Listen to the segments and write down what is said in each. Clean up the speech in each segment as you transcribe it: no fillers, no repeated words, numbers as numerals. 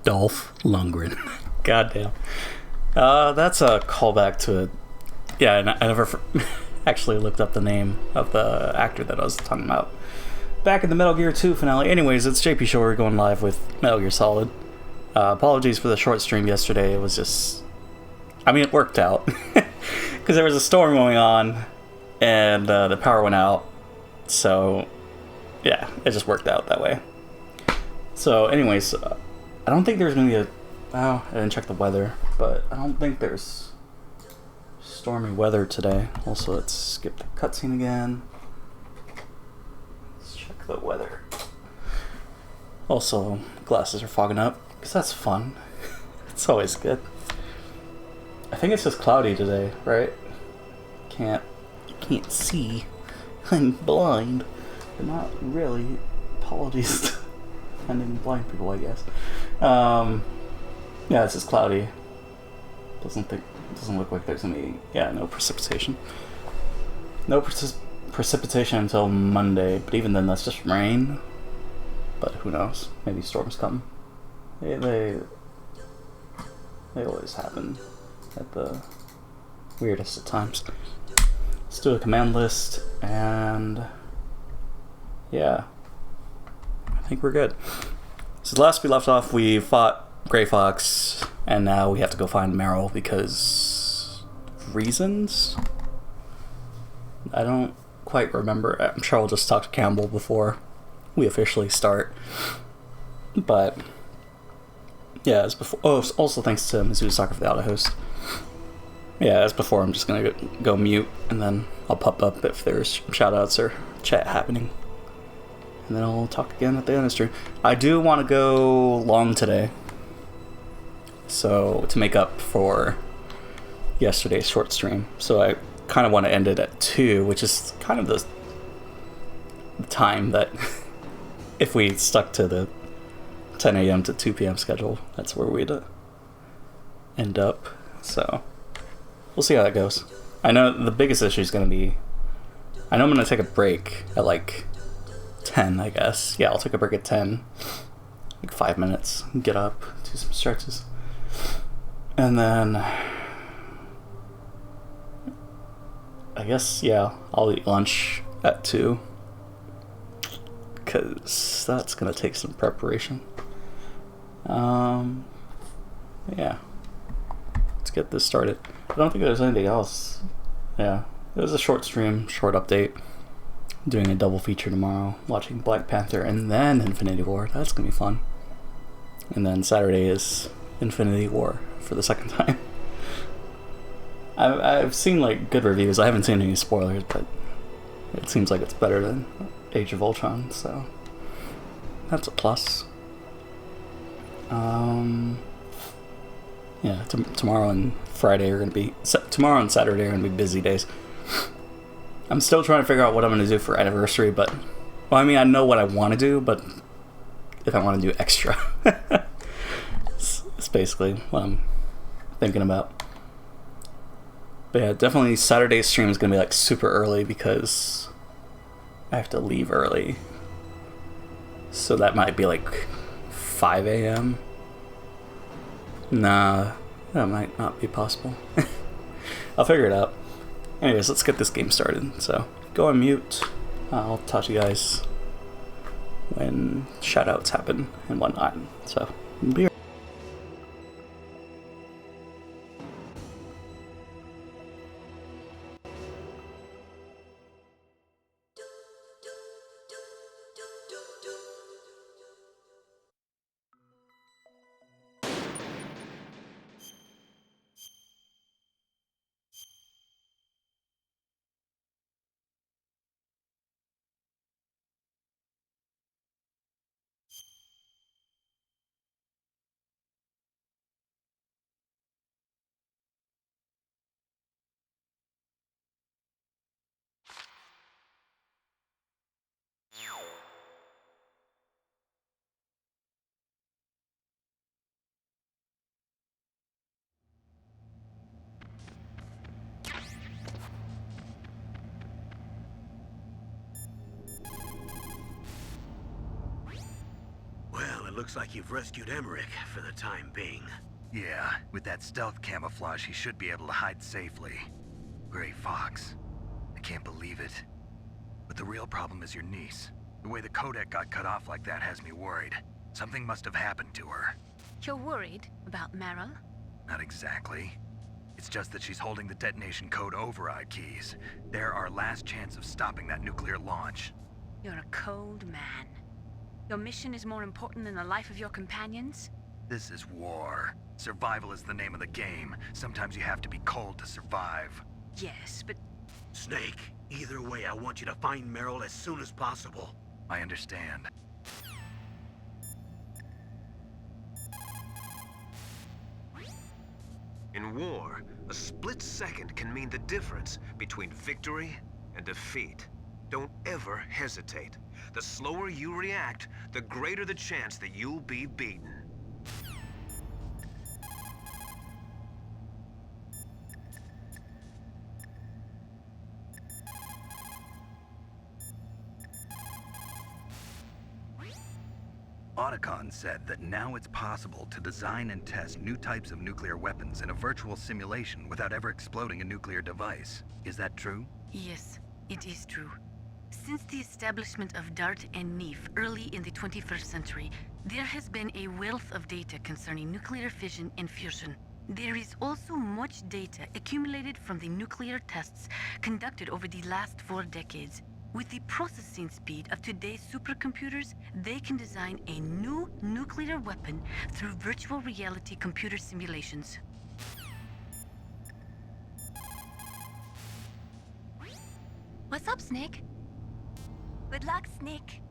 Dolph Lundgren. Goddamn. That's a callback to. Yeah, and I never actually looked up the name of the actor that I was talking about. Back in the Metal Gear 2 finale. Anyways, it's JPChivalry going live with Metal Gear Solid. Apologies for the short stream yesterday. It was just. I mean, it worked out. Because there was a storm going on, and the power went out. So, yeah, it just worked out that way. So, anyways, I don't think there's going to be a... Oh, I didn't check the weather, but I don't think there's stormy weather today. Also, let's skip the cutscene again. Let's check the weather. Also, glasses are fogging up, because that's fun. It's always good. I think it's just cloudy today, right? You can't see. I'm blind. But not really. Apologies to offending blind people, I guess. Yeah, it's just cloudy. Doesn't look like there's any. Yeah, no precipitation. No precipitation until Monday, but even then, that's just rain. But who knows? Maybe storms come. They always happen at the weirdest of times. Let's do a command list, and yeah, I think we're good. So last we left off, we fought Grey Fox, and now we have to go find Meryl because reasons? I don't quite remember. I'm sure I'll just talk to Campbell before we officially start. But yeah, as before. Oh, also thanks to Mizzou Soccer for the auto host. Yeah, as before, I'm just gonna go mute, and then I'll pop up if there's shoutouts or chat happening. And then I'll talk again at the end of the stream. I do want to go long today, so to make up for yesterday's short stream. So I kind of want to end it at 2, which is kind of the time that if we stuck to the 10 a.m. to 2 p.m. schedule, that's where we'd end up. So we'll see how that goes. I know the biggest issue is going to be, I know I'm going to take a break at like 10, I guess. Yeah, I'll take a break at 10, like 5 minutes, get up, do some stretches, and then I guess, yeah, I'll eat lunch at 2, because that's going to take some preparation. Yeah, let's get this started. I don't think there's anything else. Yeah, it was a short stream, short update. Doing a double feature tomorrow, watching Black Panther and then Infinity War. That's gonna be fun. And then Saturday is Infinity War for the second time. I've seen like good reviews. I haven't seen any spoilers, but it seems like it's better than Age of Ultron, so that's a plus. Yeah, tomorrow and Friday are gonna be. Tomorrow and Saturday are gonna be busy days. I'm still trying to figure out what I'm gonna do for anniversary, but well, I mean, I know what I want to do, but if I want to do extra, it's basically what I'm thinking about. But yeah, definitely Saturday's stream is gonna be like super early because I have to leave early, so that might be like 5 a.m. Nah, that might not be possible. I'll figure it out. Anyways, let's get this game started. So, go on mute. I'll talk to you guys when shoutouts happen and whatnot. So, be right it looks like you've rescued Emmerich for the time being. Yeah, with that stealth camouflage, he should be able to hide safely. Gray Fox. I can't believe it. But the real problem is your niece. The way the codec got cut off like that has me worried. Something must have happened to her. You're worried about Meryl? Not exactly. It's just that she's holding the detonation code override keys. They're our last chance of stopping that nuclear launch. You're a cold man. Your mission is more important than the life of your companions? This is war. Survival is the name of the game. Sometimes you have to be cold to survive. Yes, but... Snake, either way, I want you to find Meryl as soon as possible. I understand. In war, a split second can mean the difference between victory and defeat. Don't ever hesitate. The slower you react, the greater the chance that you'll be beaten. Otacon said that now it's possible to design and test new types of nuclear weapons in a virtual simulation without ever exploding a nuclear device. Is that true? Yes, it is true. Since the establishment of DART and NEEF early in the 21st century, there has been a wealth of data concerning nuclear fission and fusion. There is also much data accumulated from the nuclear tests conducted over the last 4 decades. With the processing speed of today's supercomputers, they can design a new nuclear weapon through virtual reality computer simulations. What's up, Snake? Good luck, Snake.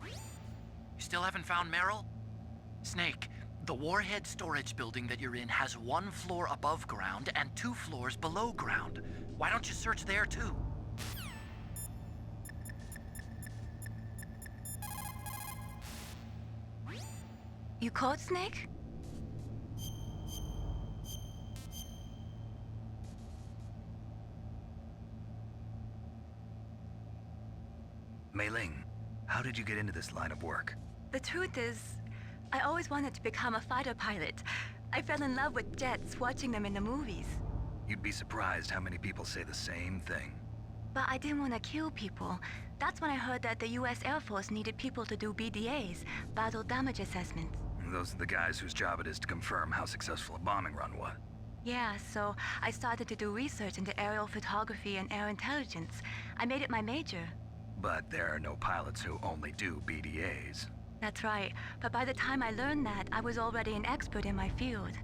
You still haven't found Meryl? Snake, the warhead storage building that you're in has 1 floor above ground and 2 floors below ground. Why don't you search there too? You called, Snake? Mei Ling, how did you get into this line of work? The truth is, I always wanted to become a fighter pilot. I fell in love with jets watching them in the movies. You'd be surprised how many people say the same thing. But I didn't want to kill people. That's when I heard that the US Air Force needed people to do BDAs, battle damage assessments. Those are the guys whose job it is to confirm how successful a bombing run was. Yeah, so I started to do research into aerial photography and air intelligence. I made it my major. But there are no pilots who only do BDAs. That's right, but by the time I learned that, I was already an expert in my field.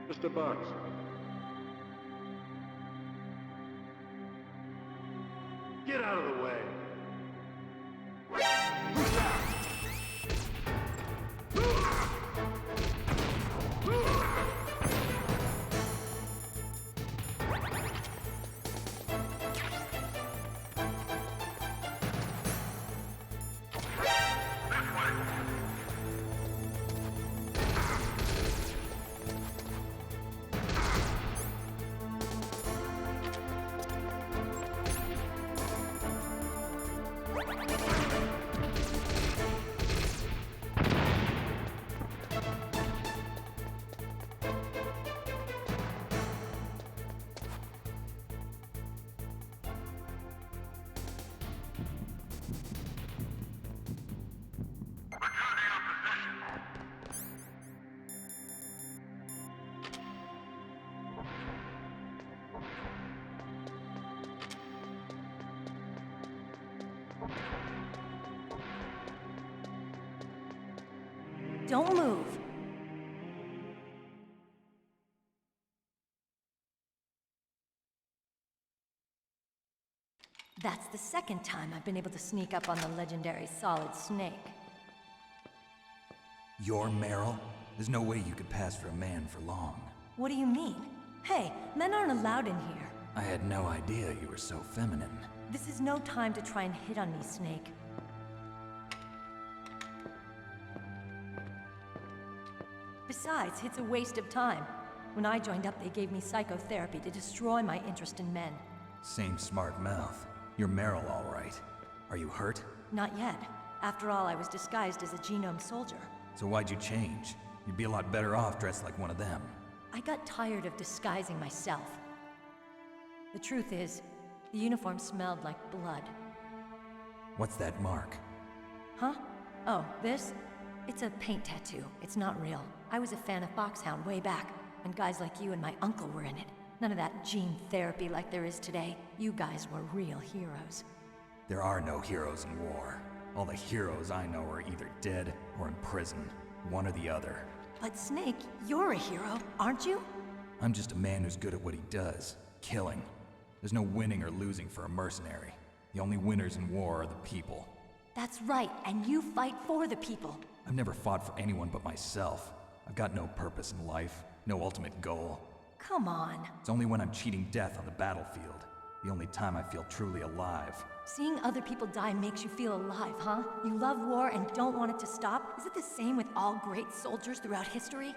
Mr. Bugs. Get out of the way. Don't move. That's the second time I've been able to sneak up on the legendary Solid Snake. You're Meryl? There's no way you could pass for a man for long. What do you mean? Hey, men aren't allowed in here. I had no idea you were so feminine. This is no time to try and hit on me, Snake. Besides, it's a waste of time. When I joined up, they gave me psychotherapy to destroy my interest in men. Same smart mouth. You're Meryl, all right. Are you hurt? Not yet. After all, I was disguised as a genome soldier. So why'd you change? You'd be a lot better off dressed like one of them. I got tired of disguising myself. The truth is, the uniform smelled like blood. What's that mark? Huh? Oh, this? It's a paint tattoo. It's not real. I was a fan of Foxhound way back, when guys like you and my uncle were in it. None of that gene therapy like there is today. You guys were real heroes. There are no heroes in war. All the heroes I know are either dead or in prison. One or the other. But Snake, you're a hero, aren't you? I'm just a man who's good at what he does. Killing. There's no winning or losing for a mercenary. The only winners in war are the people. That's right, and you fight for the people. I've never fought for anyone but myself. I've got no purpose in life, no ultimate goal. Come on. It's only when I'm cheating death on the battlefield. The only time I feel truly alive. Seeing other people die makes you feel alive, huh? You love war and don't want it to stop? Is it the same with all great soldiers throughout history?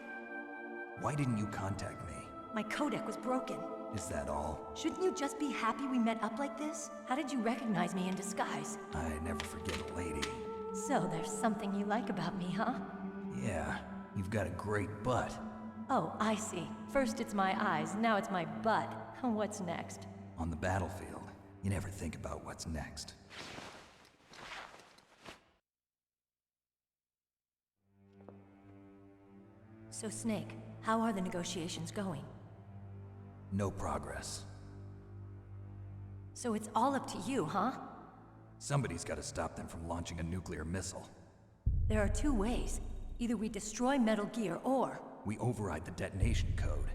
Why didn't you contact me? My codec was broken. Is that all? Shouldn't you just be happy we met up like this? How did you recognize me in disguise? I never forget a lady. So there's something you like about me, huh? Yeah, you've got a great butt. Oh, I see. First it's my eyes, now it's my butt. What's next? On the battlefield, you never think about what's next. So Snake, how are the negotiations going? No progress. So it's all up to you, huh? Somebody's got to stop them from launching a nuclear missile. There are two ways. Either we destroy Metal Gear, or... we override the detonation code.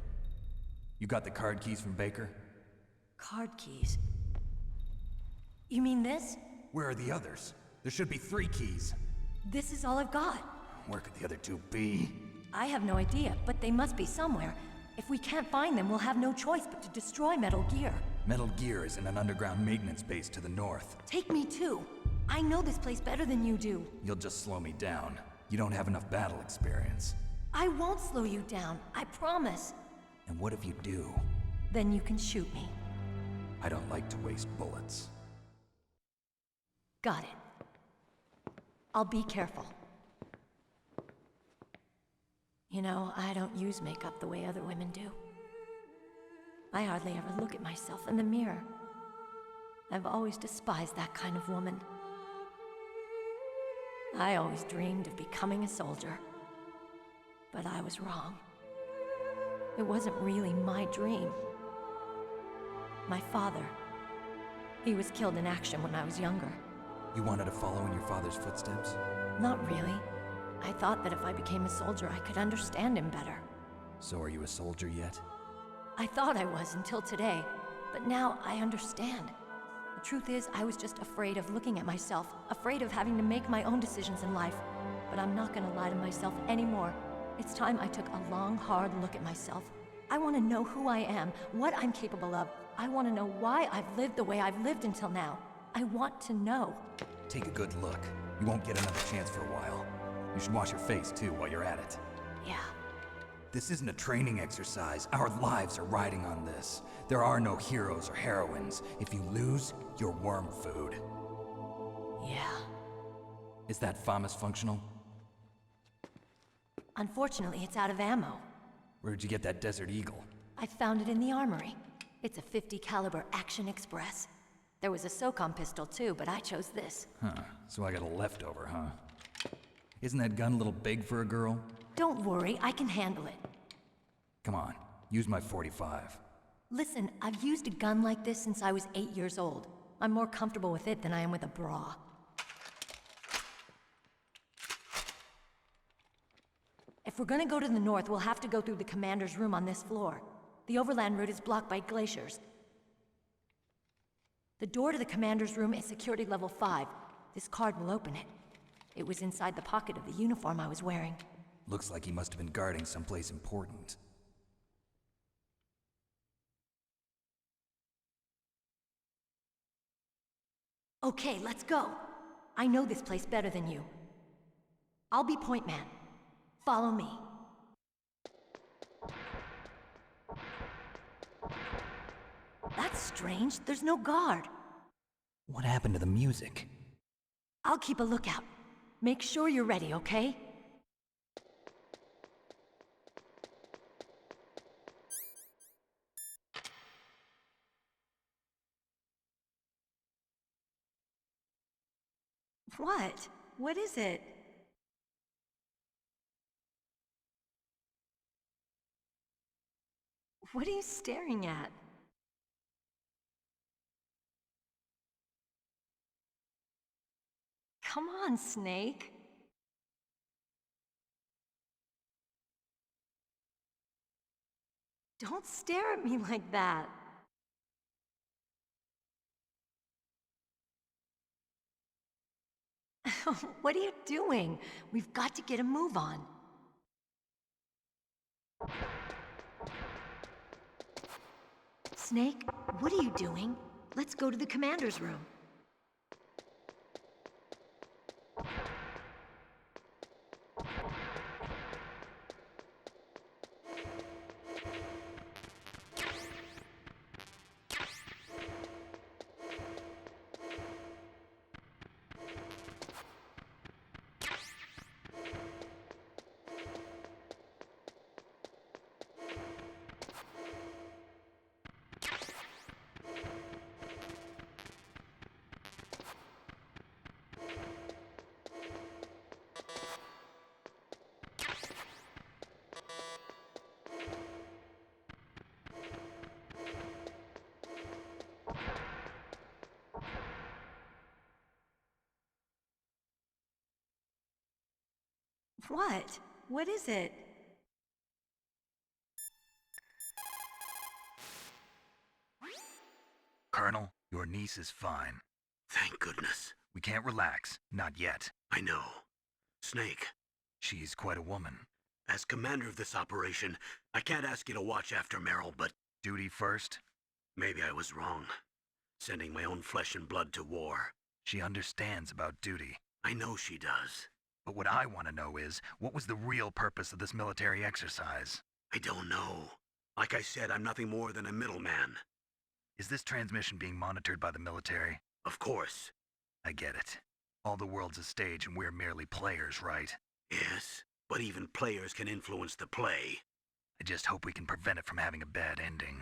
You got the card keys from Baker? Card keys. You mean this? Where are the others? There should be 3 keys. This is all I've got. Where could the other 2 be? I have no idea, but they must be somewhere. If we can't find them, we'll have no choice but to destroy Metal Gear. Metal Gear is in an underground maintenance base to the north. Take me too. I know this place better than you do. You'll just slow me down. You don't have enough battle experience. I won't slow you down, I promise. And what if you do? Then you can shoot me. I don't like to waste bullets. Got it. I'll be careful. You know, I don't use makeup the way other women do. I hardly ever look at myself in the mirror. I've always despised that kind of woman. I always dreamed of becoming a soldier. But I was wrong. It wasn't really my dream. My father, he was killed in action when I was younger. You wanted to follow in your father's footsteps? Not really. I thought that if I became a soldier, I could understand him better. So are you a soldier yet? I thought I was until today, but now I understand. The truth is, I was just afraid of looking at myself, afraid of having to make my own decisions in life. But I'm not gonna lie to myself anymore. It's time I took a long, hard look at myself. I want to know who I am, what I'm capable of. I want to know why I've lived the way I've lived until now. I want to know. Take a good look. You won't get another chance for a while. You should wash your face too while you're at it. Yeah. This isn't a training exercise. Our lives are riding on this. There are no heroes or heroines. If you lose, you're worm food. Yeah. Is that FAMAS functional? Unfortunately, it's out of ammo. Where'd you get that Desert Eagle? I found it in the armory. It's a .50 caliber Action Express. There was a SOCOM pistol too, but I chose this. Huh, so I got a leftover, huh? Isn't that gun a little big for a girl? Don't worry, I can handle it. Come on, use my .45. Listen, I've used a gun like this since I was 8 years old. I'm more comfortable with it than I am with a bra. If we're gonna go to the north, we'll have to go through the commander's room on this floor. The overland route is blocked by glaciers. The door to the commander's room is security level 5. This card will open it. It was inside the pocket of the uniform I was wearing. Looks like he must have been guarding someplace important. Okay, let's go. I know this place better than you. I'll be point man. Follow me. That's strange. There's no guard. What happened to the music? I'll keep a lookout. Make sure you're ready, okay? What? What is it? What are you staring at? Come on, Snake. Don't stare at me like that. What are you doing? We've got to get a move on. Snake, what are you doing? Let's go to the commander's room. What? What is it? Colonel, your niece is fine. Thank goodness. We can't relax. Not yet. I know. Snake, She's quite a woman. as commander of this operation, I can't ask you to watch after Meryl, but Duty first? maybe I was wrong. Sending my own flesh and blood to war. She understands about duty. I know she does. But what I want to know is, what was the real purpose of this military exercise? I don't know. Like I said, I'm nothing more than a middleman. Is this transmission being monitored by the military? Of course. I get it. All the world's a stage and we're merely players, right? Yes, but even players can influence the play. I just hope we can prevent it from having a bad ending.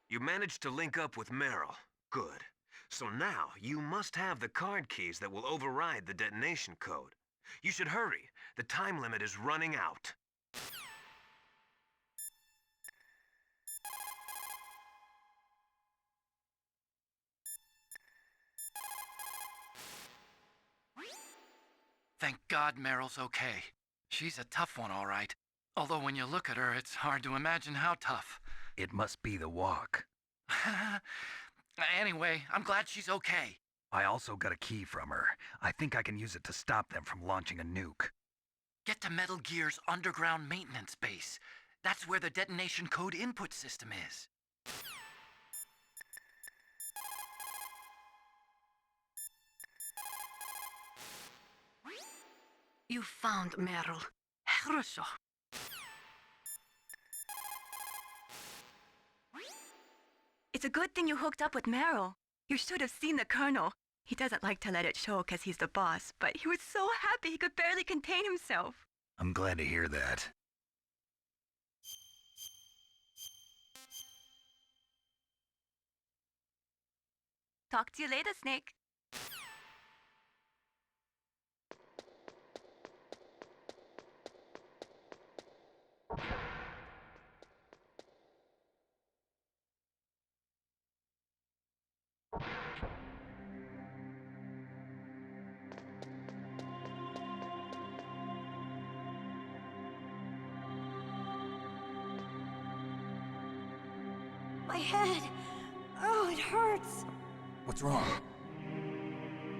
You managed to link up with Meryl. Good. So now, you must have the card keys that will override the detonation code. You should hurry. The time limit is running out. Thank God Meryl's okay. She's a tough one, all right. Although when you look at her, it's hard to imagine how tough. It must be the walk. Anyway, I'm glad she's okay. I also got a key from her. I think I can use it to stop them from launching a nuke. Get to Metal Gear's underground maintenance base. That's where the detonation code input system is. You found Meryl. Хорошо. It's a good thing you hooked up with Meryl. You should have seen the Colonel. He doesn't like to let it show because he's the boss, but he was so happy he could barely contain himself. I'm glad to hear that. Talk to you later, Snake. My head! Oh, it hurts! What's wrong?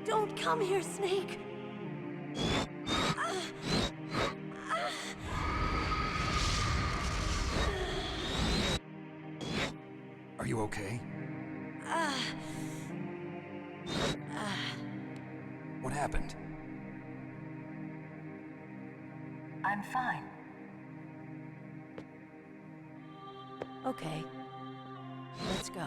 Don't come here, Snake! Are you okay? What happened? I'm fine. Okay. Let's go.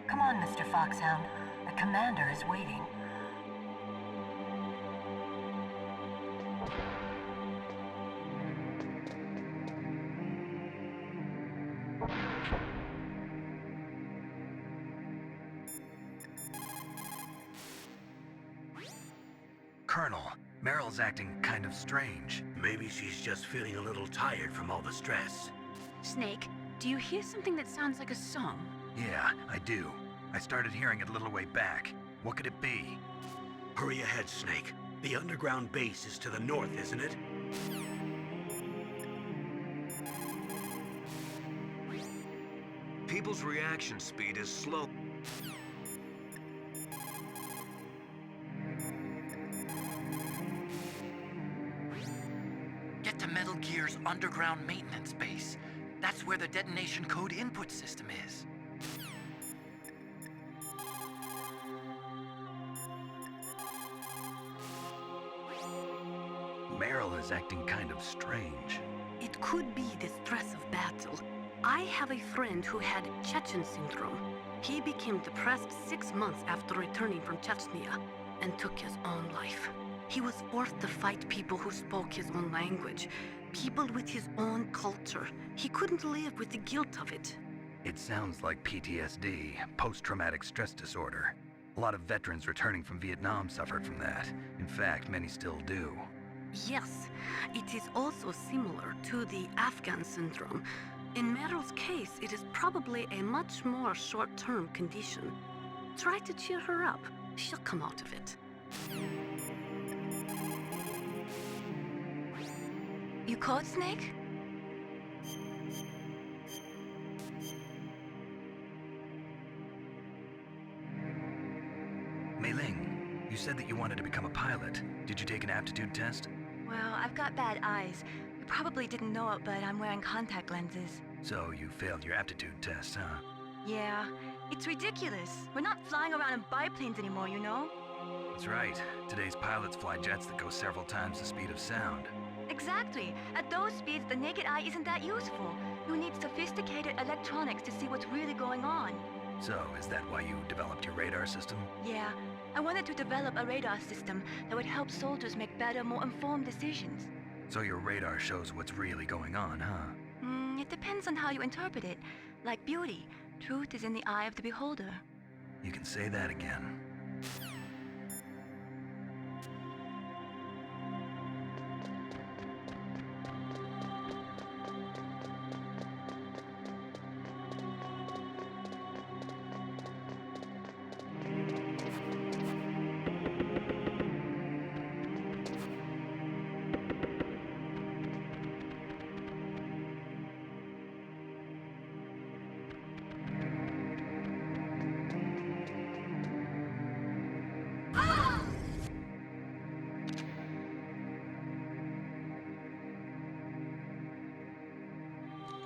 Come on, Mr. Foxhound. The commander is waiting. Colonel, Meryl's acting kind of strange. Maybe she's just feeling a little tired from all the stress. Snake, do you hear something that sounds like a song? Yeah, I do. I started hearing it a little way back. What could it be? Hurry ahead, Snake. The underground base is to the north, isn't it? People's reaction speed is slow. Get to Metal Gear's underground maintenance base. That's where the detonation code input system is. Meryl is acting kind of strange. It could be the stress of battle. I have a friend who had Chechen syndrome. He became depressed 6 months after returning from Chechnya and took his own life. He was forced to fight people who spoke his own language, people with his own culture. He couldn't live with the guilt of it. It sounds like PTSD, post-traumatic stress disorder. A lot of veterans returning from Vietnam suffered from that. In fact, many still do. Yes, it is also similar to the Afghan syndrome. In Meryl's case, it is probably a much more short-term condition. Try to cheer her up. She'll come out of it. You called Snake? Mei Ling, you said that you wanted to become a pilot. Did you take an aptitude test? Well, I've got bad eyes. You probably didn't know it, but I'm wearing contact lenses. So you failed your aptitude test, huh? Yeah, it's ridiculous. We're not flying around in biplanes anymore, you know? That's right. Today's pilots fly jets that go several times the speed of sound. Exactly. At those speeds, the naked eye isn't that useful. You need sophisticated electronics to see what's really going on. So, is that why you developed your radar system? Yeah, I wanted to develop a radar system that would help soldiers make better, more informed decisions. So your radar shows what's really going on, huh? It depends on how you interpret it. Like beauty, truth is in the eye of the beholder. You can say that again.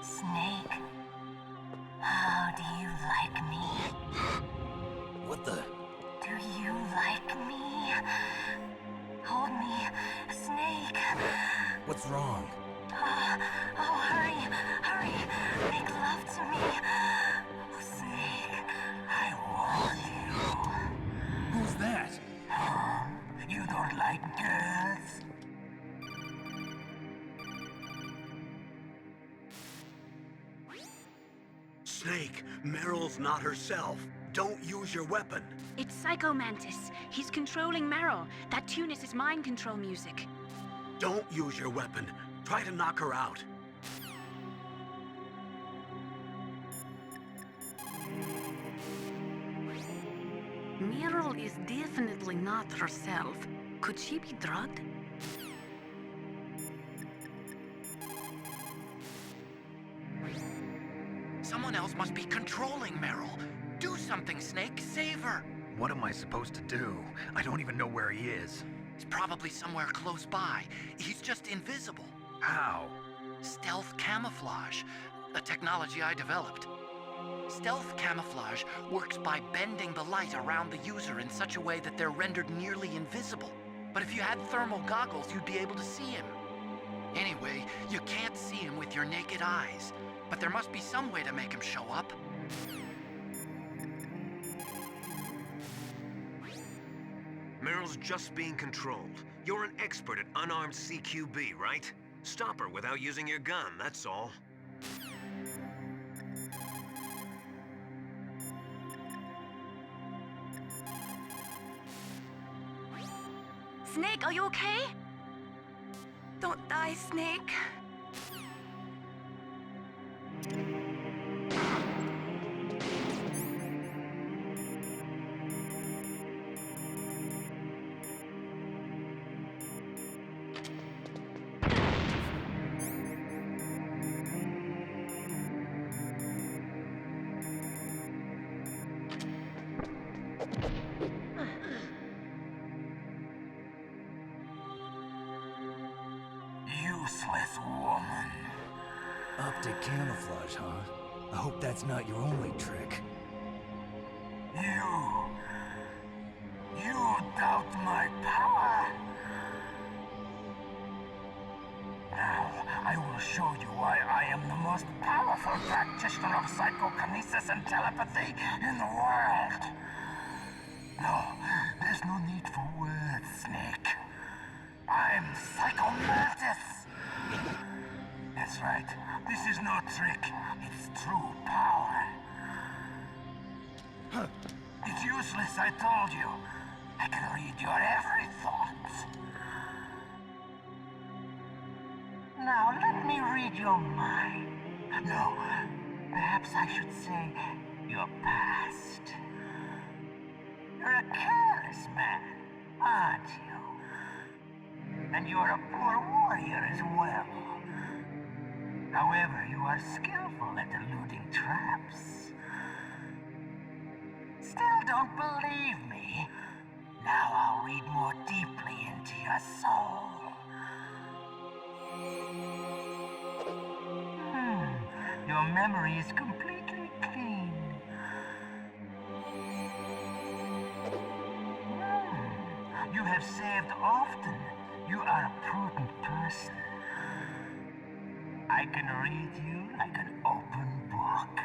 Snake, how do you like me? What the? Do you like me? Hold me, Snake. What's wrong? Oh, hurry, hurry, make love to me. Snake, I want you. Who's that? You don't like girls? Snake, Meryl's not herself. Don't use your weapon. It's Psycho Mantis. He's controlling Meryl. That tune is his mind control music. Don't use your weapon. Try to knock her out. Meryl is definitely not herself. Could she be drugged? Someone else must be controlling Meryl. Do something, Snake. Save her. What am I supposed to do? I don't even know where he is. He's probably somewhere close by. He's just invisible. How? Stealth camouflage, a technology I developed. Stealth camouflage works by bending the light around the user in such a way that they're rendered nearly invisible. But if you had thermal goggles, you'd be able to see him. Anyway, you can't see him with your naked eyes. But there must be some way to make him show up. Meryl's just being controlled. You're an expert at unarmed CQB, right? Stop her without using your gun, that's all. Snake, are you okay? Don't die, Snake. Useless woman. Optic camouflage, huh? I hope that's not your only trick. You doubt my power? Now, I will show you why I am the most powerful practitioner of psychokinesis and telepathy in the world. No, there's no need for words, Snake. I'm Psycho Mantis! That's right. This is no trick. It's true power. It's useless, I told you. I can read your every thought. Now, let me read your mind. No, perhaps I should say your past. You're a careless man, aren't you? And you're a poor warrior as well. However, you are skillful at eluding traps. Still don't believe me? Now I'll read more deeply into your soul. Your memory is completely clean. You have saved often. You are a prudent person. I can read you like an open book.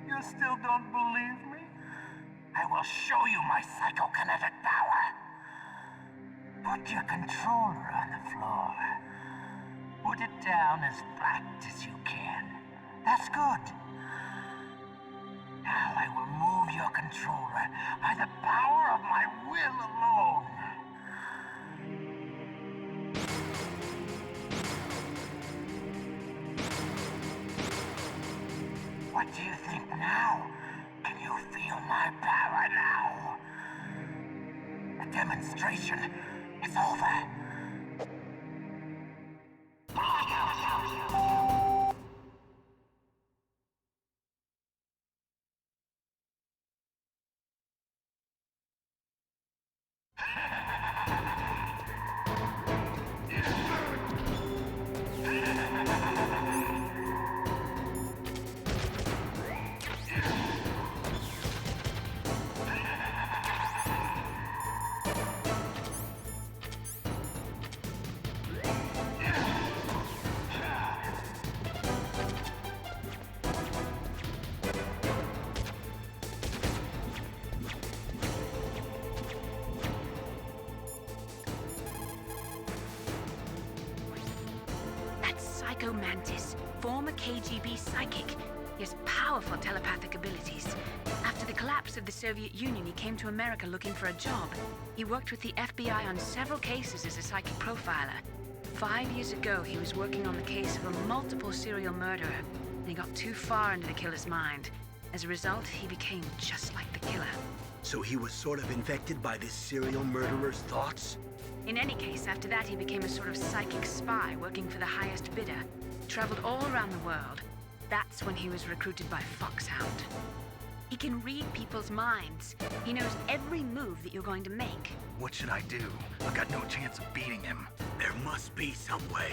You still don't believe me? I will show you my psychokinetic power. Put your controller on the floor. Put it down as flat as you can. That's good. Now I will move your controller by the power of my will alone. What do you think now? Can you feel my power now? The demonstration is over. Mantis, former KGB psychic. He has powerful telepathic abilities. After the collapse of the Soviet Union, he came to America looking for a job. He worked with the FBI on several cases as a psychic profiler. 5 years ago, he was working on the case of a multiple serial murderer, and he got too far into the killer's mind. As a result, he became just like the killer. So he was sort of infected by this serial murderer's thoughts? In any case, after that, he became a sort of psychic spy working for the highest bidder. Traveled all around the world. That's when he was recruited by Foxhound. He can read people's minds. He knows every move that you're going to make. What should I do? I've got no chance of beating him. There must be some way.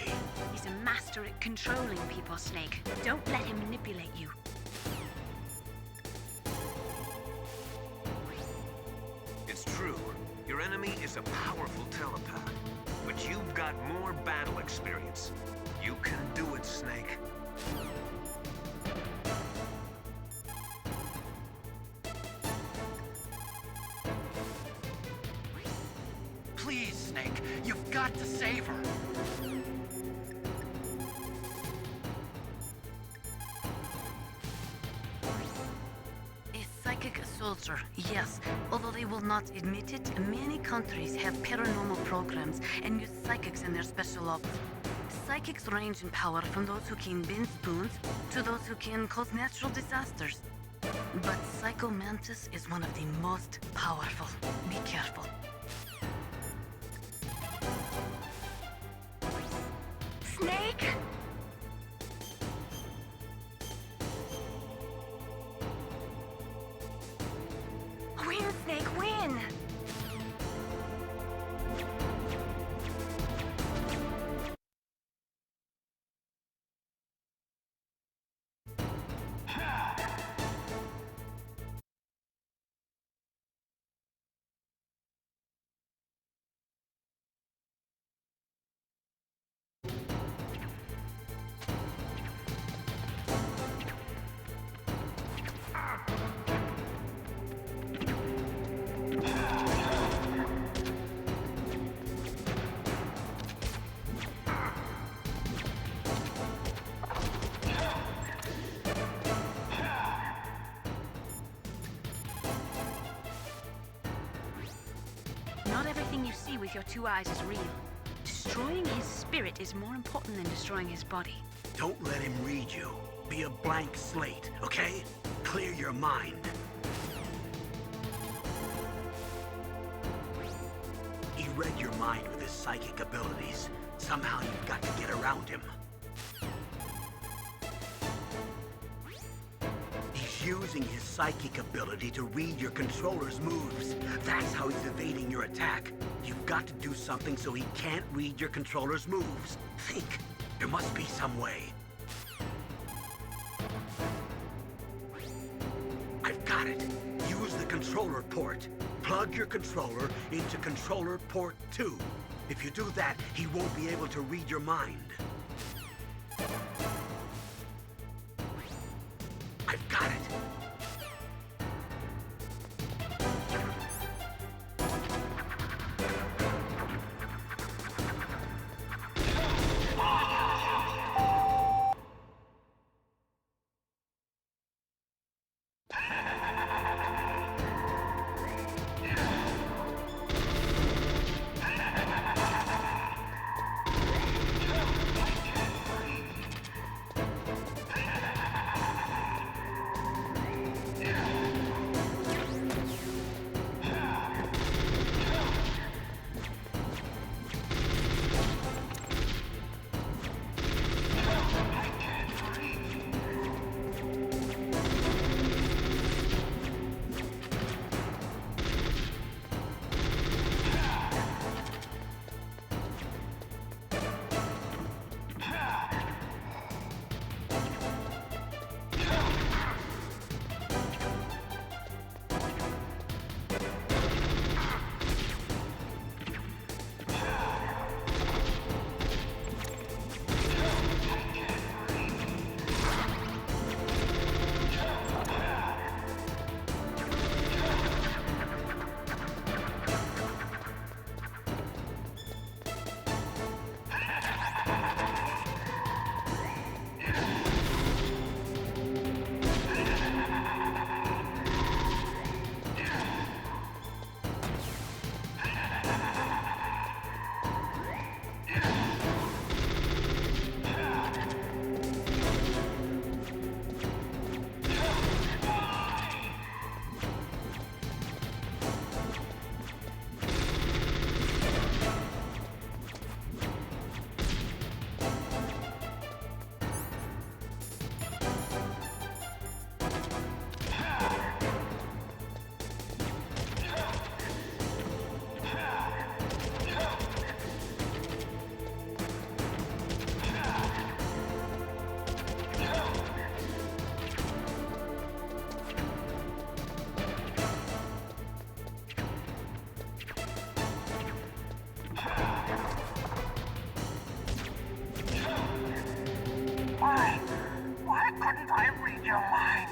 He's a master at controlling people, Snake. Don't let him manipulate you. It's true. Your enemy is a powerful telepath. But you've got more battle experience. You can do it, Snake. Please, Snake, you've got to save her. A psychic soldier, yes. Although they will not admit it, many countries have paranormal programs and use psychics in their special ops. Psychics range in power from those who can bend spoons to those who can cause natural disasters. But Psycho Mantis is one of the most powerful. Be careful. Snake? Win, Snake, win! Not everything you see with your 2 eyes is real. Destroying his spirit is more important than destroying his body. Don't let him read you. Be a blank slate, okay? Clear your mind. He read your mind with his psychic abilities. Somehow you've got to get around him. He's using his psychic ability to read your controller's moves. That's how he's evading your attack. You've got to do something so he can't read your controller's moves. Think. There must be some way. I've got it. Use the controller port. Plug your controller into controller port 2. If you do that, he won't be able to read your mind. I've got it. Why couldn't I read your mind?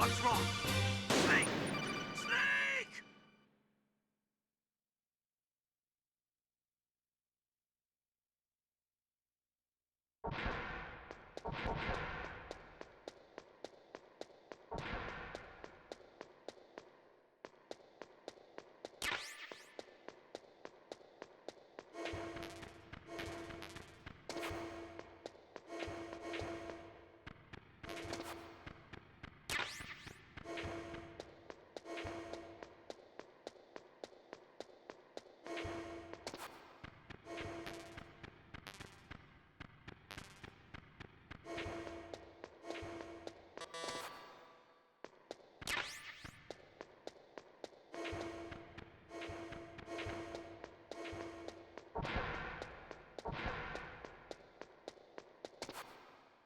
What's wrong? Snake! Snake!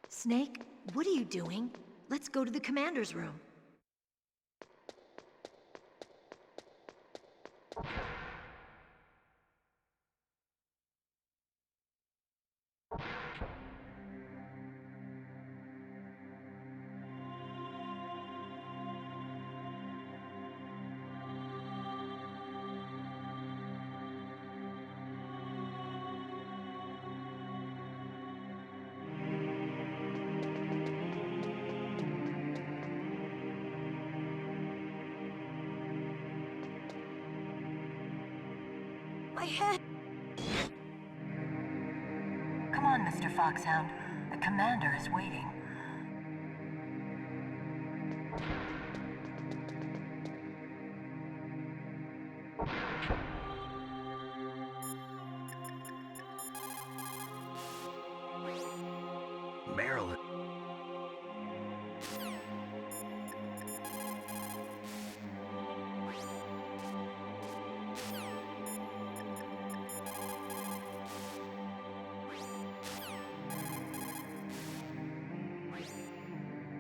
Snake, what are you doing? Let's go to the commander's room. My head! Come on, Mr. Foxhound. The commander is waiting. Marilyn.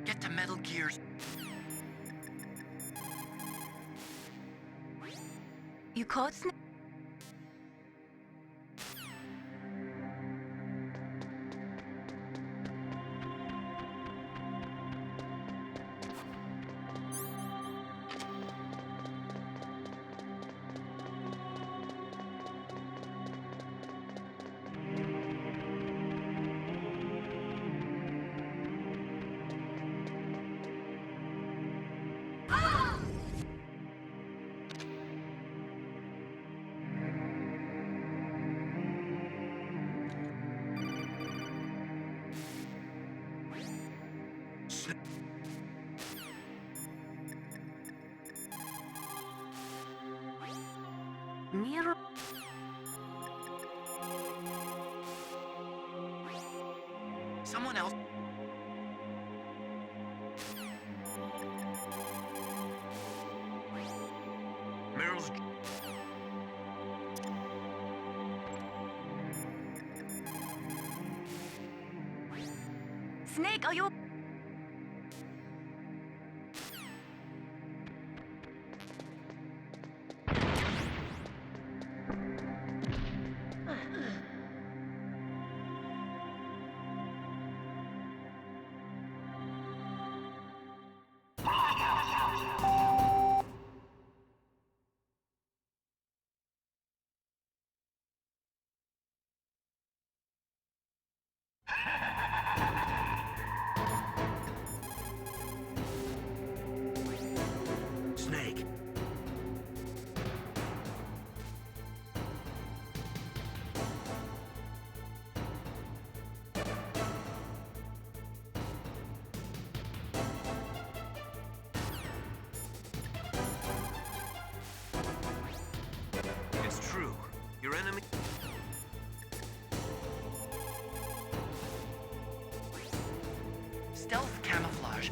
Get to Metal Gear's. You called Snake? Mirror. Someone else. Meryl's... Snake, are you... Snake. It's true. Your enemy... Stealth camouflage.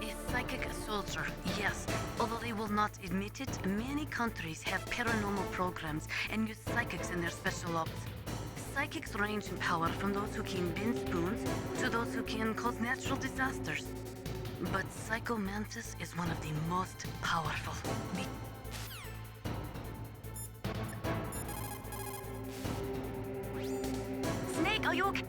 A psychic soldier, yes. Although they will not admit it, many countries have paranormal programs and use psychics in their special ops. Psychics range in power from those who can bend spoons to those who can cause natural disasters. But Psycho Mantis is one of the most powerful. Snake, are you okay?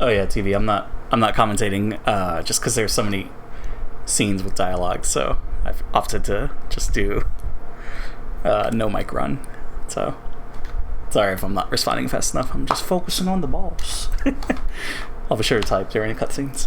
Oh yeah, TV. I'm not commentating just because there's so many scenes with dialogue. So I've opted to just do no mic run. So sorry if I'm not responding fast enough. I'm just focusing on the balls. I'll be sure to type during the cutscenes.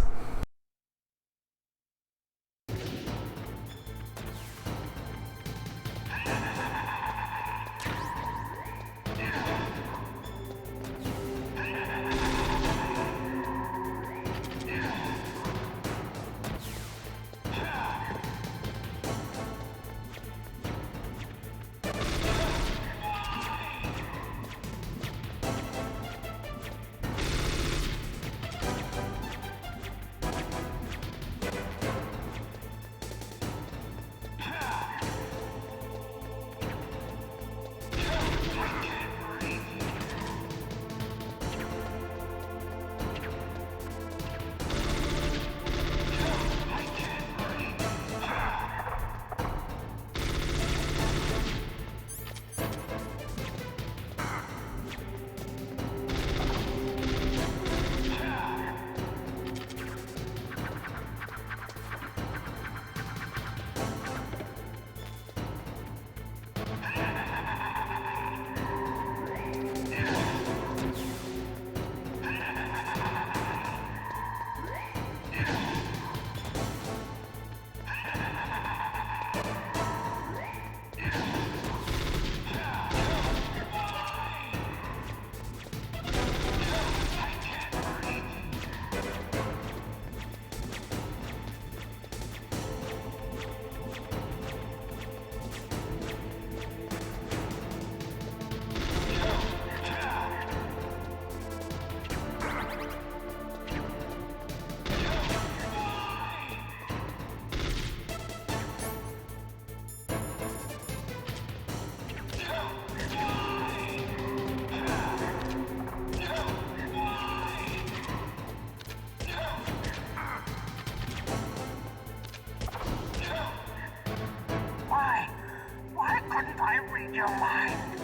Why couldn't I read your mind?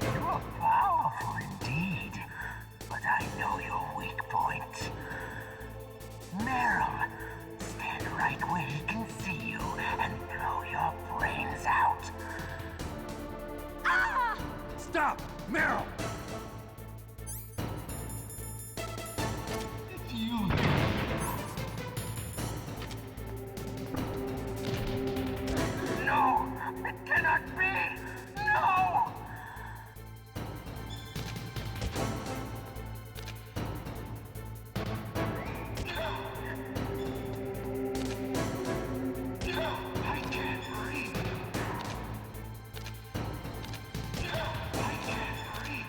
You're powerful indeed, but I know your weak point. Meryl, stand right where he can see you and blow your brains out. Ah! Stop! Meryl! It's you. No! It cannot be! No! I can't breathe. I can't breathe.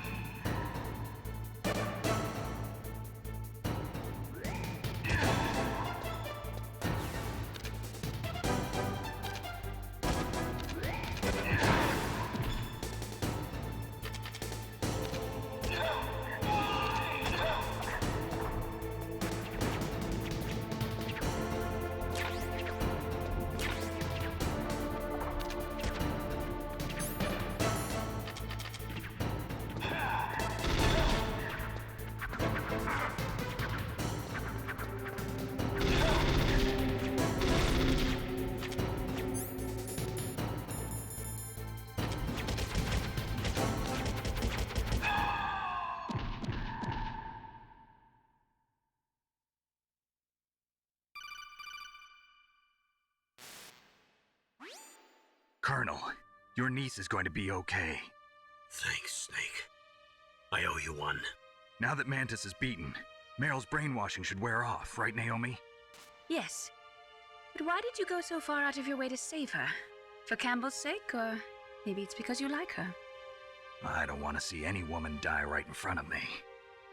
Colonel, your niece is going to be okay. Thanks, Snake. I owe you one. Now that Mantis is beaten, Meryl's brainwashing should wear off, right, Naomi? Yes. But why did you go so far out of your way to save her? For Campbell's sake, or maybe it's because you like her? I don't want to see any woman die right in front of me.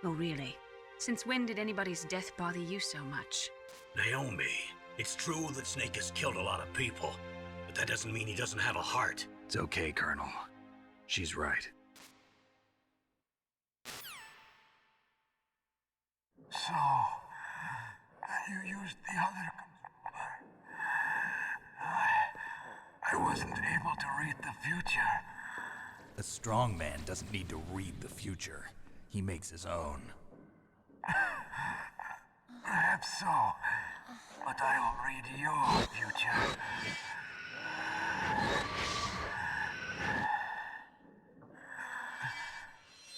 Oh, really? Since when did anybody's death bother you so much? Naomi, it's true that Snake has killed a lot of people, but that doesn't mean he doesn't have a heart. It's okay, Colonel. She's right. So, you used the other controller. I wasn't able to read the future. A strong man doesn't need to read the future. He makes his own. Perhaps so, but I'll read your future.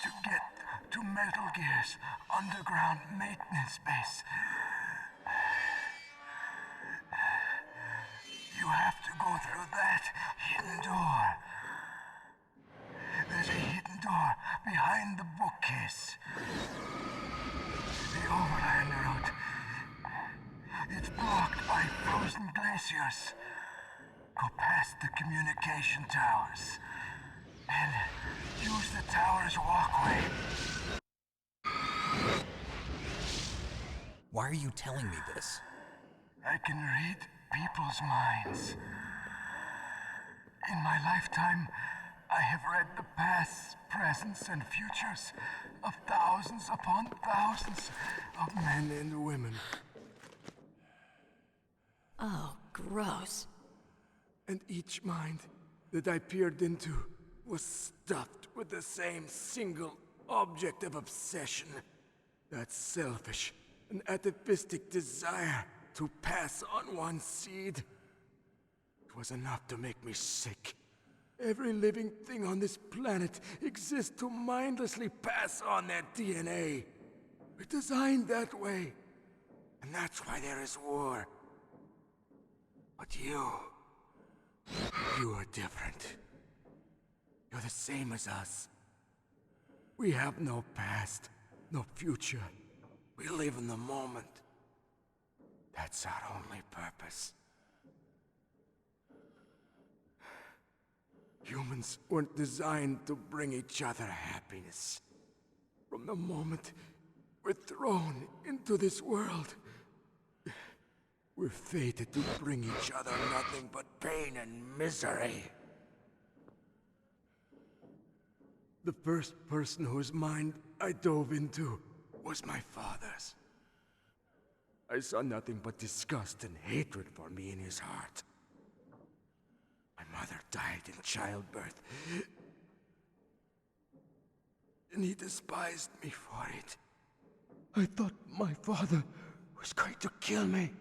To get to Metal Gear's underground maintenance base, you have to go through that hidden door. There's a hidden door behind the bookcase. The overland route. It's blocked by frozen glaciers. Go past the communication towers. And use the tower's walkway. Why are you telling me this? I can read people's minds. In my lifetime, I have read the pasts, presents, and futures of thousands upon thousands of men and women. Oh, gross. And each mind that I peered into was stuffed with the same single object of obsession. That selfish and atavistic desire to pass on one's seed. It was enough to make me sick. Every living thing on this planet exists to mindlessly pass on their DNA. We're designed that way. And that's why there is war. But you are different. You're the same as us. We have no past, no future. We live in the moment. That's our only purpose. Humans weren't designed to bring each other happiness. From the moment we're thrown into this world, we're fated to bring each other nothing but pain and misery. The first person whose mind I dove into was my father's. I saw nothing but disgust and hatred for me in his heart. My mother died in childbirth, and he despised me for it. I thought my father was going to kill me.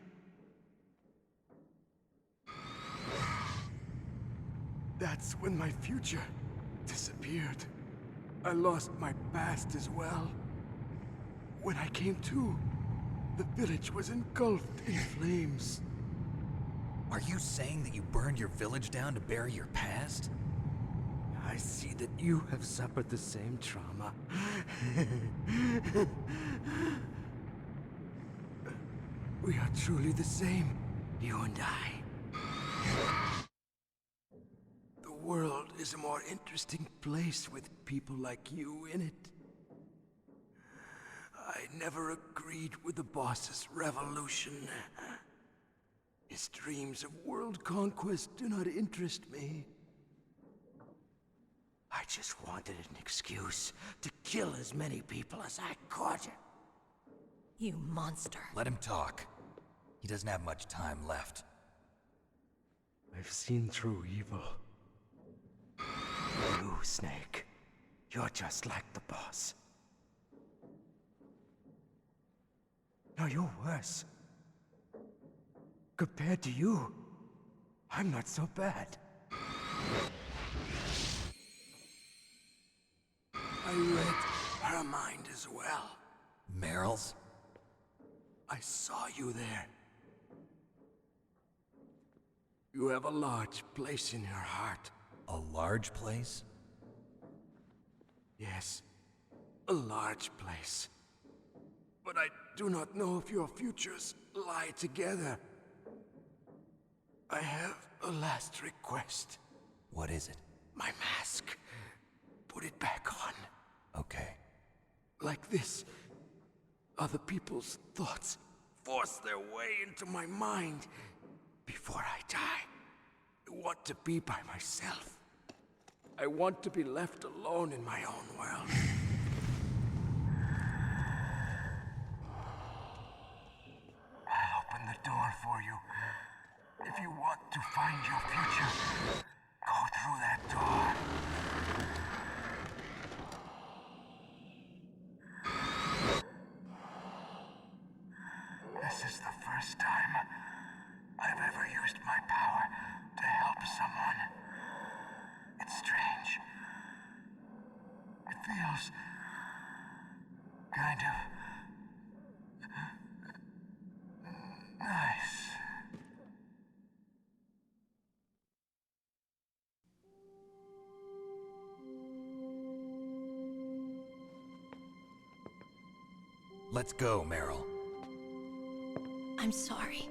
That's when my future disappeared. I lost my past as well. When I came to, the village was engulfed in flames. Are you saying that you burned your village down to bury your past? I see that you have suffered the same trauma. We are truly the same, you and I. The world is a more interesting place with people like you in it. I never agreed with the boss's revolution. His dreams of world conquest do not interest me. I just wanted an excuse to kill as many people as I could. You monster. Let him talk. He doesn't have much time left. I've seen true evil. You, Snake. You're just like the boss. No, you're worse. Compared to you, I'm not so bad. I read her mind as well. Meryl's? I saw you there. You have a large place in her heart. A large place? Yes, a large place. But I do not know if your futures lie together. I have a last request. What is it? My mask. Put it back on. Okay. Like this, other people's thoughts force their way into my mind. Before I die, I want to be by myself. I want to be left alone in my own world. door for you. If you want to find your future, go through that door. This is the first time I've ever used my power to help someone. It's strange. It feels kind of nice. Let's go, Meryl. I'm sorry.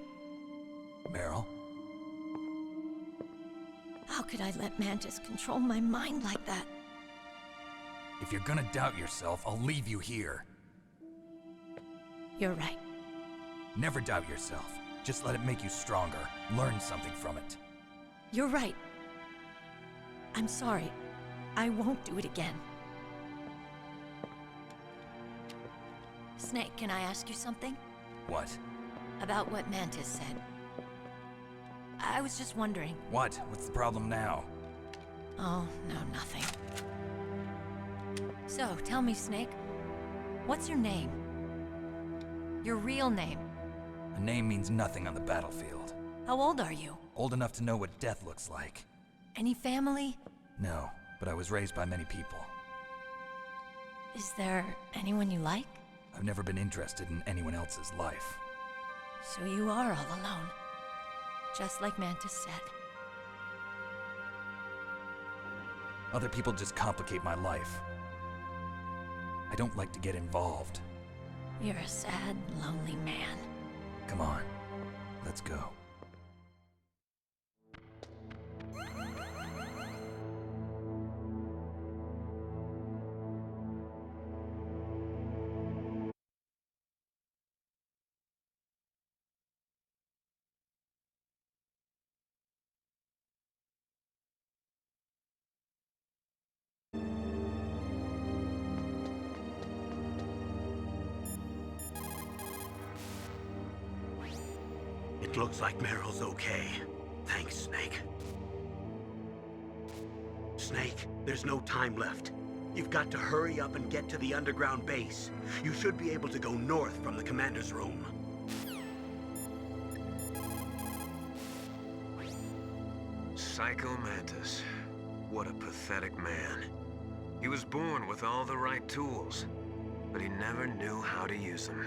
Meryl? How could I let Mantis control my mind like that? If you're gonna doubt yourself, I'll leave you here. You're right. Never doubt yourself. Just let it make you stronger. Learn something from it. You're right. I'm sorry. I won't do it again. Snake, can I ask you something? What? About what Mantis said. I was just wondering. What? What's the problem now? Oh, no, nothing. So, tell me, Snake. What's your name? Your real name? A name means nothing on the battlefield. How old are you? Old enough to know what death looks like. Any family? No, but I was raised by many people. Is there anyone you like? I've never been interested in anyone else's life. So you are all alone. Just like Mantis said. Other people just complicate my life. I don't like to get involved. You're a sad, lonely man. Come on, let's go. It looks like Meryl's okay. Thanks, Snake. Snake, there's no time left. You've got to hurry up and get to the underground base. You should be able to go north from the commander's room. Psycho Mantis. What a pathetic man. He was born with all the right tools, but he never knew how to use them.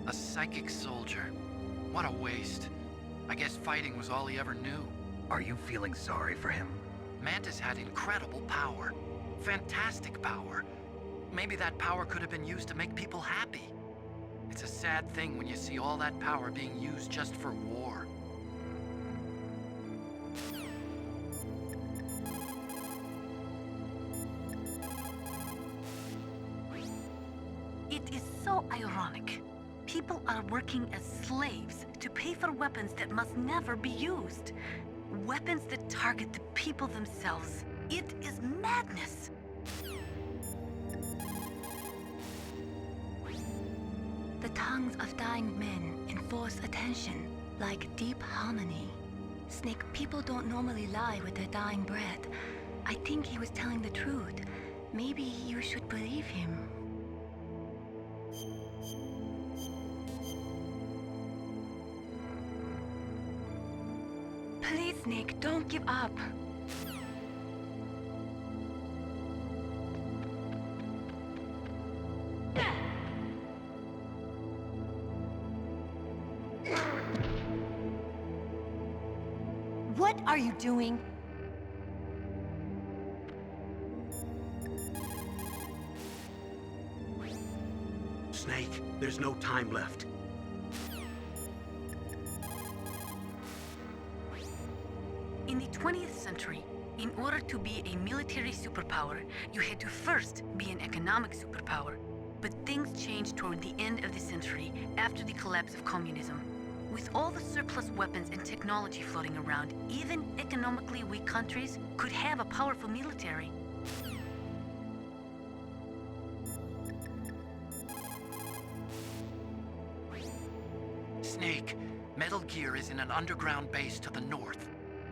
A psychic soldier. What a waste. I guess fighting was all he ever knew. Are you feeling sorry for him? Mantis had incredible power. Fantastic power. Maybe that power could have been used to make people happy. It's a sad thing when you see all that power being used just for war. It is so ironic. People are working as slaves to pay for weapons that must never be used. Weapons that target the people themselves. It is madness. The tongues of dying men enforce attention, like deep harmony. Snake, people don't normally lie with their dying breath. I think he was telling the truth. Maybe you should believe him. Please, Snake, don't give up. What are you doing? Snake, there's no time left. In the 20th century, in order to be a military superpower, you had to first be an economic superpower. But things changed toward the end of the century, after the collapse of communism. With all the surplus weapons and technology floating around, even economically weak countries could have a powerful military. Snake, Metal Gear is in an underground base to the north.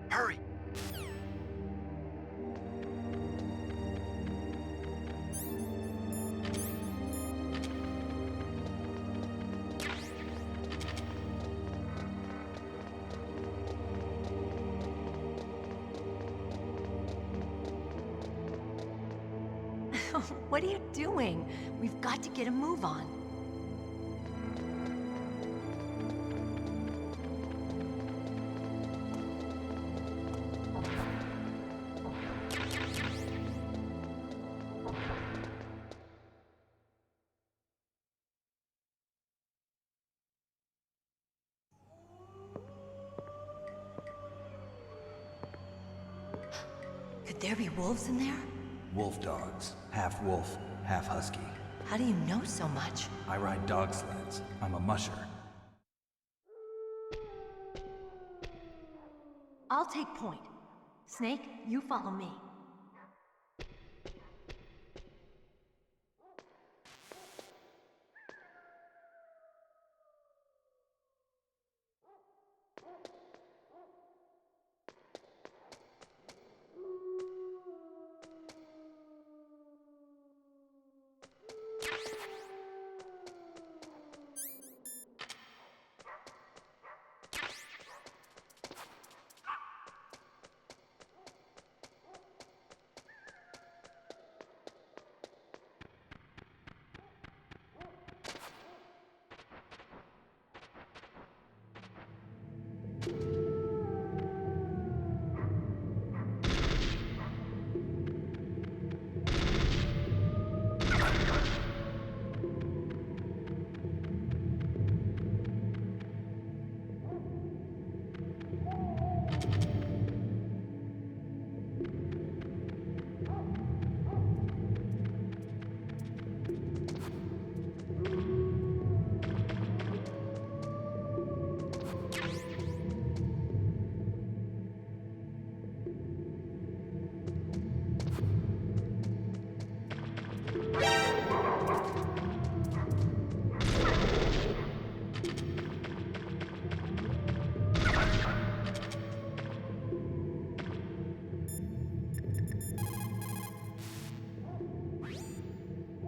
Hurry! What are you doing? We've got to get a move on. Could there be wolves in there? Wolf dogs. Half wolf, half husky. How do you know so much? I ride dog sleds. I'm a musher. I'll take point. Snake, you follow me.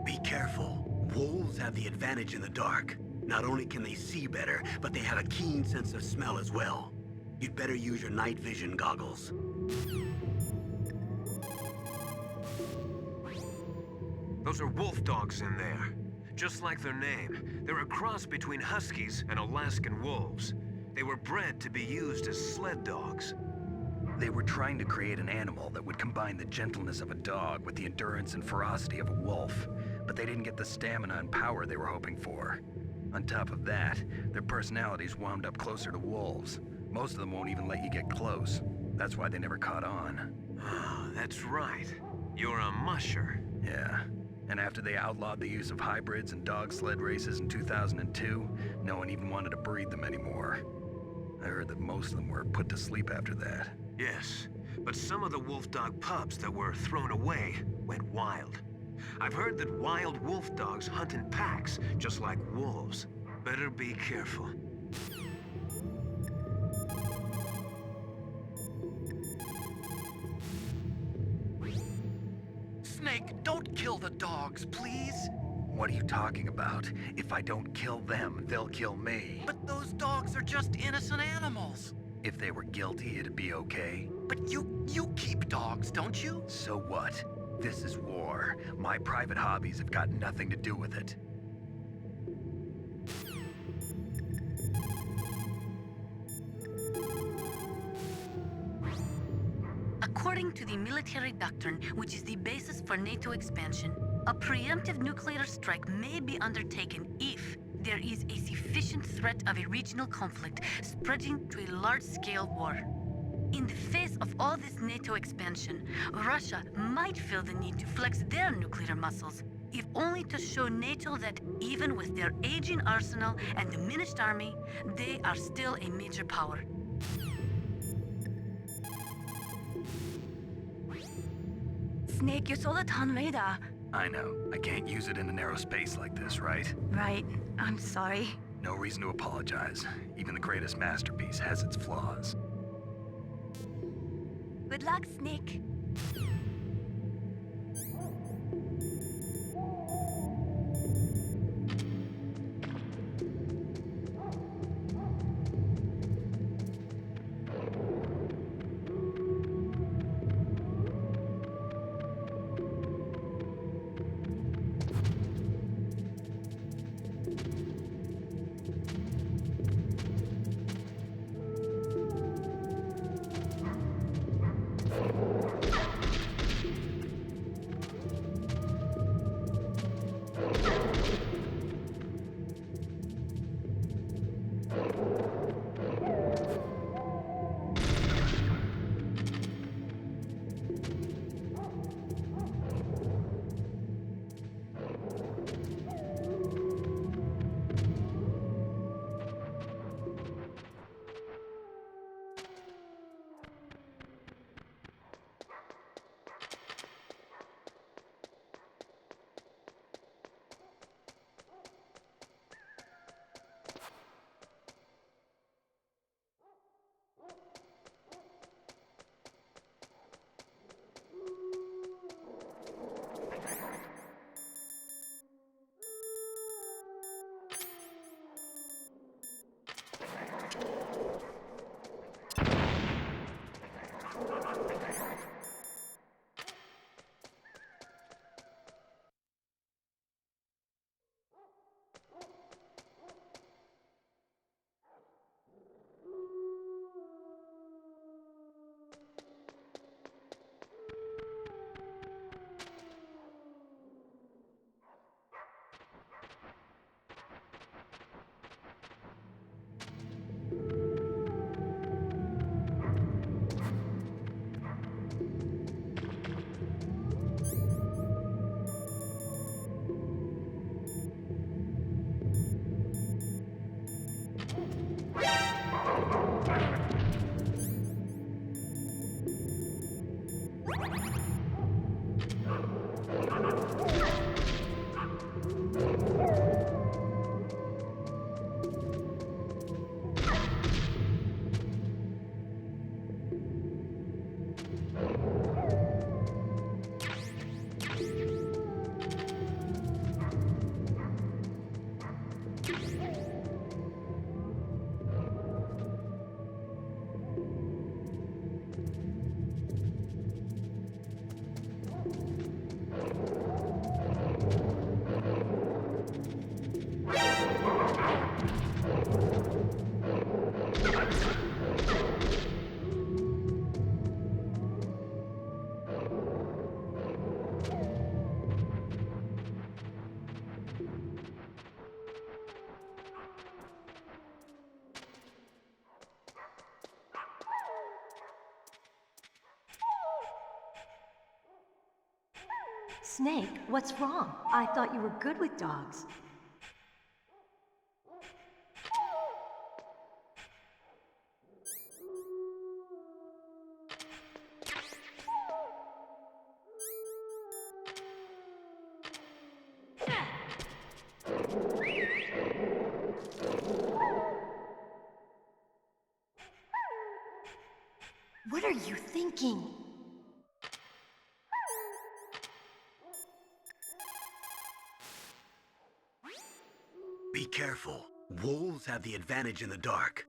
Be careful. Wolves have the advantage in the dark. Not only can they see better, but they have a keen sense of smell as well. You'd better use your night vision goggles. Those are wolf dogs in there. Just like their name, they're a cross between huskies and Alaskan wolves. They were bred to be used as sled dogs. They were trying to create an animal that would combine the gentleness of a dog with the endurance and ferocity of a wolf, but they didn't get the stamina and power they were hoping for. On top of that, their personalities wound up closer to wolves. Most of them won't even let you get close. That's why they never caught on. Ah, that's right. You're a musher. Yeah. And after they outlawed the use of hybrids and dog sled races in 2002, no one even wanted to breed them anymore. I heard that most of them were put to sleep after that. Yes, but some of the wolf dog pups that were thrown away went wild. I've heard that wild wolf dogs hunt in packs, just like wolves. Better be careful. Snake, don't kill the dogs, please. What are you talking about? If I don't kill them, they'll kill me. But those dogs are just innocent animals. If they were guilty, it'd be okay. But you keep dogs, don't you? So what? This is war. My private hobbies have got nothing to do with it. According to the military doctrine, which is the basis for NATO expansion, a preemptive nuclear strike may be undertaken if there is a sufficient threat of a regional conflict spreading to a large-scale war. In the face of all this NATO expansion, Russia might feel the need to flex their nuclear muscles, if only to show NATO that even with their aging arsenal and diminished army, they are still a major power. Snake, you saw the Ton radar. I know. I can't use it in a narrow space like this, right? Right. I'm sorry. No reason to apologize. Even the greatest masterpiece has its flaws. Good luck, Snake. Snake, what's wrong? I thought you were good with dogs. What are you thinking? Be careful. Wolves have the advantage in the dark.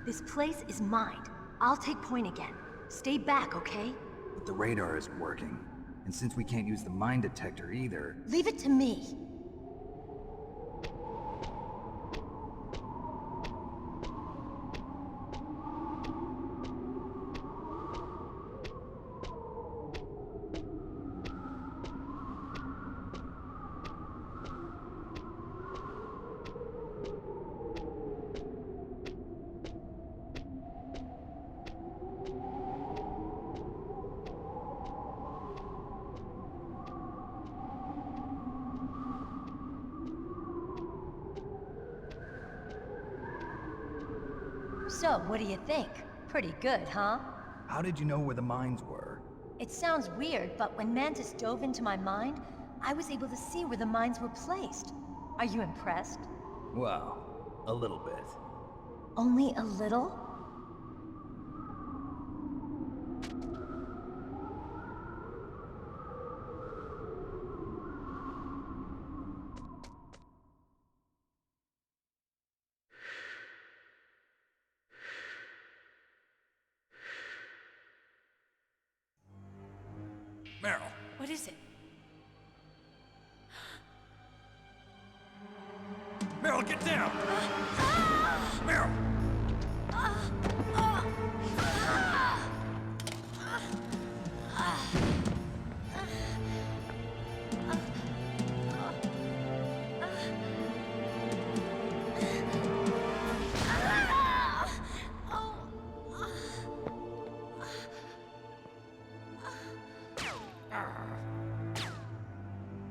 This place is mine. I'll take point again. Stay back, okay? But the radar isn't working. And since we can't use the mine detector either... Leave it to me. So, what do you think? Pretty good, huh? How did you know where the mines were? It sounds weird, but when Mantis dove into my mind, I was able to see where the mines were placed. Are you impressed? Well, a little bit. Only a little? Meryl, What is it? Meryl, get down! Meryl!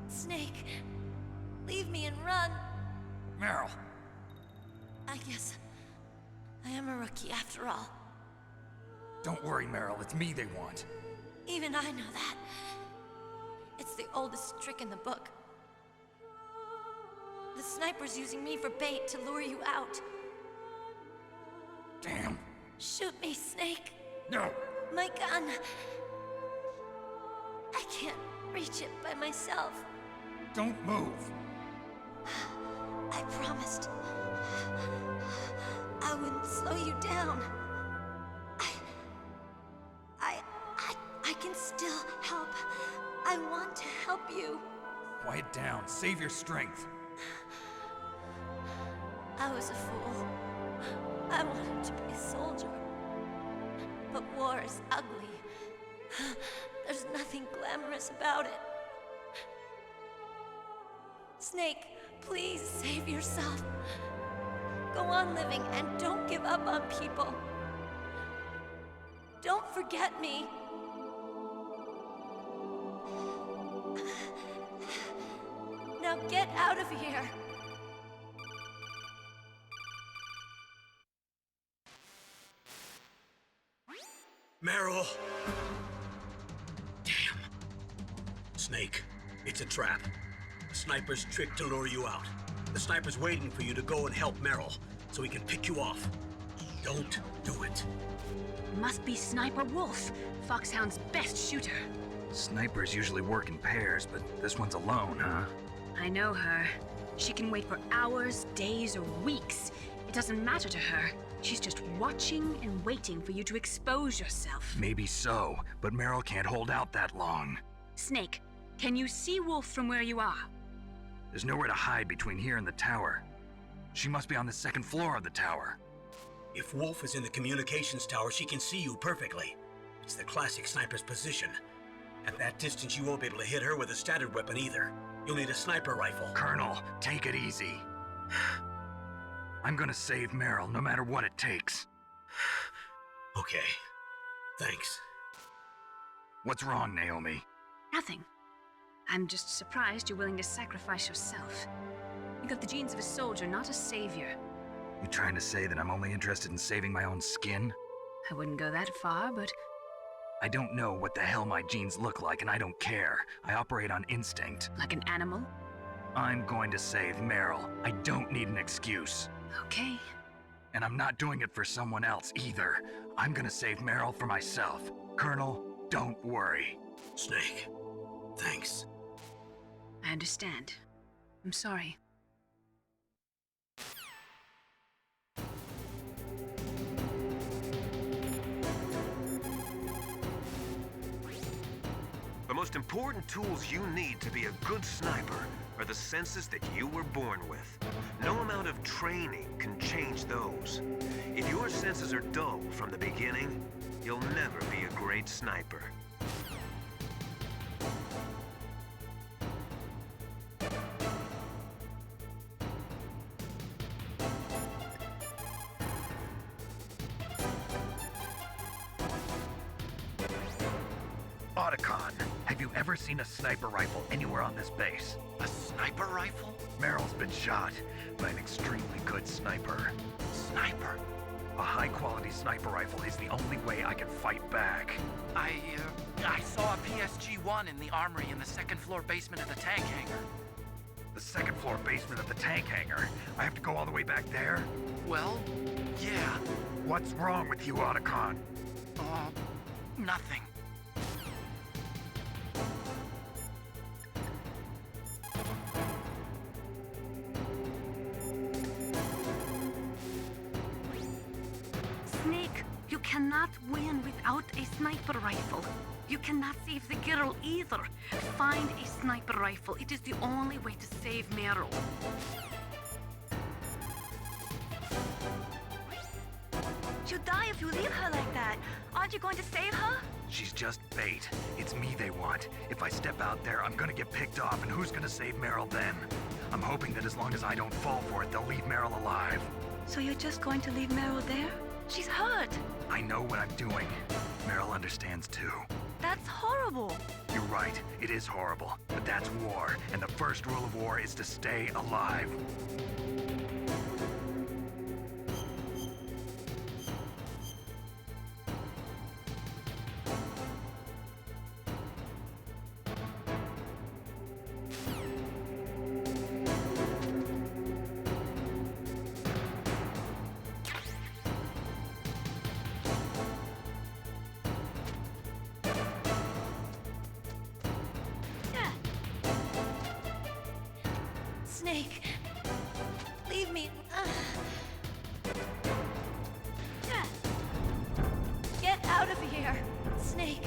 Snake, leave me and run. Meryl! I guess I am a rookie after all. Don't worry, Meryl. It's me they want. Even I know that. It's the oldest trick in the book. The sniper's using me for bait to lure you out. Damn. Shoot me, Snake. No! My gun. I can't reach it by myself. Don't move! I promised I wouldn't slow you down. I can still help. I want to help you. Quiet down. Save your strength. I was a fool. I wanted to be a soldier. But war is ugly. There's nothing glamorous about it. Snake, please save yourself. Go on living and don't give up on people. Don't forget me. Now get out of here. Meryl! Damn. Snake, it's a trap. The sniper's trick to lure you out. The sniper's waiting for you to go and help Meryl, so he can pick you off. Don't do it. Must be Sniper Wolf, Foxhound's best shooter. Snipers usually work in pairs, but this one's alone, huh? I know her. She can wait for hours, days, or weeks. It doesn't matter to her. She's just watching and waiting for you to expose yourself. Maybe so, but Meryl can't hold out that long. Snake, can you see Wolf from where you are? There's nowhere to hide between here and the tower. She must be on the second floor of the tower. If Wolf is in the communications tower, she can see you perfectly. It's the classic sniper's position. At that distance, you won't be able to hit her with a standard weapon either. You'll need a sniper rifle. Colonel, take it easy. I'm gonna save Meryl, no matter what it takes. Okay. Thanks. What's wrong, Naomi? Nothing. I'm just surprised you're willing to sacrifice yourself. You got the genes of a soldier, not a savior. You trying to say that I'm only interested in saving my own skin? I wouldn't go that far, but I don't know what the hell my genes look like, and I don't care. I operate on instinct. like an animal? I'm going to save Meryl. I don't need an excuse. Okay. And I'm not doing it for someone else either. I'm gonna save Meryl for myself. Colonel, don't worry. Snake, thanks. I understand. I'm sorry. The most important tools you need to be a good sniper are the senses that you were born with. No amount of training can change those. If your senses are dull from the beginning, you'll never be a great sniper. Otacon, have you ever seen a sniper rifle anywhere on this base? A sniper rifle? Meryl's been shot by an extremely good sniper. Sniper? high-quality sniper rifle is the only way I can fight back. I saw a PSG-1 in the armory in the second-floor basement of the tank hangar. The second-floor basement of the tank hangar? I have to go all the way back there? Well, yeah. What's wrong with you, Otacon? Nothing. Snake, you cannot win without a sniper rifle. You cannot save the girl either. Find a sniper rifle. It is the only way to save Meryl. She'll die if you leave her like that. Aren't you going to save her? She's just bait. It's me they want. If I step out there, I'm gonna get picked off, and who's gonna save Meryl then? I'm hoping that as long as I don't fall for it, they'll leave Meryl alive. So you're just going to leave Meryl there? She's hurt. I know what I'm doing. Meryl understands too. That's horrible. You're right, it is horrible. But that's war, and the first rule of war is to stay alive. Snake, leave me. Get out of here, Snake.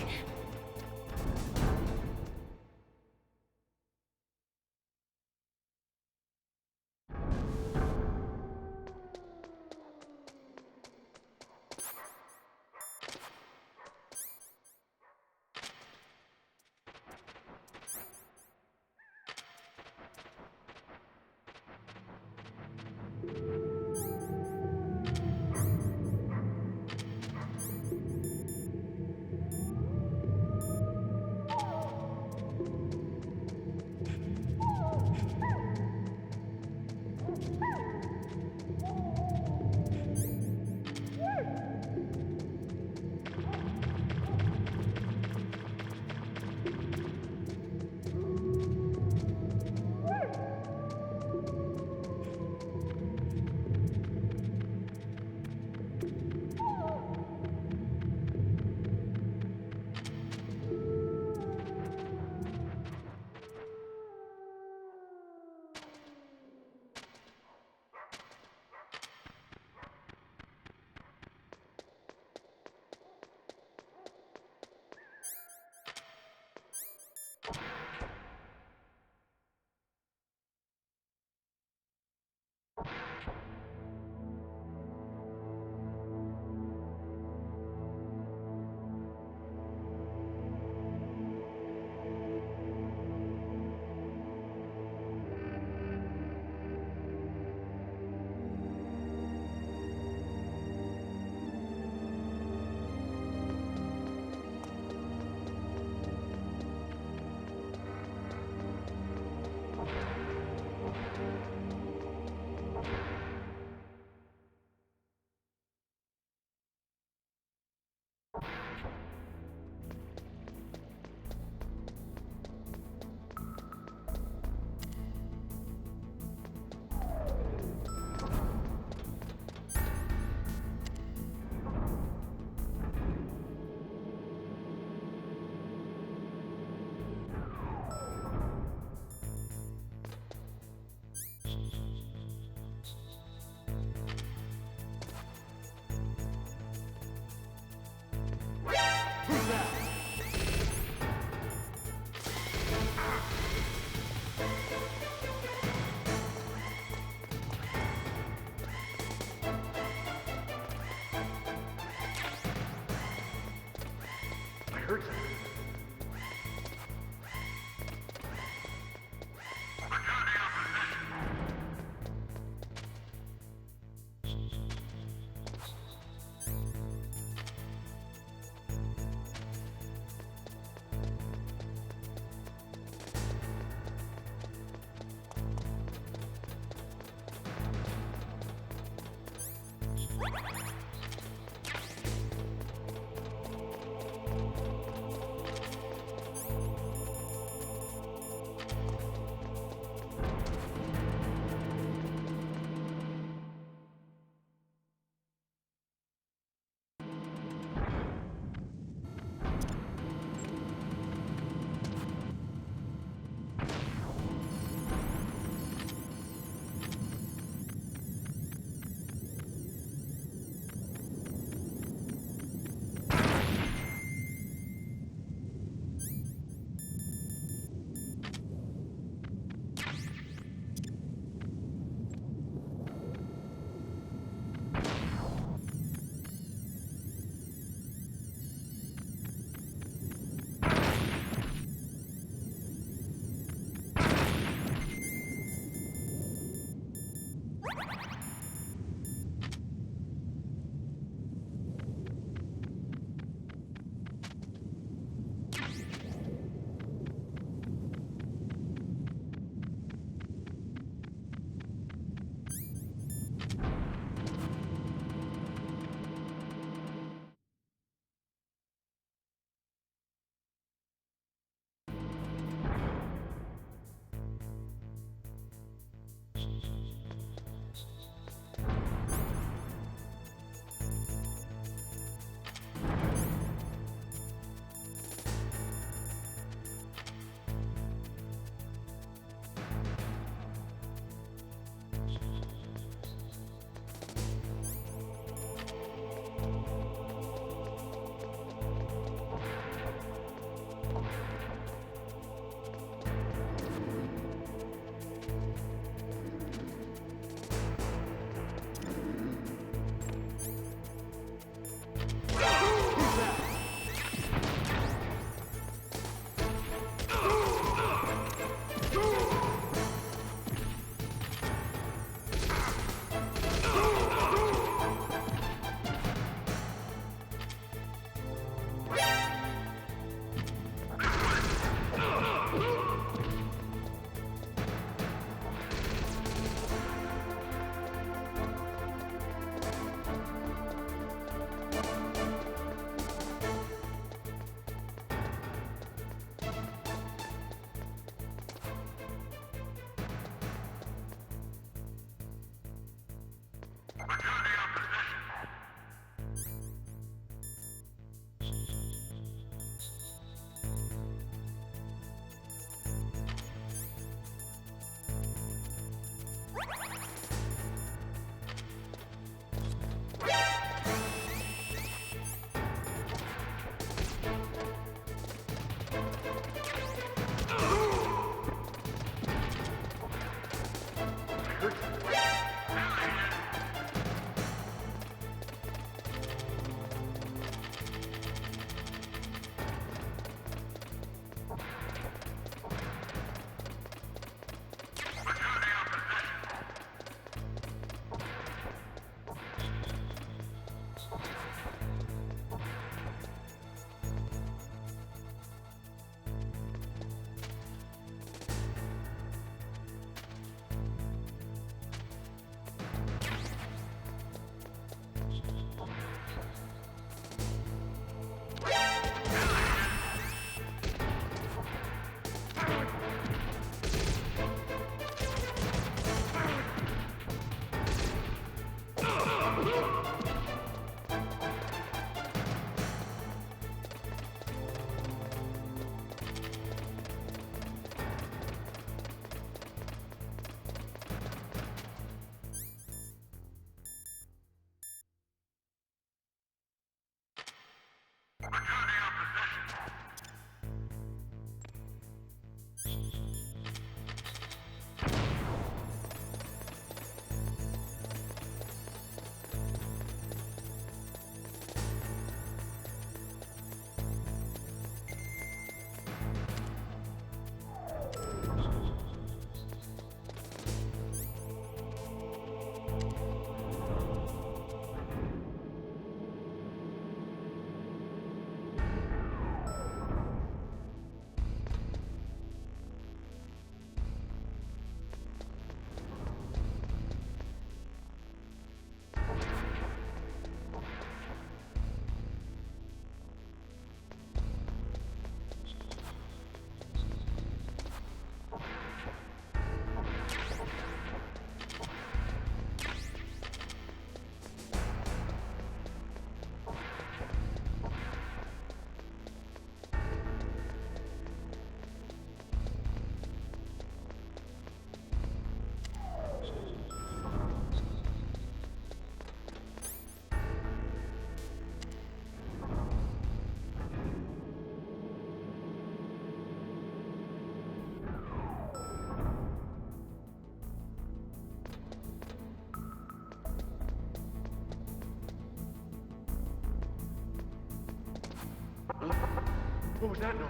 What was that noise?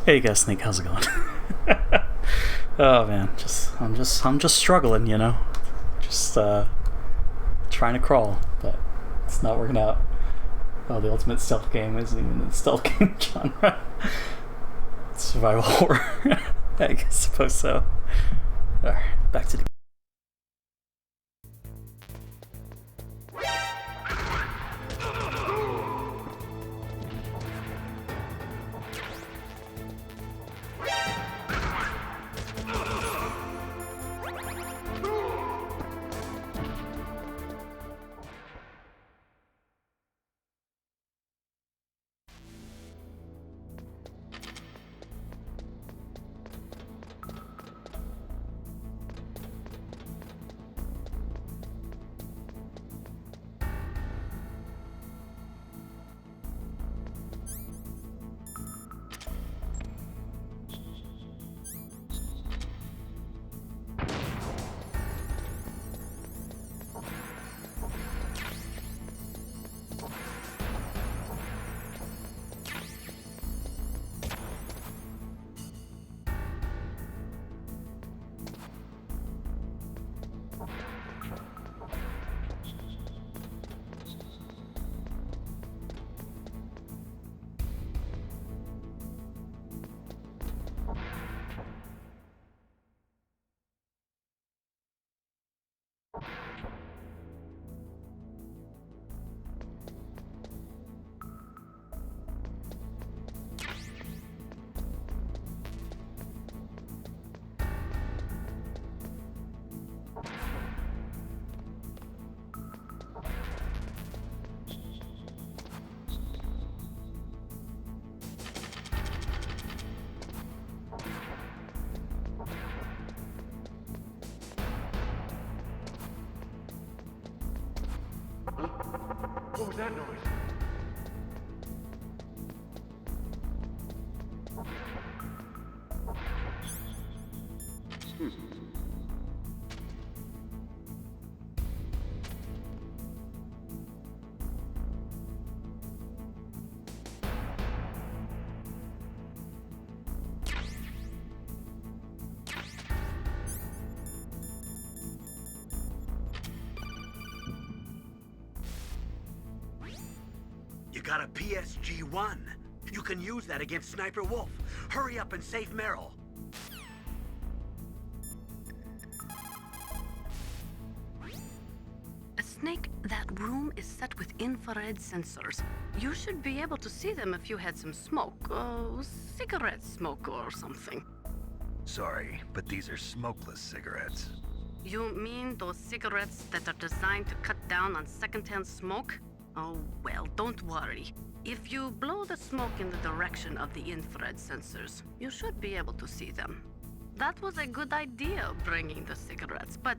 Hey guys, Snake, how's it going? Oh man, I'm just struggling, you know. Just trying to crawl, but it's not working out. Oh, the ultimate stealth game isn't even the stealth game genre. Survival horror. I suppose so. Alright, back to the What was that noise? You got a PSG-1. You can use that against Sniper Wolf. Hurry up and save Meryl. Snake, that room is set with infrared sensors. You should be able to see them if you had some smoke. Cigarette smoke or something. Sorry, but these are smokeless cigarettes. You mean those cigarettes that are designed to cut down on secondhand smoke? Oh, well, don't worry. If you blow the smoke in the direction of the infrared sensors, you should be able to see them. That was a good idea, bringing the cigarettes, but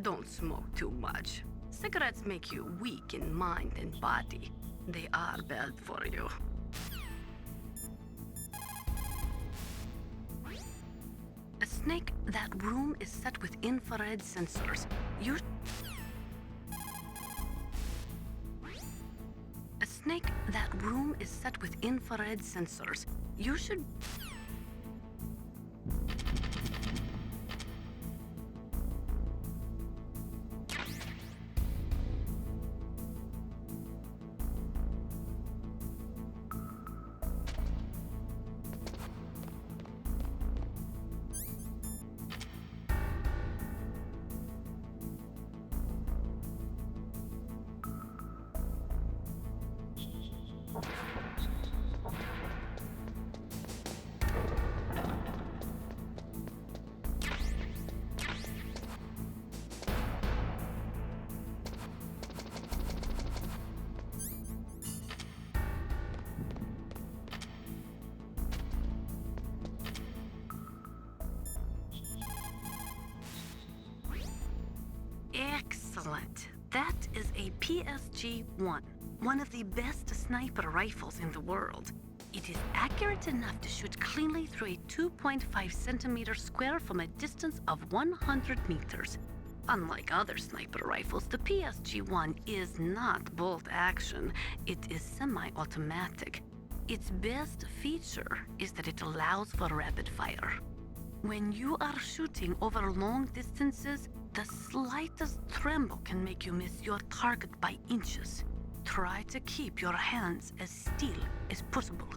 don't smoke too much. Cigarettes make you weak in mind and body. They are bad for you. Snake, that room is set with infrared sensors. Snake, that room is set with infrared sensors. You should... Excellent. That is a PSG-1, one of the best sniper rifles in the world. It is accurate enough to shoot cleanly through a 2.5 centimeter square from a distance of 100 meters. Unlike other sniper rifles, the PSG-1 is not bolt action. It is semi-automatic. Its best feature is that it allows for rapid fire. When you are shooting over long distances, the slightest tremble can make you miss your target by inches. Try to keep your hands as still as possible.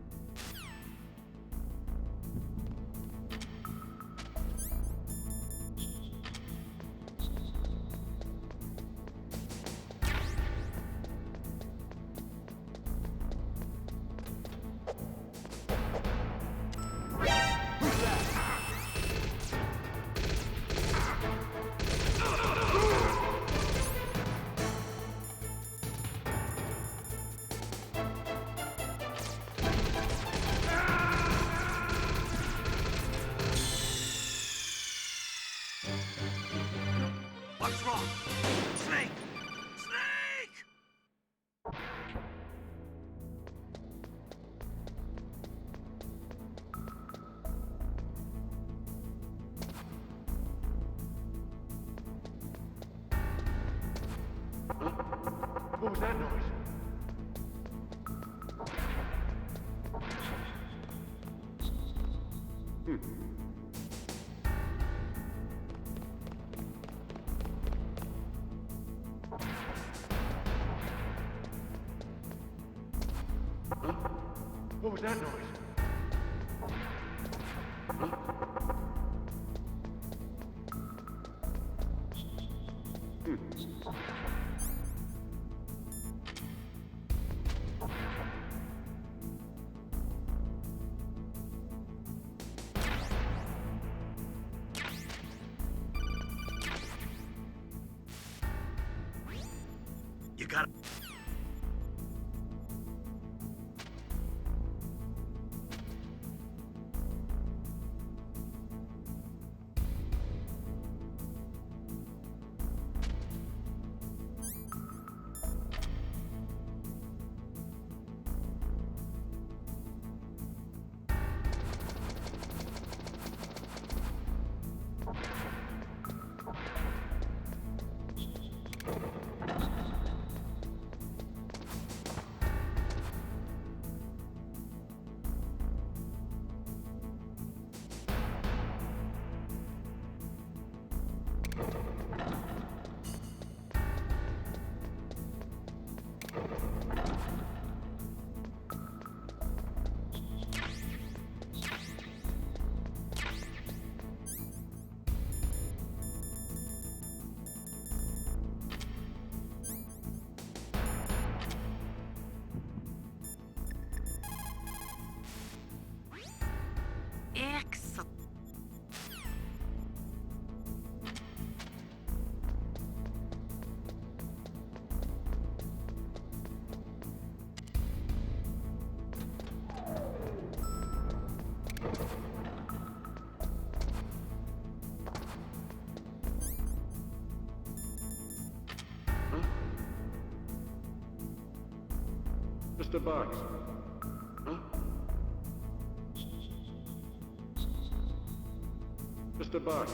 What's wrong? Snake! Snake! What was that noise? What was that noise? You got Excellent. Just a box. Huh? Just a box.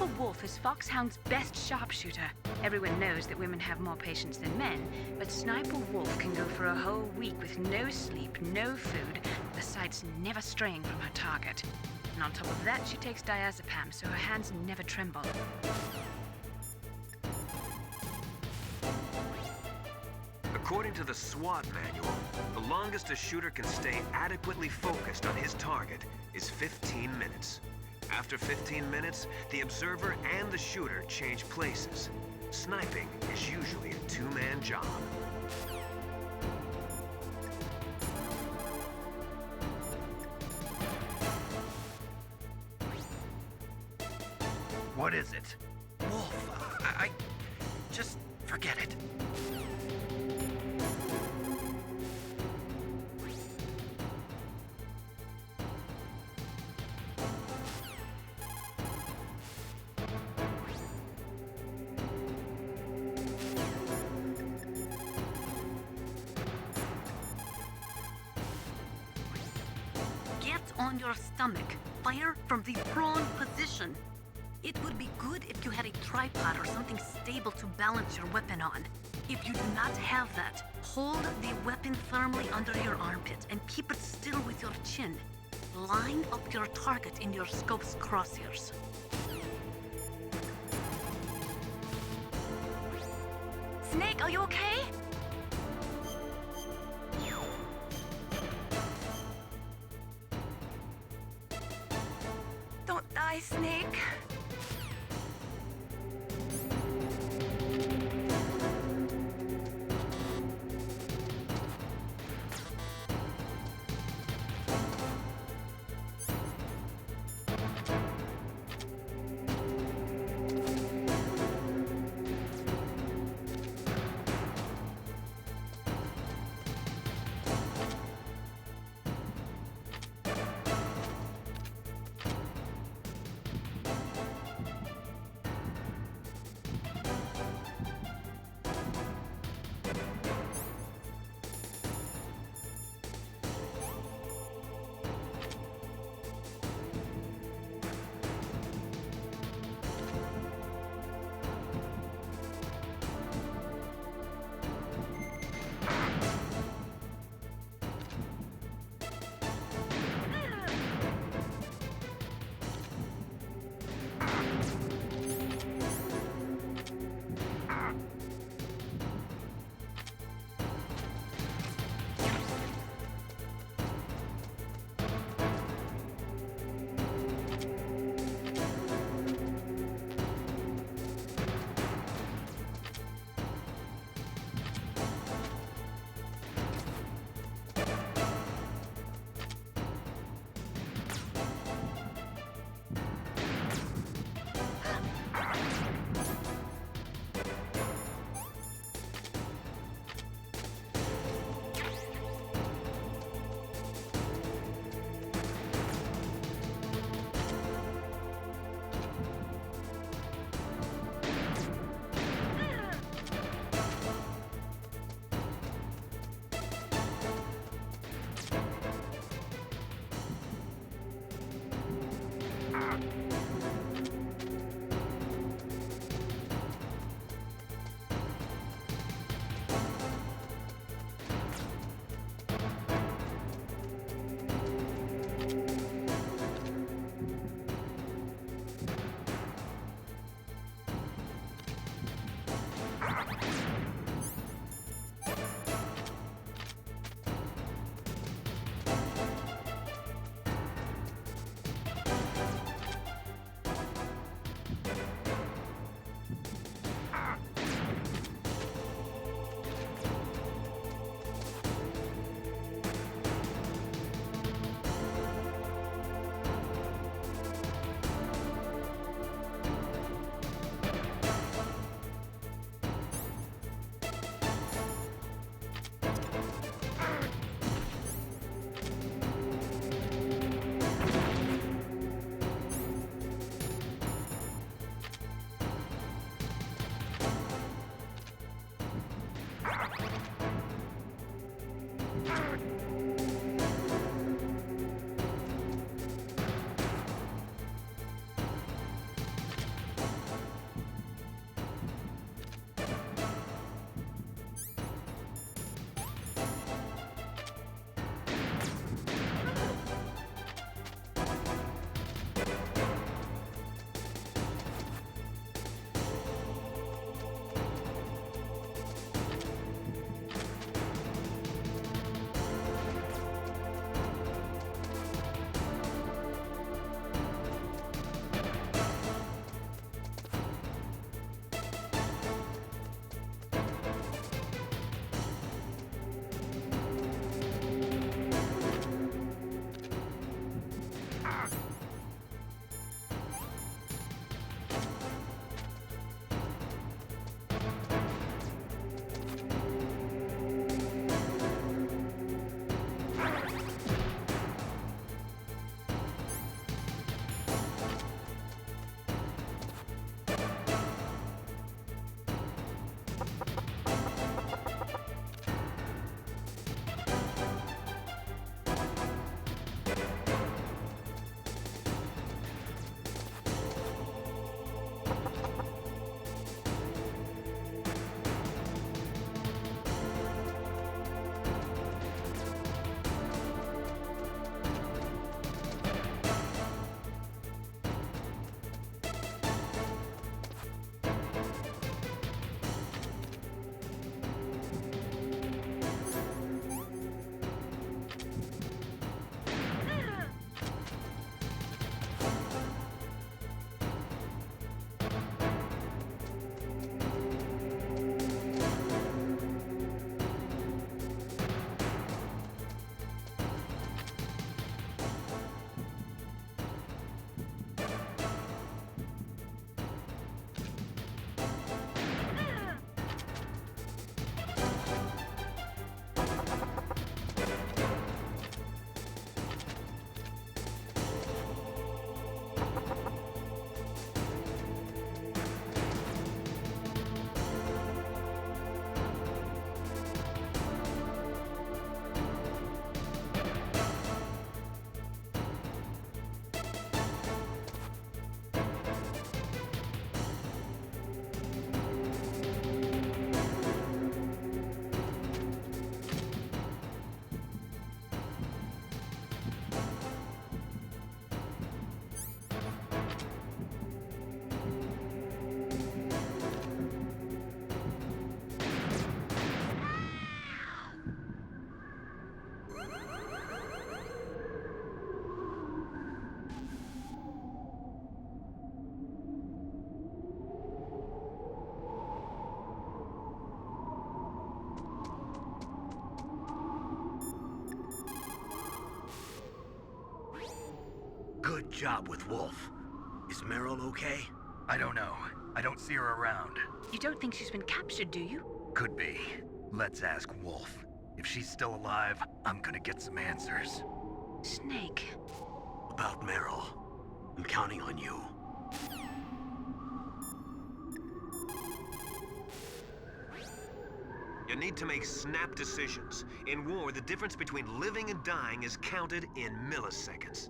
Sniper Wolf is Foxhound's best sharpshooter. Everyone knows that women have more patience than men, but Sniper Wolf can go for a whole week with no sleep, no food, the sights never straying from her target. And on top of that, she takes diazepam, so her hands never tremble. According to the SWAT manual, the longest a shooter can stay adequately focused on his target is 15 minutes. After 15 minutes, the observer and the shooter change places. Sniping is usually a two-man job. What is it? Wolf, I just forget it. Get on your stomach. Fire from the prone position. It would be good if you had a tripod or something stable to balance your weapon on. If you do not have that, hold the weapon firmly under your armpit and keep it still with your chin. Line up your target in your scope's crosshairs. Snake, are you okay? Don't die, Snake. Good job with Wolf. Is Meryl okay? I don't know. I don't see her around. You don't think she's been captured, do you? Could be. Let's ask Wolf. If she's still alive, I'm gonna get some answers. Snake. About Meryl. I'm counting on you. You need to make snap decisions. In war, the difference between living and dying is counted in milliseconds.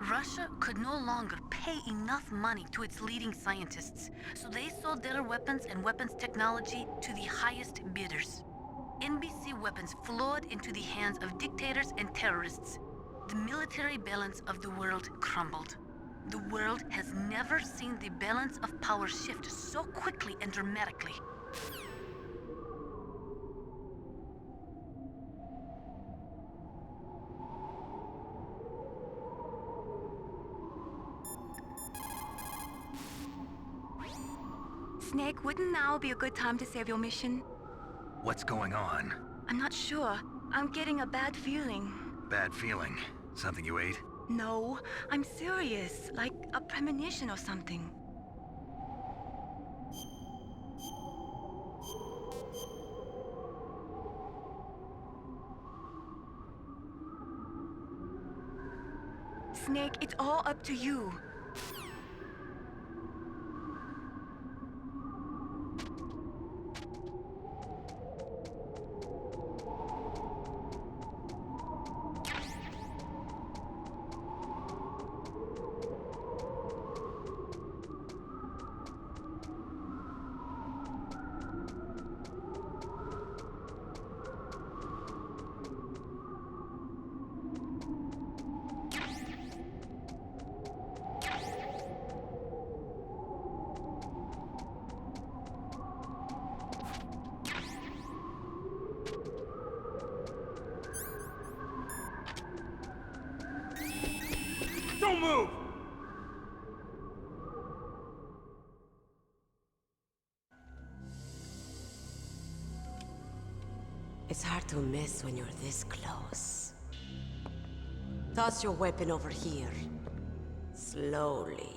Russia could no longer pay enough money to its leading scientists, so they sold their weapons and weapons technology to the highest bidders. NBC weapons flowed into the hands of dictators and terrorists. The military balance of the world crumbled. The world has never seen the balance of power shift so quickly and dramatically. Snake, wouldn't now be a good time to save your mission? What's going on? I'm not sure. I'm getting a bad feeling. Bad feeling. Something you ate? No, I'm serious. Like a premonition or something. Snake, it's all up to you. Don't move! It's hard to miss when you're this close. Toss your weapon over here. Slowly.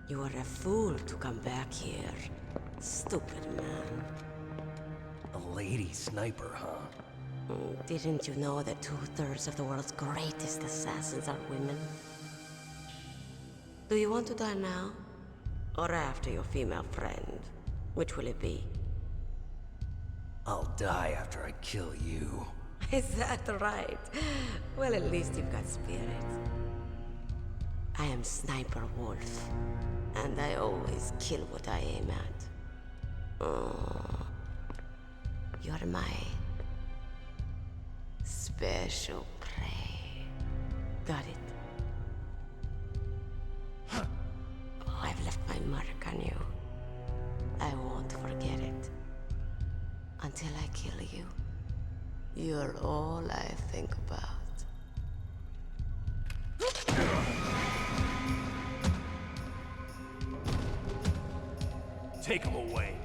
You are a fool to come back here. Stupid man. A lady sniper, huh? Didn't you know that 2/3 of the world's greatest assassins are women? Do you want to die now? Or after your female friend? Which will it be? I'll die after I kill you. Is that right? Well, at least you've got spirit. I am Sniper Wolf, and I always kill what I aim at. Oh, you're my special prey. Got it. I've left my mark on you. I won't forget it. Until I kill you. You're all I think about. Take him away.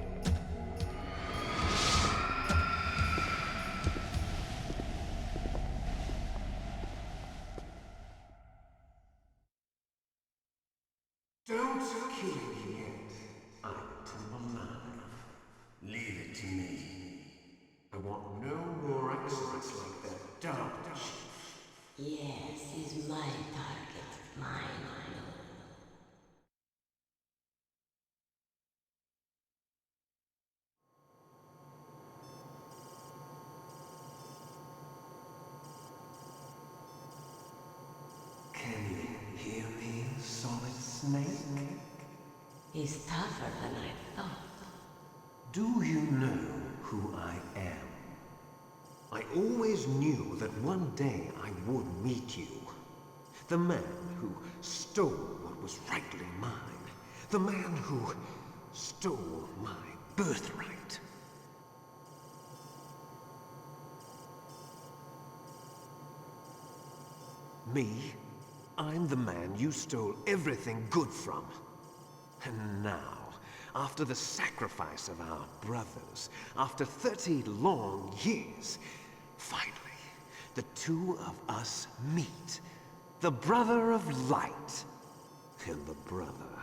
Don't kill me yet. I'm alive. Leave it to me. I want no more excellence like that dark chief. Yes, he's my target. Mine alone. Can you hear me, Solid Snake? He's tougher than I thought. Do you know who I am? I always knew that one day I would meet you. The man who stole what was rightly mine. The man who stole my birthright. Me? I'm the man you stole everything good from. And now, after the sacrifice of our brothers, after 30 long years, finally, the two of us meet. The brother of light and the brother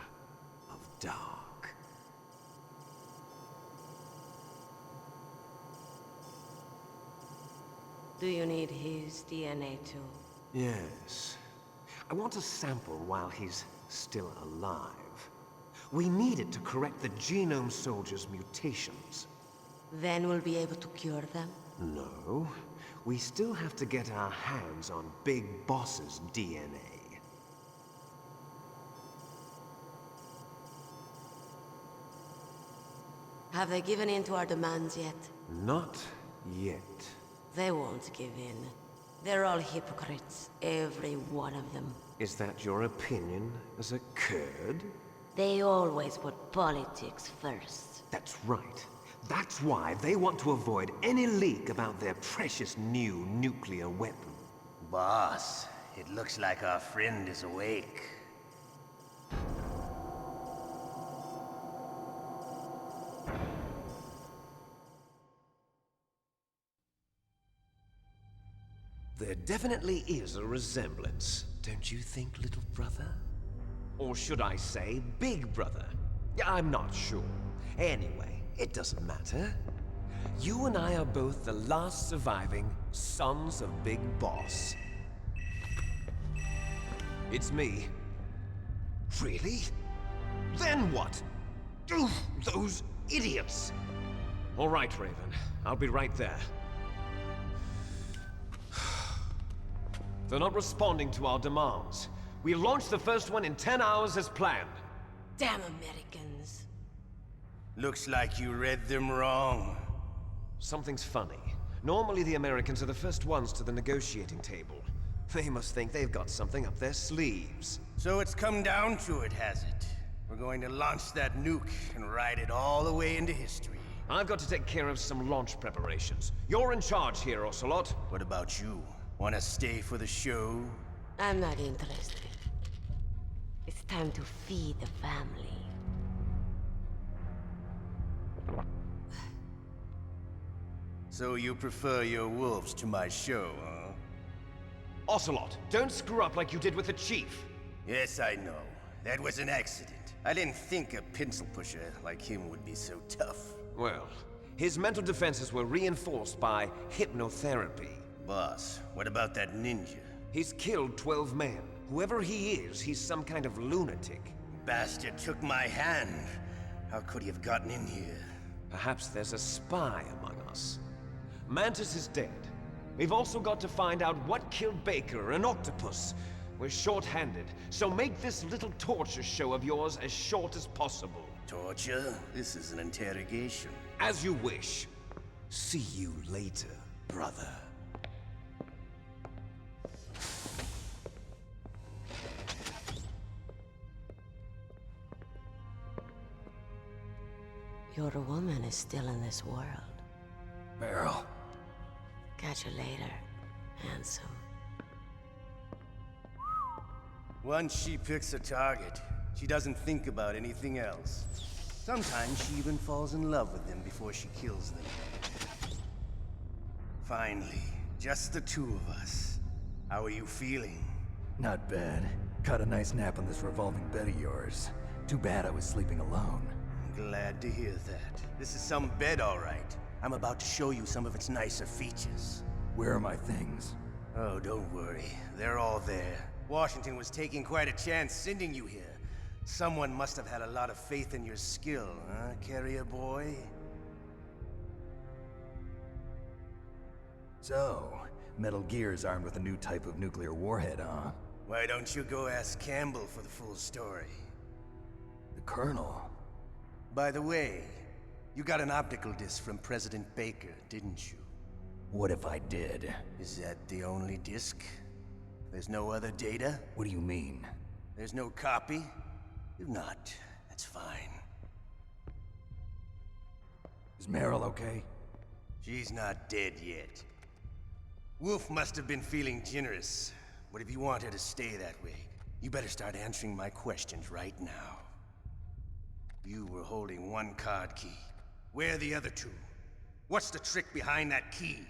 of dark. Do you need his DNA too? Yes. I want a sample while he's still alive. We need it to correct the Genome Soldier's mutations. Then we'll be able to cure them? No. We still have to get our hands on Big Boss's DNA. Have they given in to our demands yet? Not yet. They won't give in. They're all hypocrites, every one of them. Is that your opinion as a Kurd? They always put politics first. That's right. That's why they want to avoid any leak about their precious new nuclear weapon. Boss, it looks like our friend is awake. There definitely is a resemblance, don't you think, little brother? Or should I say, big brother? I'm not sure. Anyway, it doesn't matter. You and I are both the last surviving sons of Big Boss. It's me. Really? Then what? Oof, those idiots! All right, Raven. I'll be right there. They're not responding to our demands. We launched the first one in 10 hours as planned. Damn Americans. Looks like you read them wrong. Something's funny. Normally the Americans are the first ones to the negotiating table. They must think they've got something up their sleeves. So it's come down to it, has it? We're going to launch that nuke and ride it all the way into history. I've got to take care of some launch preparations. You're in charge here, Ocelot. What about you? Want to stay for the show? I'm not interested. It's time to feed the family. So you prefer your wolves to my show, huh? Ocelot, don't screw up like you did with the Chief. Yes, I know. That was an accident. I didn't think a pencil pusher like him would be so tough. Well, his mental defenses were reinforced by hypnotherapy. Boss, what about that ninja? He's killed 12 men. Whoever he is, he's some kind of lunatic. Bastard took my hand. How could he have gotten in here? Perhaps there's a spy among us. Mantis is dead. We've also got to find out what killed Baker and Octopus. We're short-handed, so make this little torture show of yours as short as possible. Torture? This is an interrogation. As you wish. See you later, brother. Your woman is still in this world. Meryl. Catch you later, handsome. Once she picks a target, she doesn't think about anything else. Sometimes she even falls in love with them before she kills them. Finally, just the two of us. How are you feeling? Not bad. Caught a nice nap on this revolving bed of yours. Too bad I was sleeping alone. Glad to hear that. This is some bed, all right. I'm about to show you some of its nicer features. Where are my things? Oh, don't worry. They're all there. Washington was taking quite a chance sending you here. Someone must have had a lot of faith in your skill, huh, carrier boy? So, Metal Gear's armed with a new type of nuclear warhead, huh? Why don't you go ask Campbell for the full story? The Colonel? By the way, you got an optical disc from President Baker, didn't you? What if I did? Is that the only disc? There's no other data? What do you mean? There's no copy? If not, that's fine. Is Meryl okay? She's not dead yet. Wolf must have been feeling generous, but if you want her to stay that way, you better start answering my questions right now. You were holding one card key. Where are the other two? What's the trick behind that key?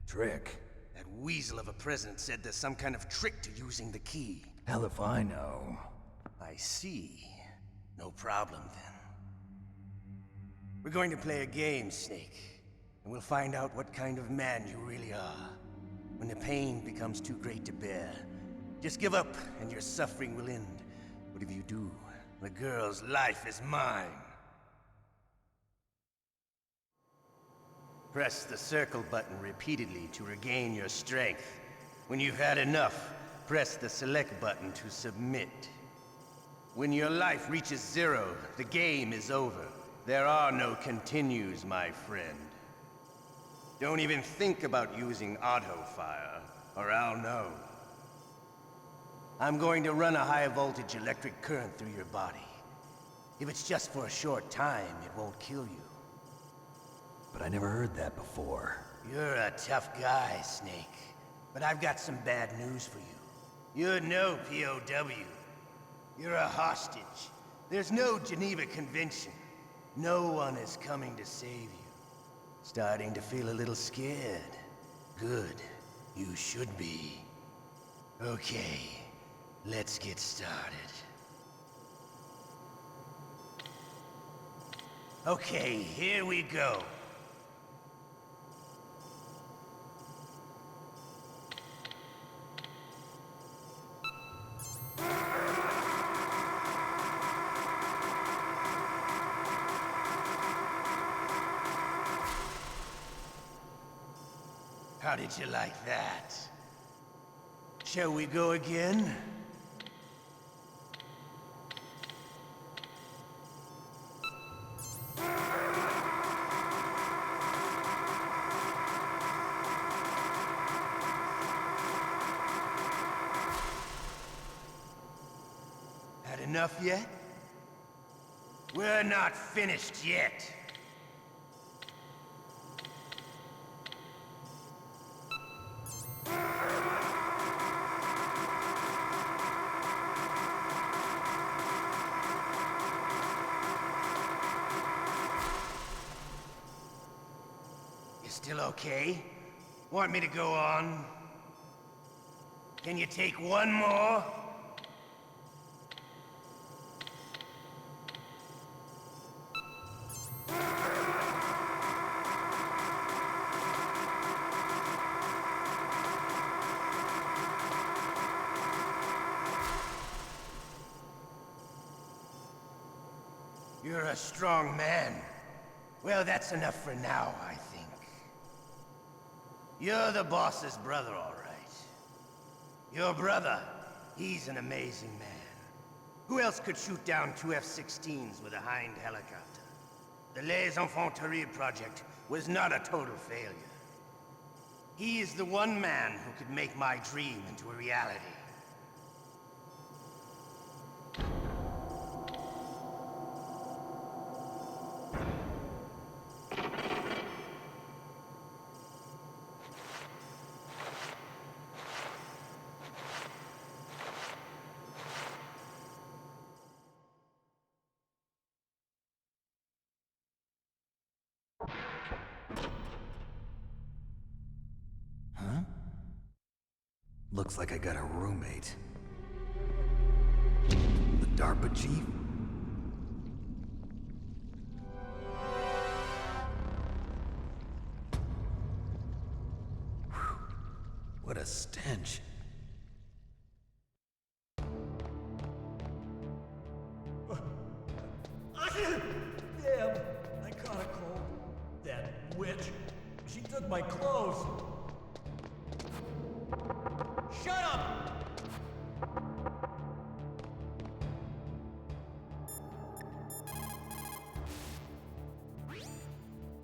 Trick? That weasel of a president said there's some kind of trick to using the key. Hell if I know. I see. No problem then. We're going to play a game, Snake. And we'll find out what kind of man you really are. When the pain becomes too great to bear, just give up and your suffering will end. But if you do, the girl's life is mine. Press the circle button repeatedly to regain your strength. When you've had enough, press the select button to submit. When your life reaches 0, the game is over. There are no continues, my friend. Don't even think about using auto-fire, or I'll know. I'm going to run a high-voltage electric current through your body. If it's just for a short time, it won't kill you. But I never heard that before. You're a tough guy, Snake. But I've got some bad news for you. You're no POW. You're a hostage. There's no Geneva Convention. No one is coming to save you. Starting to feel a little scared. Good. You should be. Okay, let's get started. Okay, here we go. How did you like that? Shall we go again? Had enough yet? We're not finished yet. Still okay? Want me to go on? Can you take one more? You're a strong man. Well, that's enough for now, I think. You're the boss's brother, all right. Your brother, he's an amazing man. Who else could shoot down 2 F-16s with a Hind helicopter? The Les Enfants Terribles project was not a total failure. He is the one man who could make my dream into a reality. Huh? Looks like I got a roommate. The DARPA chief? Whew. What a stench. Damn, I caught a cold. That witch, she took my clothes. Shut up!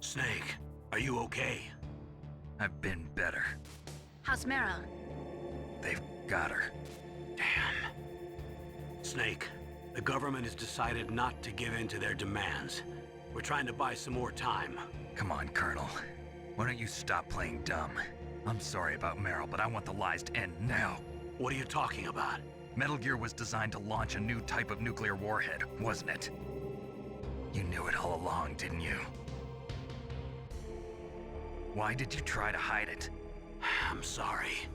Snake, are you okay? I've been better. How's Meryl? They've got her. Damn. Snake, the government has decided not to give in to their demands. We're trying to buy some more time. Come on, Colonel. Why don't you stop playing dumb? I'm sorry about Meryl, but I want the lies to end now. What are you talking about? Metal Gear was designed to launch a new type of nuclear warhead, wasn't it? You knew it all along, didn't you? Why did you try to hide it? I'm sorry.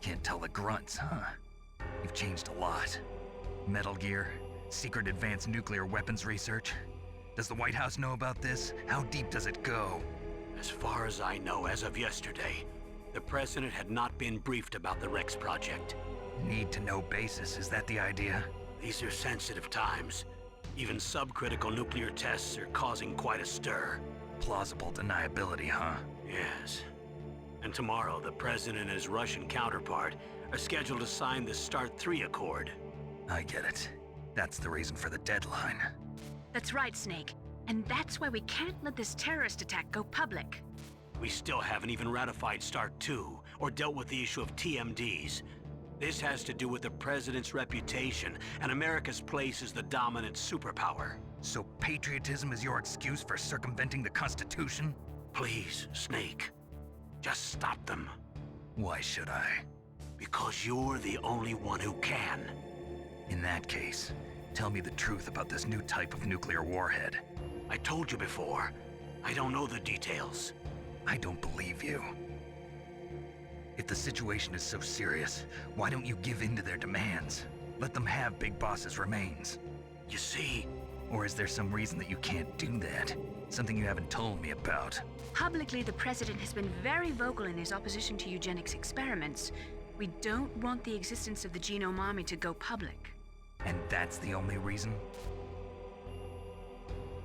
Can't tell the grunts, huh? You've changed a lot. Metal Gear, secret advanced nuclear weapons research. Does the White House know about this? How deep does it go? As far as I know, as of yesterday, the President had not been briefed about the Rex project. Need-to-know basis, is that the idea? These are sensitive times. Even subcritical nuclear tests are causing quite a stir. Plausible deniability, huh? Yes. And tomorrow, the President and his Russian counterpart are scheduled to sign the START 3 Accord. I get it. That's the reason for the deadline. That's right, Snake. And that's why we can't let this terrorist attack go public. We still haven't even ratified START 2 or dealt with the issue of TMDs. This has to do with the President's reputation and America's place as the dominant superpower. So patriotism is your excuse for circumventing the Constitution? Please, Snake. Just stop them. Why should I? Because you're the only one who can. In that case, tell me the truth about this new type of nuclear warhead. I told you before. I don't know the details. I don't believe you. If the situation is so serious, why don't you give in to their demands? Let them have Big Boss's remains. You see? Or is there some reason that you can't do that? Something you haven't told me about? Publicly, the President has been very vocal in his opposition to eugenics experiments. We don't want the existence of the Genome Army to go public. And that's the only reason?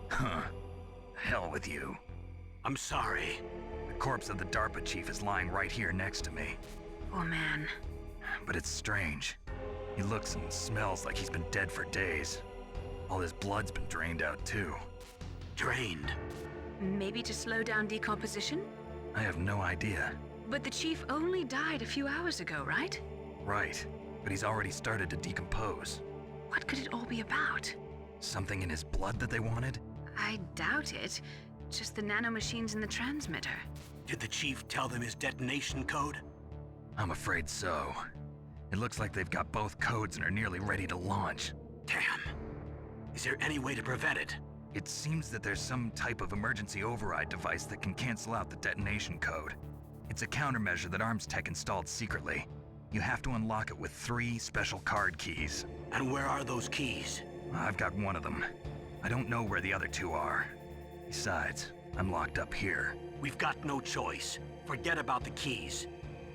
Huh. Hell with you. I'm sorry. The corpse of the DARPA chief is lying right here next to me. Oh man. But it's strange. He looks and smells like he's been dead for days. All his blood's been drained out too. Drained? Maybe to slow down decomposition? I have no idea. But the chief only died a few hours ago, right? Right, but he's already started to decompose. What could it all be about? Something in his blood that they wanted? I doubt it. Just the nanomachines in the transmitter. Did the chief tell them his detonation code? I'm afraid so. It looks like they've got both codes and are nearly ready to launch. Damn. Is there any way to prevent it? It seems that there's some type of emergency override device that can cancel out the detonation code. It's a countermeasure that Arms Tech installed secretly. You have to unlock it with 3 special card keys. And where are those keys? I've got one of them. I don't know where the other 2 are. Besides, I'm locked up here. We've got no choice. Forget about the keys.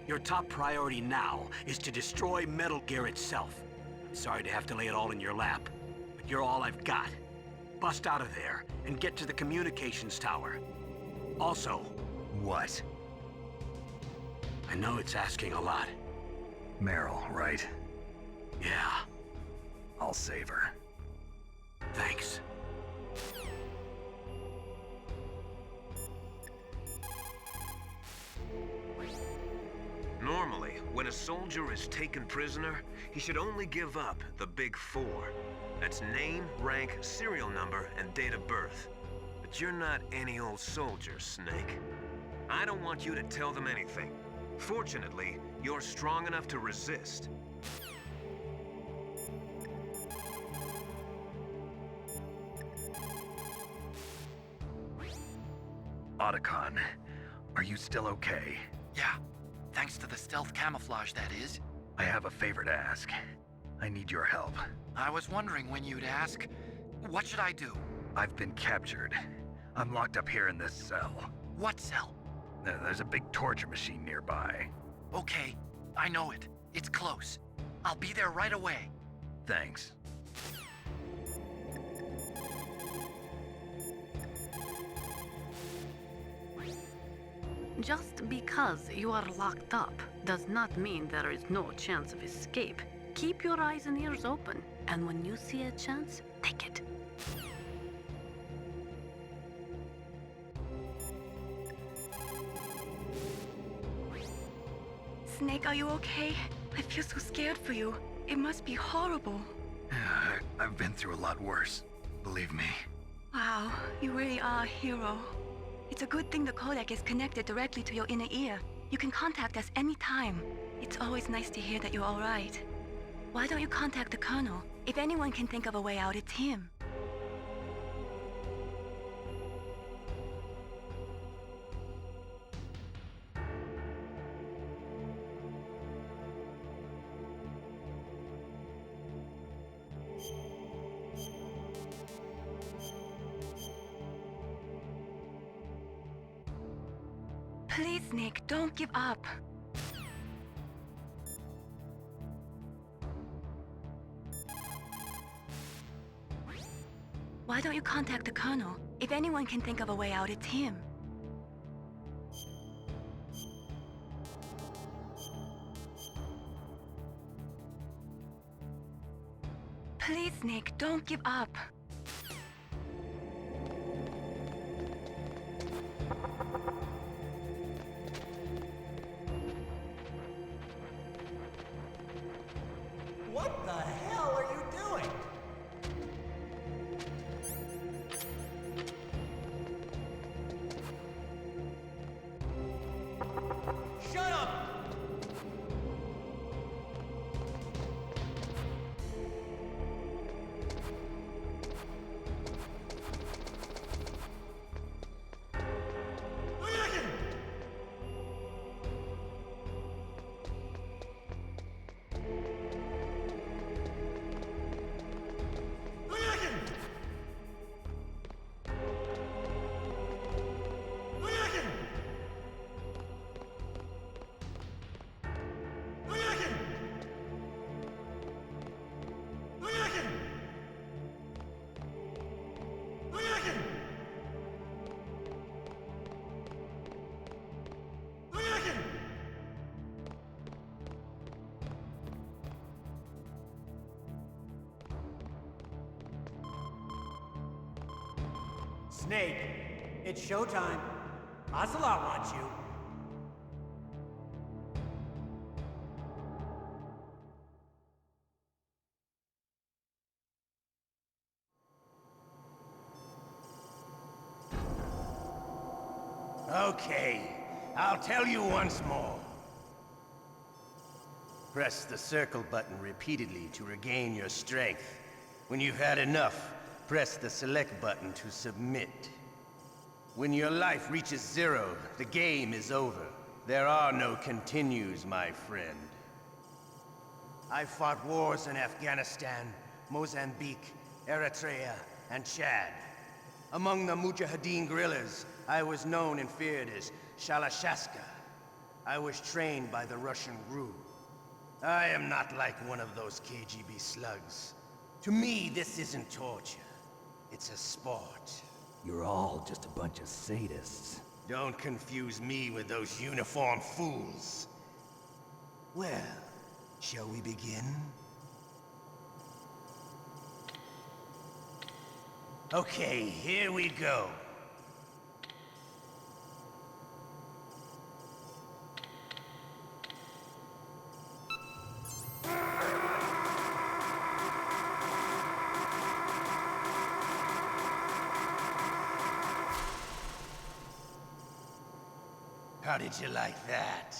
Your top priority now is to destroy Metal Gear itself. I'm sorry to have to lay it all in your lap, but you're all I've got. Bust out of there and get to the communications tower. Also... What? I know it's asking a lot. Meryl, right? Yeah. I'll save her. Thanks. Normally, when a soldier is taken prisoner, he should only give up the big 4. That's name, rank, serial number, and date of birth. But you're not any old soldier, Snake. I don't want you to tell them anything. Fortunately, you're strong enough to resist. Otacon, are you still okay? Yeah, thanks to the stealth camouflage, that is. I have a favor to ask. I need your help. I was wondering when you'd ask. What should I do? I've been captured. I'm locked up here in this cell. What cell? There's a big torture machine nearby. Okay, I know it. It's close. I'll be there right away. Thanks. Just because you are locked up does not mean there is no chance of escape. Keep your eyes and ears open, and when you see a chance, take it. Snake, are you okay? I feel so scared for you. It must be horrible. I've been through a lot worse, believe me. Wow, you really are a hero. It's a good thing the codec is connected directly to your inner ear. You can contact us anytime. It's always nice to hear that you're all right. Why don't you contact the Colonel? If anyone can think of a way out, it's him. Please, Nick, don't give up. Why don't you contact the Colonel? If anyone can think of a way out, it's him. Please, Nick, don't give up. What the hell are you doing? Shut up! Snake, it's showtime. Ocelot wants you. Okay, I'll tell you once more. Press the circle button repeatedly to regain your strength. When you've had enough, press the select button to submit. When your life reaches 0, the game is over. There are no continues, my friend. I fought wars in Afghanistan, Mozambique, Eritrea, and Chad. Among the Mujahideen guerrillas, I was known and feared as Shalashaska. I was trained by the Russian GRU. I am not like one of those KGB slugs. To me, this isn't torture. It's a sport. You're all just a bunch of sadists. Don't confuse me with those uniformed fools. Well, shall we begin? Okay, here we go. How did you like that?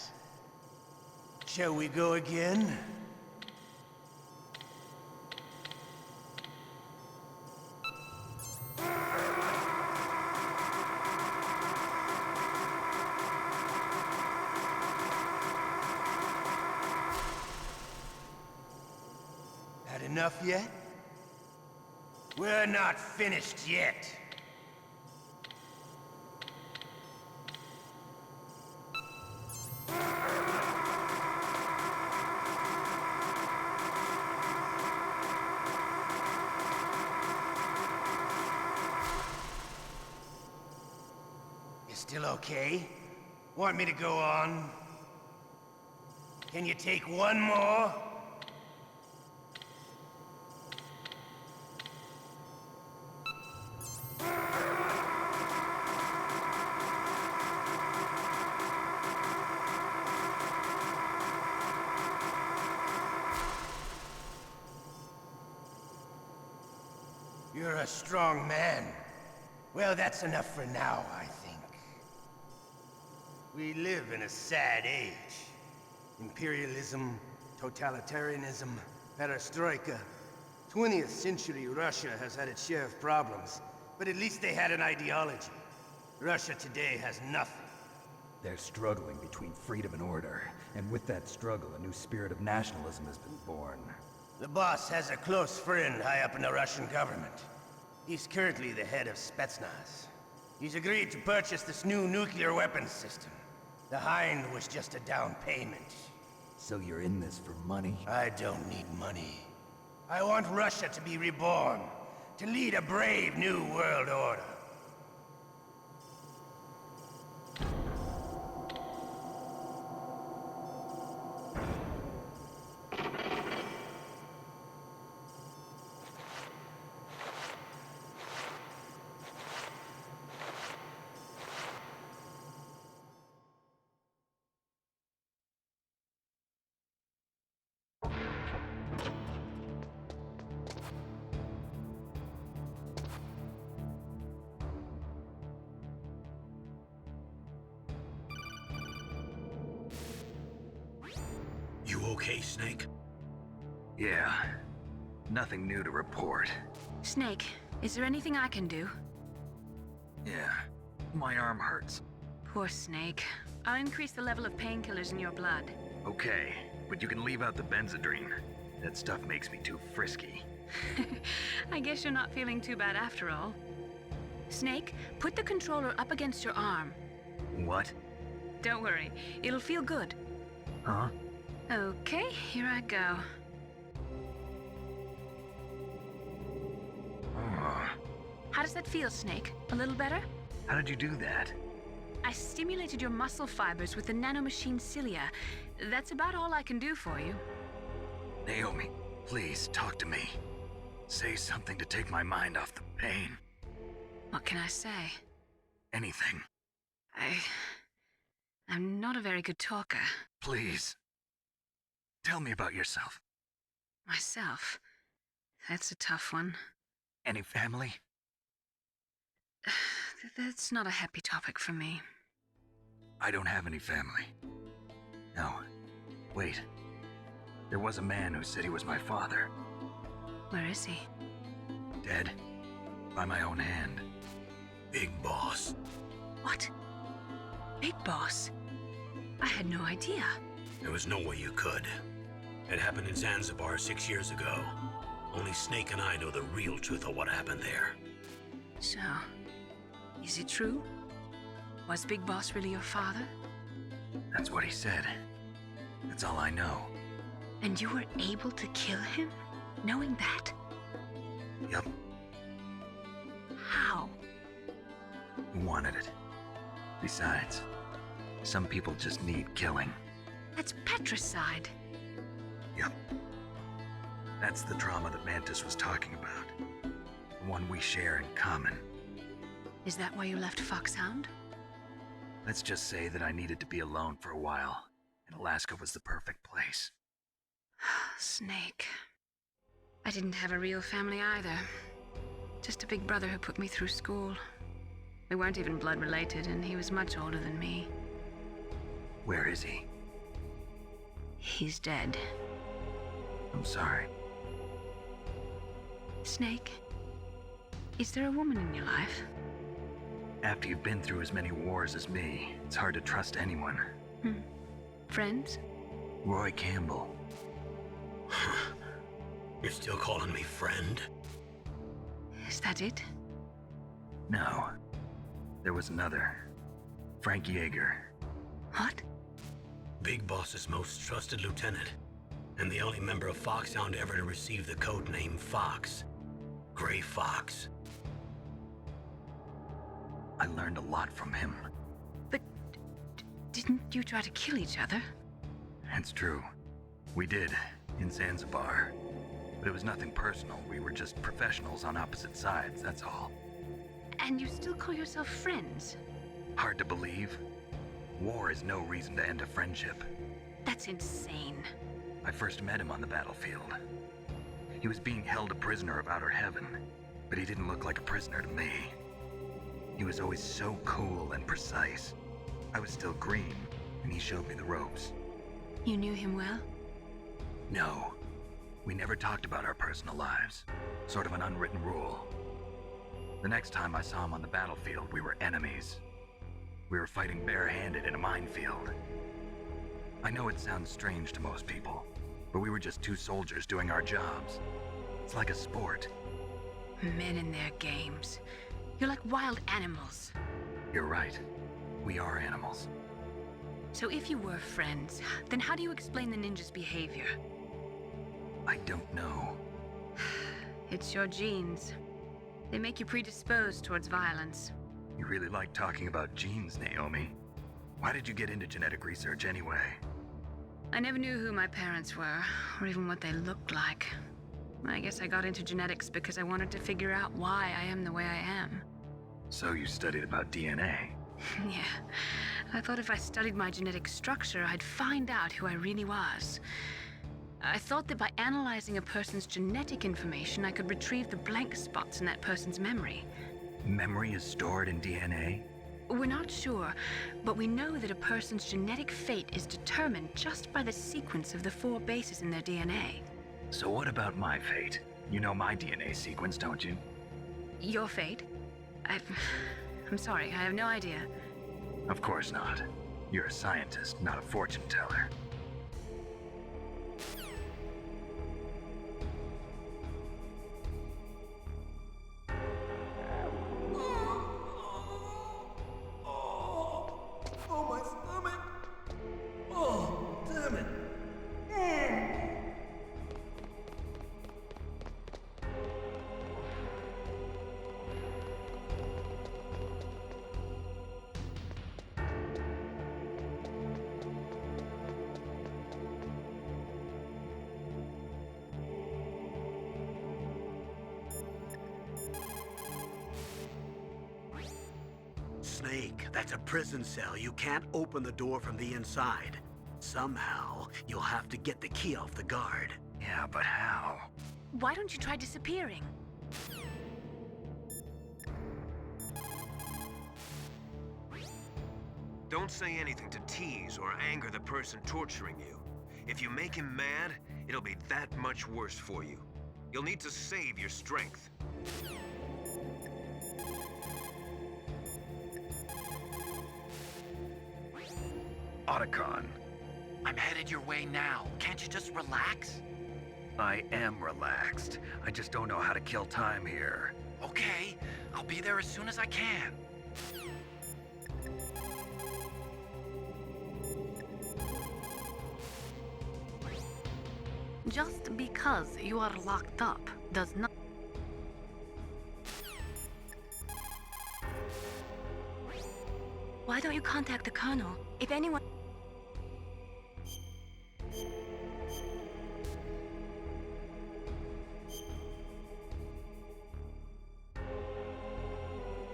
Shall we go again? Had enough yet? We're not finished yet. Still okay? Want me to go on? Can you take one more? You're a strong man. Well, that's enough for now, I think. We live in a sad age. Imperialism, totalitarianism, perestroika. 20th century Russia has had its share of problems, but at least they had an ideology. Russia today has nothing. They're struggling between freedom and order, and with that struggle, a new spirit of nationalism has been born. The boss has a close friend high up in the Russian government. He's currently the head of Spetsnaz. He's agreed to purchase this new nuclear weapons system. The Hind was just a down payment. So you're in this for money? I don't need money. I want Russia to be reborn, to lead a brave new world order. You okay, Snake? Yeah. Nothing new to report. Snake, is there anything I can do? Yeah. My arm hurts. Poor Snake. I'll increase the level of painkillers in your blood. Okay, but you can leave out the Benzedrine. That stuff makes me too frisky. I guess you're not feeling too bad after all. Snake, put the controller up against your arm. What? Don't worry, it'll feel good. Huh? Okay, here I go. Oh. How does that feel, Snake? A little better? How did you do that? I stimulated your muscle fibers with the nanomachine cilia. That's about all I can do for you. Naomi, please talk to me. Say something to take my mind off the pain. What can I say? Anything. I'm not a very good talker. Please. Tell me about yourself. Myself? That's a tough one. Any family? That's not a happy topic for me. I don't have any family. No. Wait. There was a man who said he was my father. Where is he? Dead. By my own hand. Big Boss. What? Big Boss? I had no idea. There was no way you could. It happened in Zanzibar 6 years ago. Only Snake and I know the real truth of what happened there. So, is it true? Was Big Boss really your father? That's what he said. That's all I know. And you were able to kill him, knowing that? Yup. How? He wanted it. Besides, some people just need killing. That's patricide. Yup. That's the trauma that Mantis was talking about. The one we share in common. Is that why you left Foxhound? Let's just say that I needed to be alone for a while, and Alaska was the perfect place. Snake. I didn't have a real family either. Just a big brother who put me through school. We weren't even blood related, and he was much older than me. Where is he? He's dead. I'm sorry. Snake, is there a woman in your life? After you've been through as many wars as me, it's hard to trust anyone. Friends? Roy Campbell. You're still calling me friend? Is that it? No. There was another. Frank Yeager. What? Big Boss's most trusted lieutenant, and the only member of Foxhound ever to receive the code name Fox. Gray Fox. I learned a lot from him. But didn't you try to kill each other? It's true. We did, in Zanzibar. But it was nothing personal. We were just professionals on opposite sides, that's all. And you still call yourself friends? Hard to believe. War is no reason to end a friendship. That's insane. I first met him on the battlefield. He was being held a prisoner of outer heaven, but he didn't look like a prisoner to me. He was always so cool and precise. I was still green, and he showed me the ropes. You knew him well? No. We never talked about our personal lives. Sort of an unwritten rule. The next time I saw him on the battlefield, we were enemies. We were fighting barehanded in a minefield. I know it sounds strange to most people, but we were just two soldiers doing our jobs. It's like a sport. Men and their games. You're like wild animals. You're right. We are animals. So if you were friends, then how do you explain the ninja's behavior? I don't know. It's your genes. They make you predisposed towards violence. You really like talking about genes, Naomi. Why did you get into genetic research anyway? I never knew who my parents were, or even what they looked like. I guess I got into genetics because I wanted to figure out why I am the way I am. So you studied about DNA? Yeah. I thought if I studied my genetic structure, I'd find out who I really was. I thought that by analyzing a person's genetic information, I could retrieve the blank spots in that person's memory. Memory is stored in DNA? We're not sure, but we know that a person's genetic fate is determined just by the sequence of the 4 bases in their DNA. So what about my fate? You know my DNA sequence, don't you? Your fate? I'm sorry, I have no idea. Of course not. You're a scientist, not a fortune teller. Oh, my stomach! Oh, damn it! Snake, that's a prison cell. You can't open the door from the inside. Somehow, you'll have to get the key off the guard. Yeah, but how? Why don't you try disappearing? Don't say anything to tease or anger the person torturing you. If you make him mad, it'll be that much worse for you. You'll need to save your strength. Otacon. I'm headed your way now. Can't you just relax? I am relaxed. I just don't know how to kill time here. Okay, I'll be there as soon as I can. Just because you are locked up does not... Why don't you contact the Colonel? If anyone...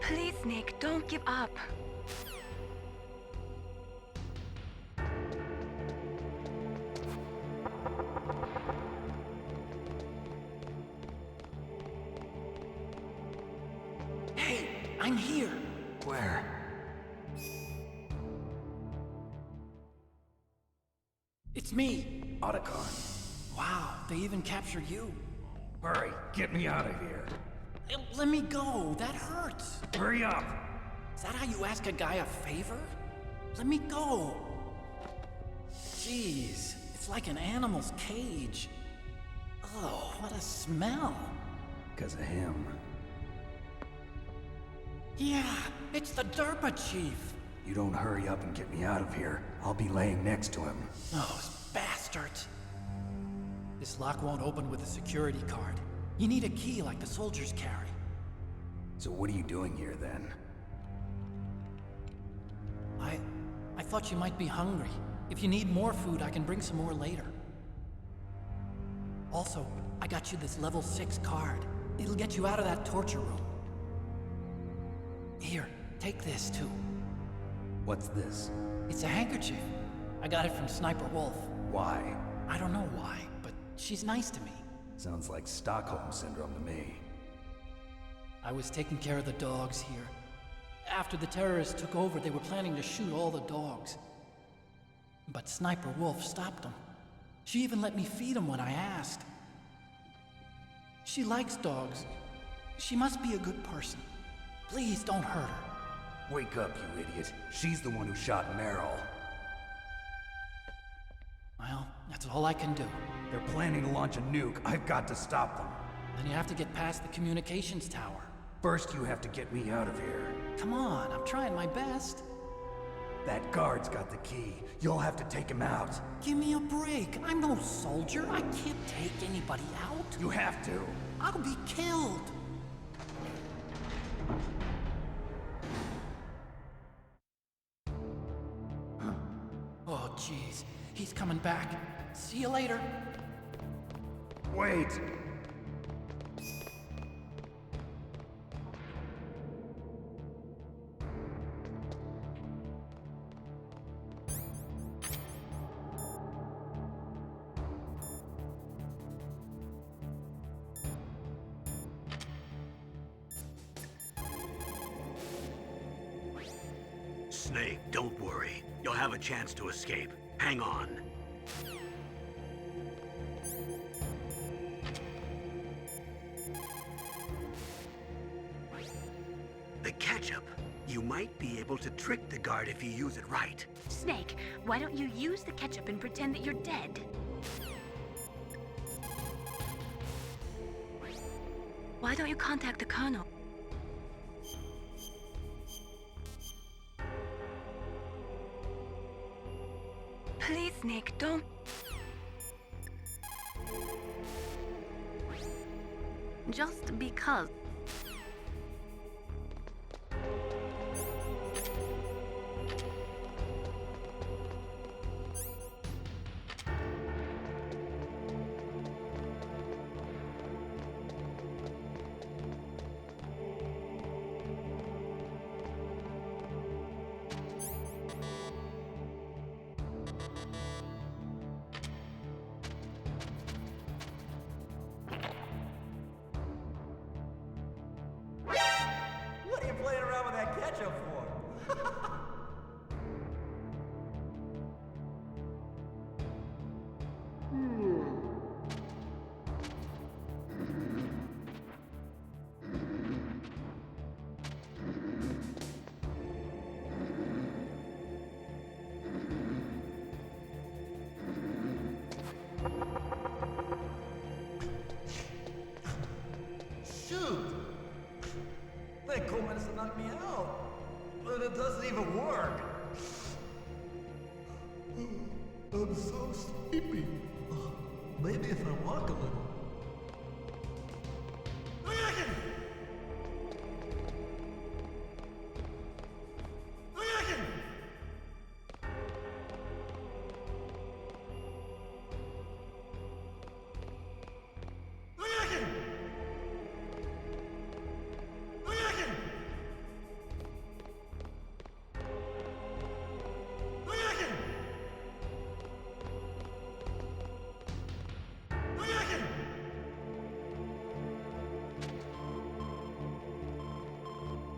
Please, Nick, don't give up. Hey, I'm here. Where? It's me. Otacon. Wow, they even captured you. Hurry, get me out of here. Let me go. That hurts. Hurry up. Is that how you ask a guy a favor? Let me go. Jeez, it's like an animal's cage. Oh, what a smell. Because of him. Yeah, it's the Derpa Chief. You don't hurry up and get me out of here, I'll be laying next to him. Those bastards. This lock won't open with a security card. You need a key like the soldiers carry. So what are you doing here then? I thought you might be hungry. If you need more food, I can bring some more later. Also, I got you this level 6 card. It'll get you out of that torture room. Here, take this too. What's this? It's a handkerchief. I got it from Sniper Wolf. Why? I don't know why, but she's nice to me. Sounds like Stockholm Syndrome to me. I was taking care of the dogs here. After the terrorists took over, they were planning to shoot all the dogs. But Sniper Wolf stopped them. She even let me feed them when I asked. She likes dogs. She must be a good person. Please don't hurt her. Wake up, you idiot. She's the one who shot Meryl. Well, that's all I can do. They're planning to launch a nuke. I've got to stop them. Then you have to get past the communications tower. First, you have to get me out of here. Come on, I'm trying my best. That guard's got the key. You'll have to take him out. Give me a break. I'm no soldier. I can't take anybody out. You have to. I'll be killed. Oh, jeez. He's coming back. See you later. Wait. Snake, don't worry. You'll have a chance to escape. Hang on. The ketchup. You might be able to trick the guard if you use it right. Snake, why don't you use the ketchup and pretend that you're dead? Why don't you contact the Colonel? Please, Nick, don't... Just because. What are you playing around with that ketchup for? Shoot! That cold medicine knocked me out. But it doesn't even work. I'm so sleepy. Maybe if I walk a little.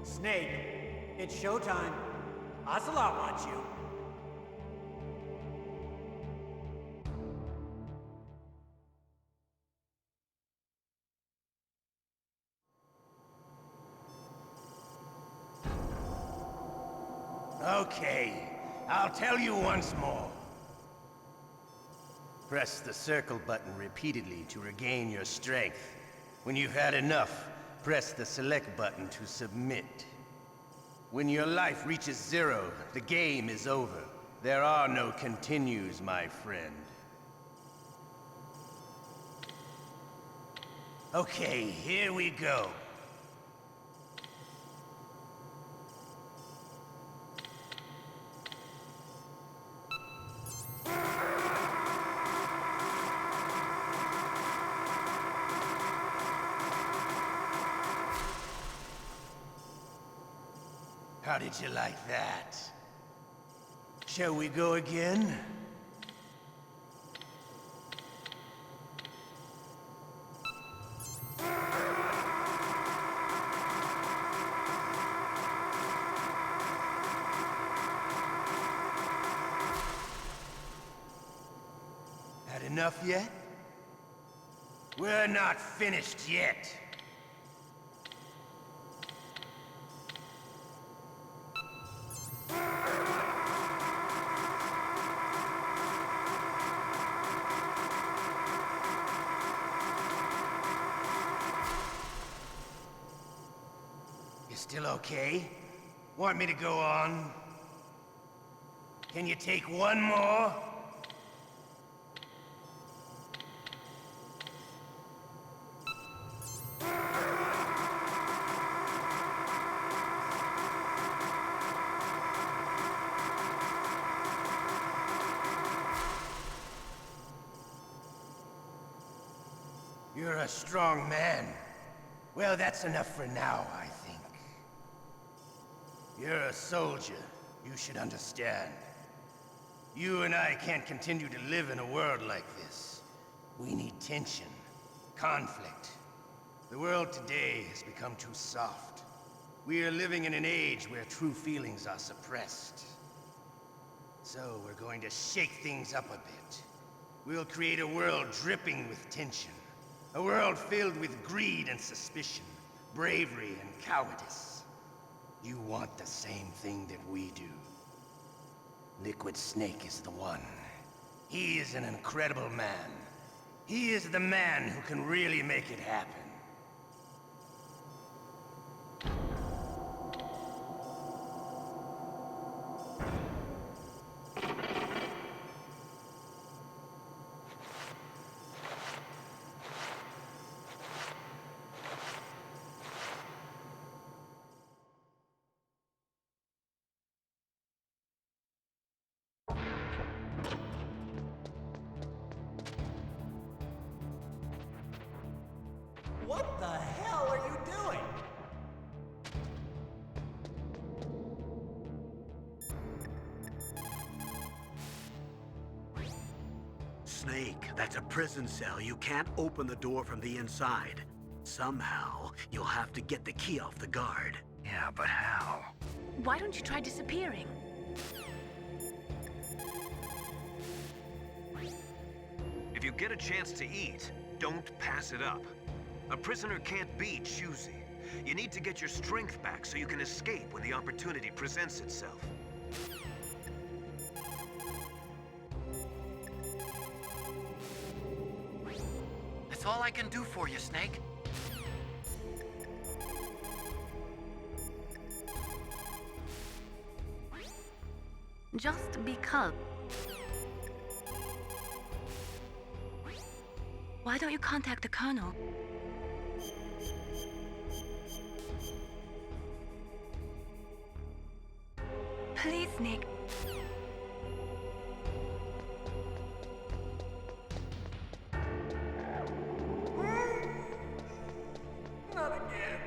Snake, it's showtime. Ocelot wants you. Okay, I'll tell you once more. Press the circle button repeatedly to regain your strength. When you've had enough, press the select button to submit. When your life reaches 0, the game is over. There are no continues, my friend. Okay, here we go. How did you like that? Shall we go again? enough yet? We're not finished yet. You still okay? Want me to go on? Can you take one more? You're a strong man. Well, that's enough for now, I think. You're a soldier. You should understand. You and I can't continue to live in a world like this. We need tension, conflict. The world today has become too soft. We are living in an age where true feelings are suppressed. So we're going to shake things up a bit. We'll create a world dripping with tension. A world filled with greed and suspicion, bravery and cowardice. You want the same thing that we do. Liquid Snake is the one. He is an incredible man. He is the man who can really make it happen. What the hell are you doing? Snake, that's a prison cell. You can't open the door from the inside. Somehow, you'll have to get the key off the guard. Yeah, but how? Why don't you try disappearing? If you get a chance to eat, don't pass it up. A prisoner can't be choosy. You need to get your strength back so you can escape when the opportunity presents itself. That's all I can do for you, Snake. Just be calm. Why don't you contact the Colonel? Please, Nick. Not again.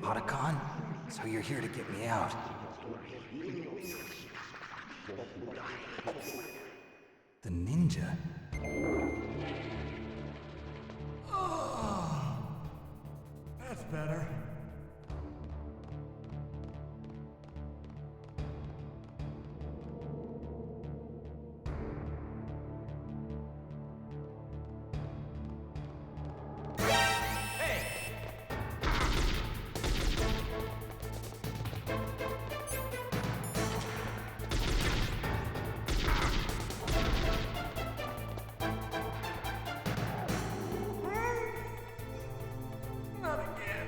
Otacon? So you're here to get me out. The ninja? Oh, that's better. Not again.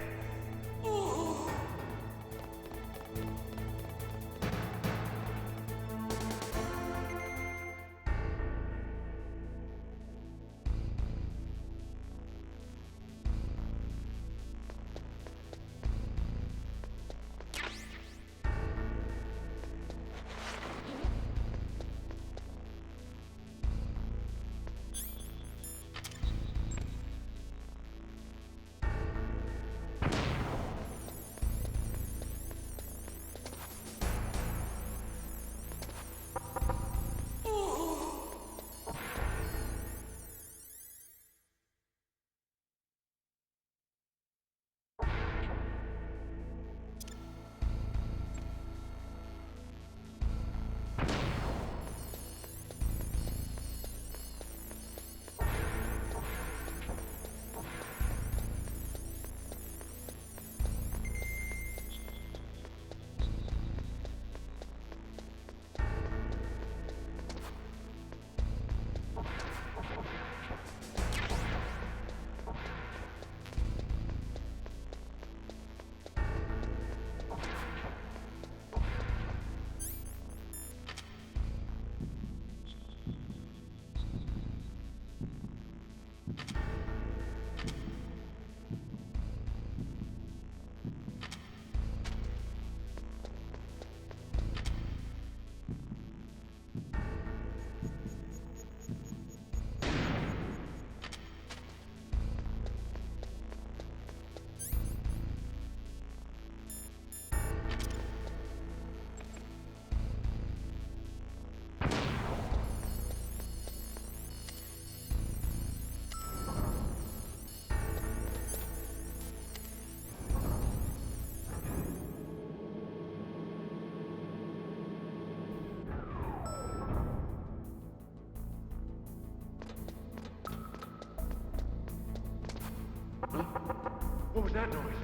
that noise?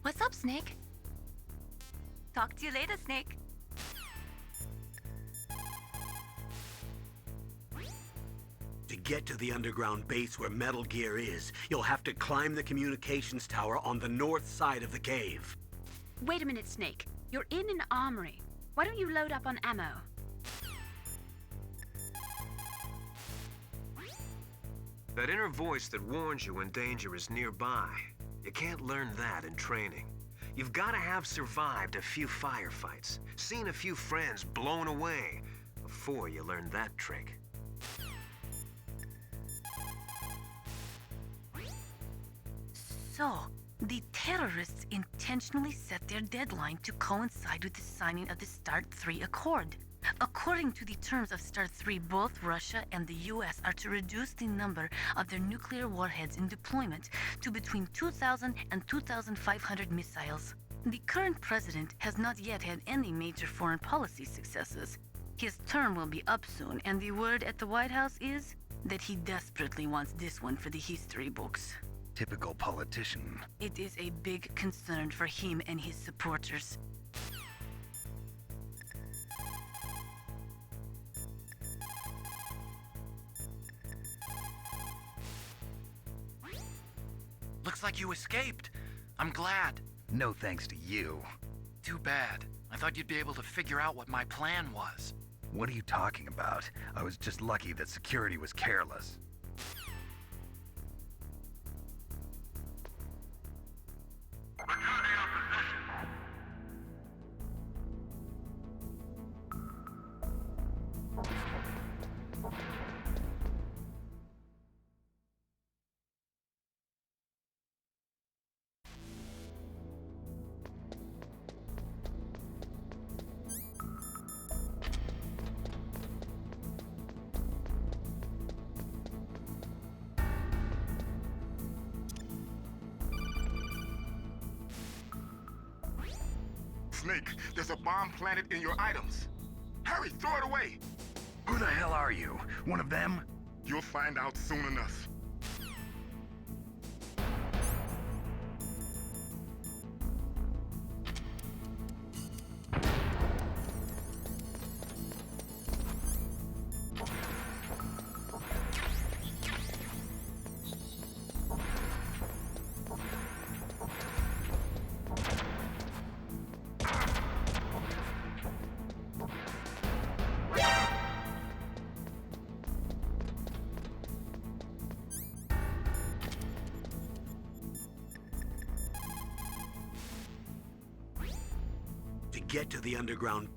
What's up, Snake? Talk to you later, Snake. To get to the underground base where Metal Gear is, you'll have to climb the communications tower on the north side of the cave. Wait a minute, Snake. You're in an armory. Why don't you load up on ammo? That inner voice that warns you when danger is nearby. You can't learn that in training. You've got to have survived a few firefights, seen a few friends blown away, before you learn that trick. So, the terrorists intentionally set their deadline to coincide with the signing of the START 3 Accord. According to the terms of START 3, both Russia and the US are to reduce the number of their nuclear warheads in deployment to between 2,000 and 2,500 missiles. The current president has not yet had any major foreign policy successes. His term will be up soon, and the word at the White House is that he desperately wants this one for the history books. Typical politician. It is a big concern for him and his supporters. Looks like you escaped. I'm glad. No thanks to you. Too bad. I thought you'd be able to figure out what my plan was. What are you talking about? I was just lucky that security was careless. Snake, there's a bomb planted in your items. Hurry, throw it away! Who the hell are you? One of them? You'll find out soon enough. To get to the underground...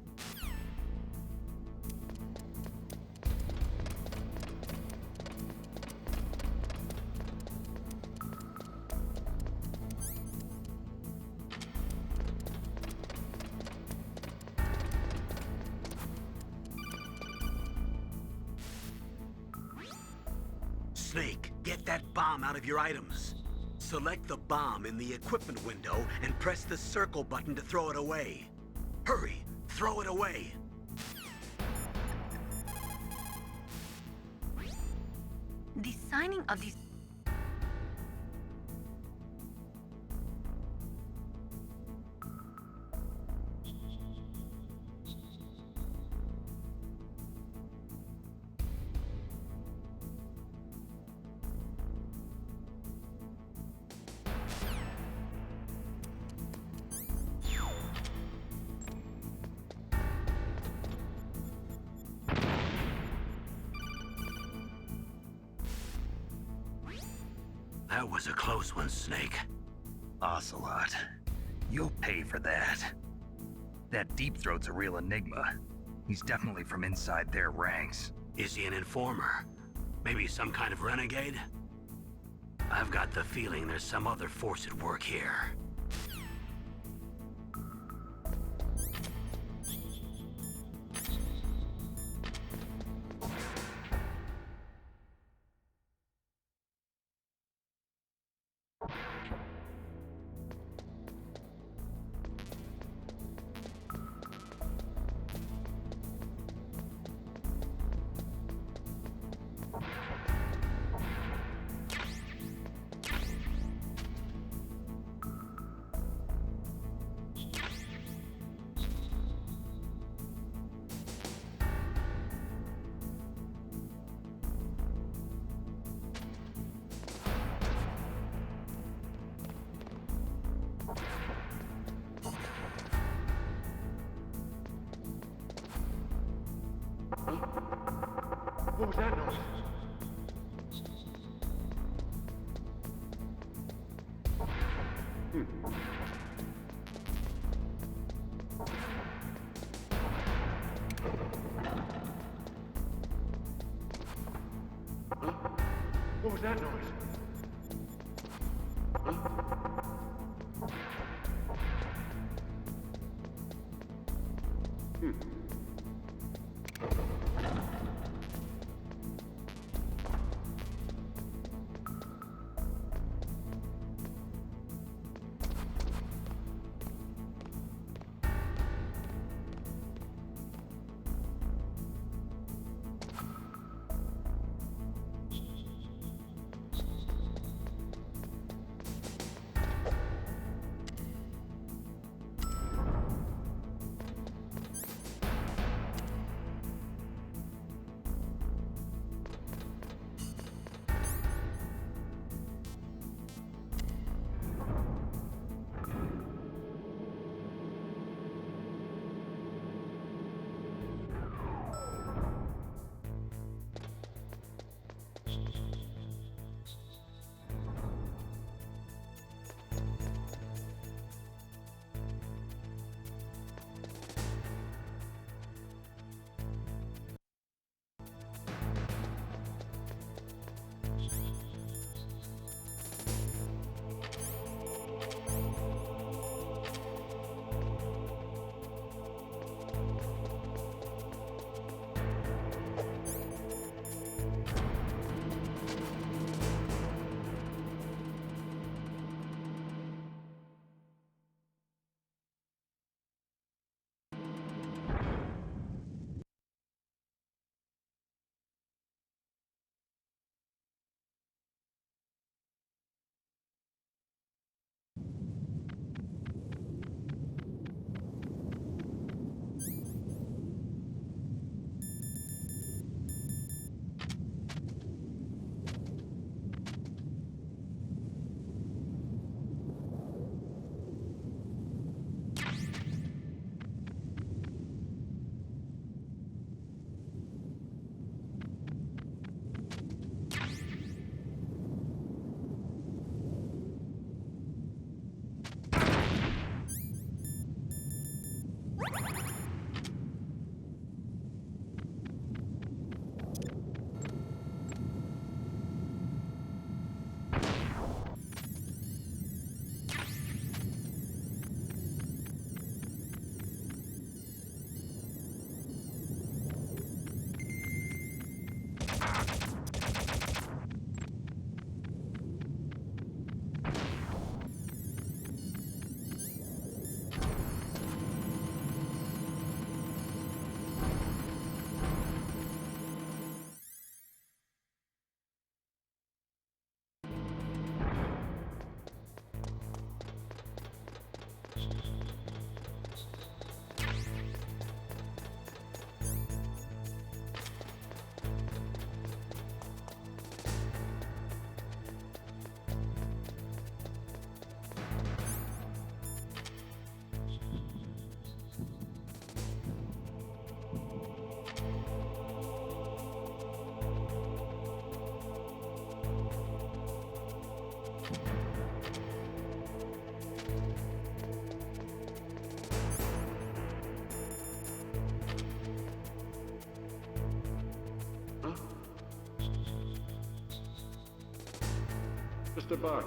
Snake, get that bomb out of your items. Select the bomb in the equipment window and press the circle button to throw it away. Hurry, throw it away. The signing of these... That was a close one, Snake. Ocelot, you'll pay for that. That Deep Throat's a real enigma. He's definitely from inside their ranks. Is he an informer? Maybe some kind of renegade? I've got the feeling there's some other force at work here. What was that noise? Huh? What was that noise? Just a box.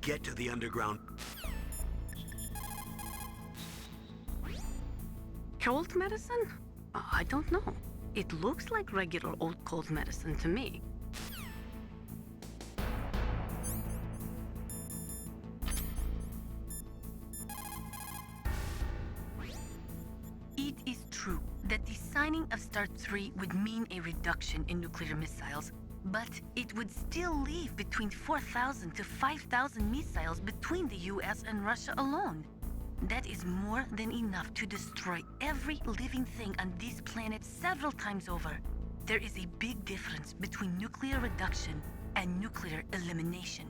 get to the underground... Cold medicine? I don't know. It looks like regular old cold medicine to me. It is true that the signing of START 3 would mean a reduction in nuclear missiles, but it would still leave between 4,000 to 5,000 missiles between the US and Russia alone. That is more than enough to destroy every living thing on this planet several times over. There is a big difference between nuclear reduction and nuclear elimination.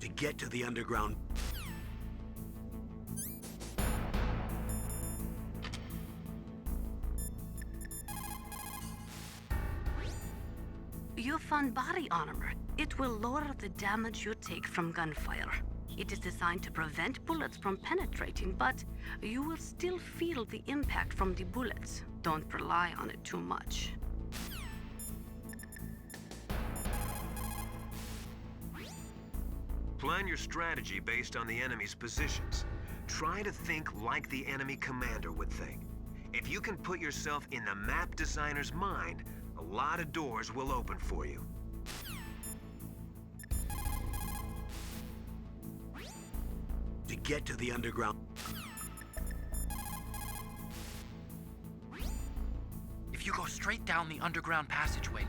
To get to the underground... You found body armor. It will lower the damage you take from gunfire. It is designed to prevent bullets from penetrating, but you will still feel the impact from the bullets. Don't rely on it too much. Plan your strategy based on the enemy's positions. Try to think like the enemy commander would think. If you can put yourself in the map designer's mind, a lot of doors will open for you. To get to the underground... If you go straight down the underground passageway,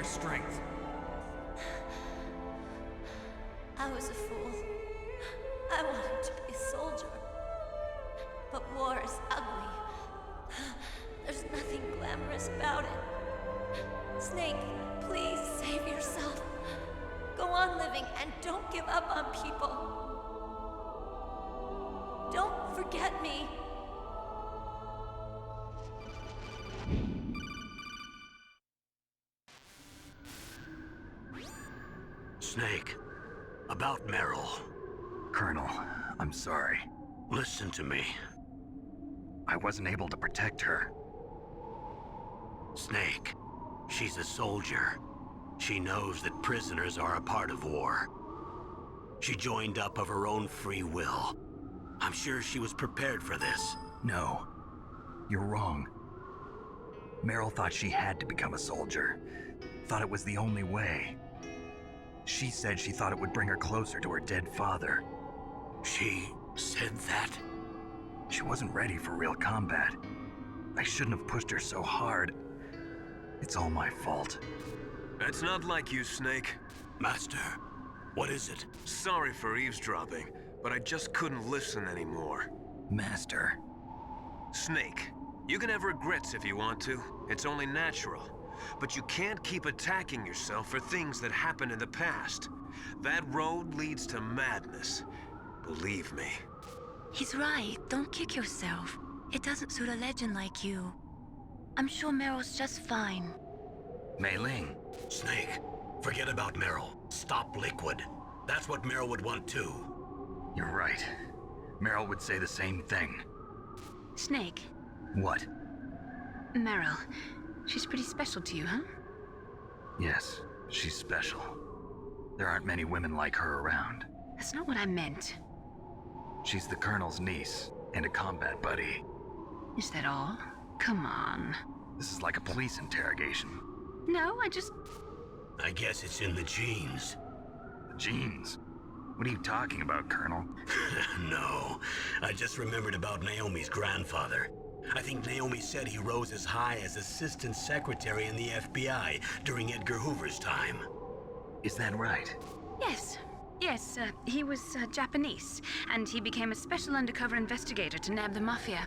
strength. I was a fool. I wanted to be a soldier. But war is ugly. There's nothing glamorous about it. Snake, please save yourself. Go on living and don't give up on people. Don't forget me. Snake, about Meryl. Colonel, I'm sorry. Listen to me. I wasn't able to protect her. Snake, she's a soldier. She knows that prisoners are a part of war. She joined up of her own free will. I'm sure she was prepared for this. No, you're wrong. Meryl thought she had to become a soldier. Thought it was the only way. She said she thought it would bring her closer to her dead father. She said that? She wasn't ready for real combat. I shouldn't have pushed her so hard. It's all my fault. That's not like you, Snake. Master, what is it? Sorry for eavesdropping, but I just couldn't listen anymore. Master. Snake, you can have regrets if you want to. It's only natural. But you can't keep attacking yourself for things that happened in the past. That road leads to madness. Believe me. He's right. Don't kick yourself. It doesn't suit a legend like you. I'm sure Meryl's just fine. Mei Ling. Snake, forget about Meryl. Stop Liquid. That's what Meryl would want too. You're right. Meryl would say the same thing. Snake. What? Meryl. She's pretty special to you, huh? Yes, she's special. There aren't many women like her around. That's not what I meant. She's the Colonel's niece and a combat buddy. Is that all? Come on. This is like a police interrogation. No, I guess it's in the genes. Genes? What are you talking about, Colonel? No, I just remembered about Naomi's grandfather. I think Naomi said he rose as high as assistant secretary in the FBI during Edgar Hoover's time. Is that right? Yes. Yes, he was Japanese, and he became a special undercover investigator to nab the mafia.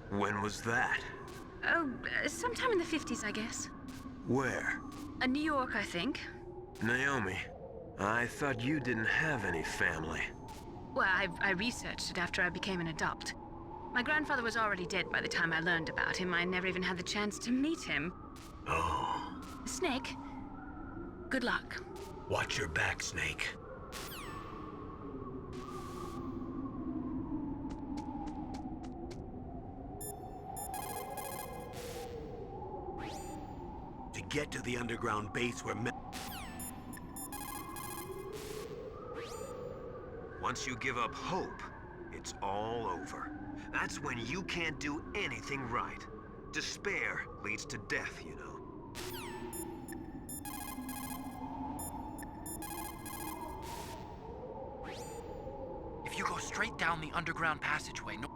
When was that? Oh, sometime in the 50s, I guess. Where? New York, I think. Naomi, I thought you didn't have any family. Well, I researched it after I became an adopt. My grandfather was already dead by the time I learned about him. I never even had the chance to meet him. Oh. Snake, good luck. Watch your back, Snake. To get to the underground base where Once you give up hope, it's all over. That's when you can't do anything right. Despair leads to death, you know. If you go straight down the underground passageway, no...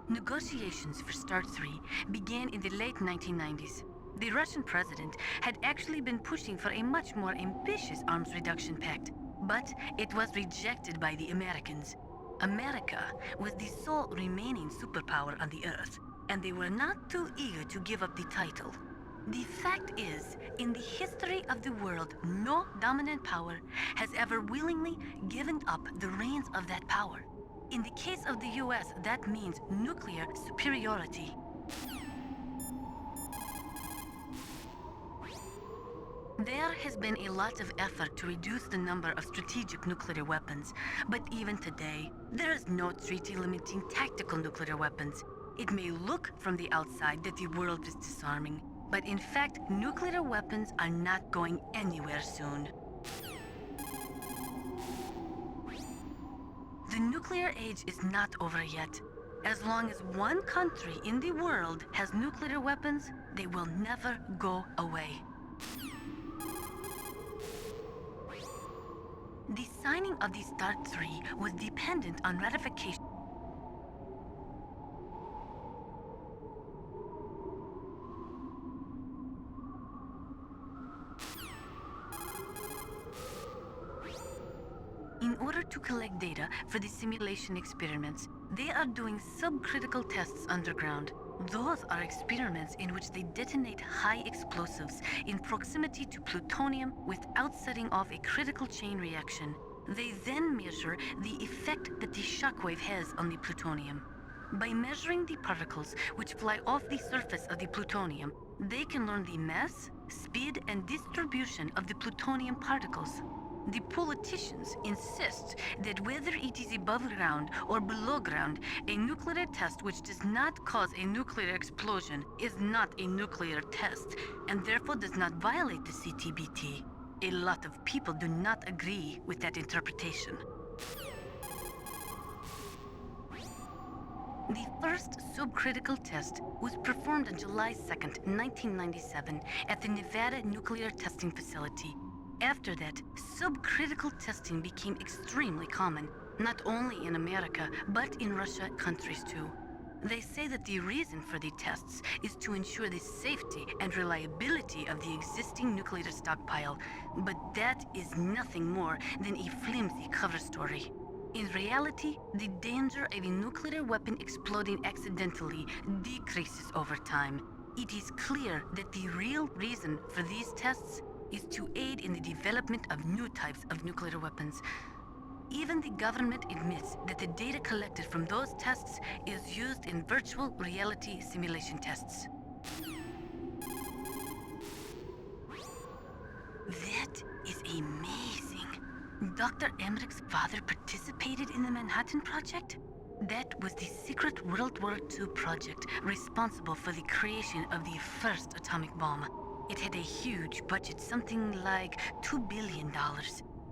Negotiations for Start 3 began in the late 1990s. The Russian president had actually been pushing for a much more ambitious arms reduction pact, but it was rejected by the Americans. America was the sole remaining superpower on the Earth, and they were not too eager to give up the title. The fact is, in the history of the world, no dominant power has ever willingly given up the reins of that power. In the case of the US, that means nuclear superiority. There has been a lot of effort to reduce the number of strategic nuclear weapons, but even today, there is no treaty limiting tactical nuclear weapons. It may look from the outside that the world is disarming, but in fact, nuclear weapons are not going anywhere soon. The nuclear age is not over yet. As long as one country in the world has nuclear weapons, they will never go away. The signing of the START 3 was dependent on ratification. to collect data for the simulation experiments. They are doing subcritical tests underground. Those are experiments in which they detonate high explosives in proximity to plutonium without setting off a critical chain reaction. They then measure the effect that the shockwave has on the plutonium. By measuring the particles which fly off the surface of the plutonium, they can learn the mass, speed, and distribution of the plutonium particles. The politicians insist that whether it is above ground or below ground, a nuclear test which does not cause a nuclear explosion is not a nuclear test, and therefore does not violate the CTBT. A lot of people do not agree with that interpretation. The first subcritical test was performed on July 2nd, 1997, at the Nevada Nuclear Testing Facility. After that, subcritical testing became extremely common, not only in America, but in Russia countries too. They say that the reason for the tests is to ensure the safety and reliability of the existing nuclear stockpile, but that is nothing more than a flimsy cover story. In reality, the danger of a nuclear weapon exploding accidentally decreases over time. It is clear that the real reason for these tests is to aid in the development of new types of nuclear weapons. Even the government admits that the data collected from those tests is used in virtual reality simulation tests. That is amazing. Dr. Emmerich's father participated in the Manhattan Project? That was the secret World War II project responsible for the creation of the first atomic bomb. It had a huge budget, something like $2 billion.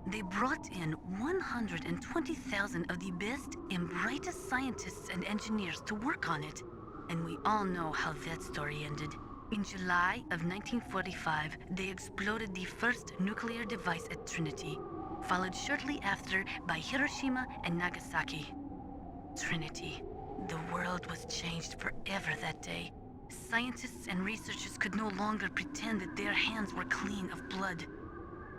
They brought in 120,000 of the best and brightest scientists and engineers to work on it. And we all know how that story ended. In July of 1945, they exploded the first nuclear device at Trinity, followed shortly after by Hiroshima and Nagasaki. Trinity. The world was changed forever that day. Scientists and researchers could no longer pretend that their hands were clean of blood.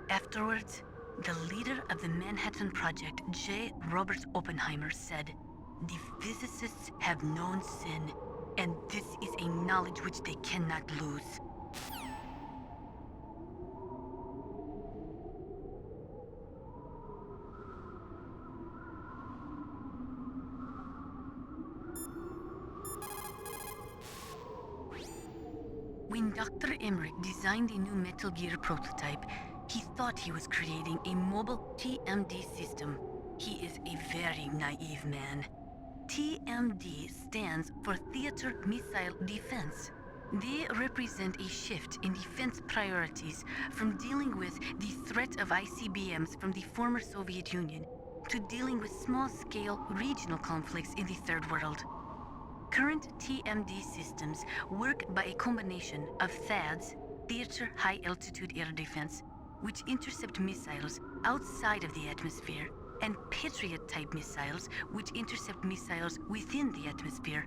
Afterwards, the leader of the Manhattan Project, J. Robert Oppenheimer, said, "The physicists have known sin, and this is a knowledge which they cannot lose." When Dr. Emmerich designed the new Metal Gear prototype, he thought he was creating a mobile TMD system. He is a very naive man. TMD stands for Theater Missile Defense. They represent a shift in defense priorities from dealing with the threat of ICBMs from the former Soviet Union to dealing with small-scale regional conflicts in the Third World. Current TMD systems work by a combination of THAADs, Theater High Altitude Air Defense, which intercept missiles outside of the atmosphere, and Patriot-type missiles, which intercept missiles within the atmosphere.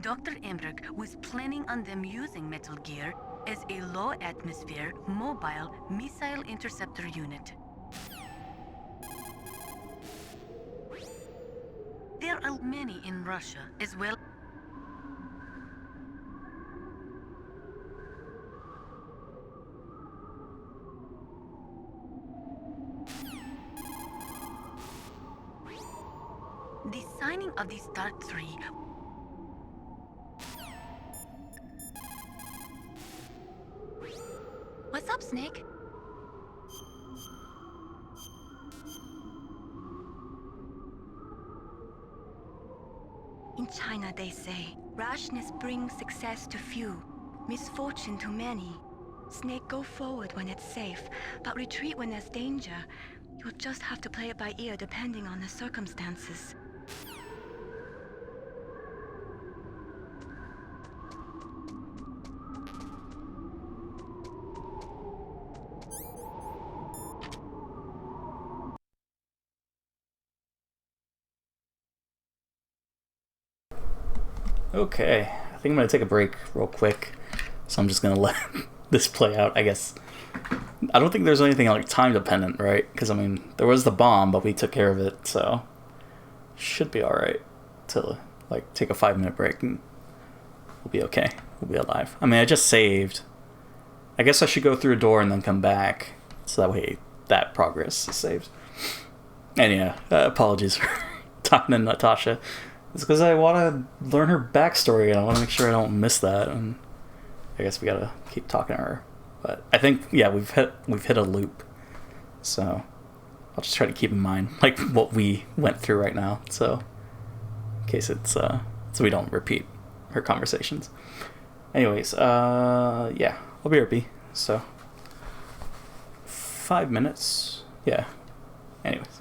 Dr. Emmerich was planning on them using Metal Gear as a low-atmosphere, mobile missile interceptor unit. There are many in Russia as well. The signing of the START 3 What's up, Snake? In China, they say, rashness brings success to few, misfortune to many. Snake, go forward when it's safe, but retreat when there's danger. You'll just have to play it by ear depending on the circumstances. Okay, I think I'm going to take a break real quick, so I'm just going to let this play out, I guess. I don't think there's anything like time dependent, right? Because I mean, there was the bomb, but we took care of it, so should be all right to like take a 5-minute break and we'll be okay. We'll be alive. I mean, I just saved. I guess I should go through a door and then come back, so that way that progress is saved. And yeah, apologies for talking to Natasha. It's because I want to learn her backstory and I want to make sure I don't miss that. And I guess we gotta keep talking to her. But I think we've hit a loop. So I'll just try to keep in mind like what we went through right now. So in case it's so we don't repeat her conversations. Anyways, yeah, I'll be RP. So 5 minutes. Yeah. Anyways.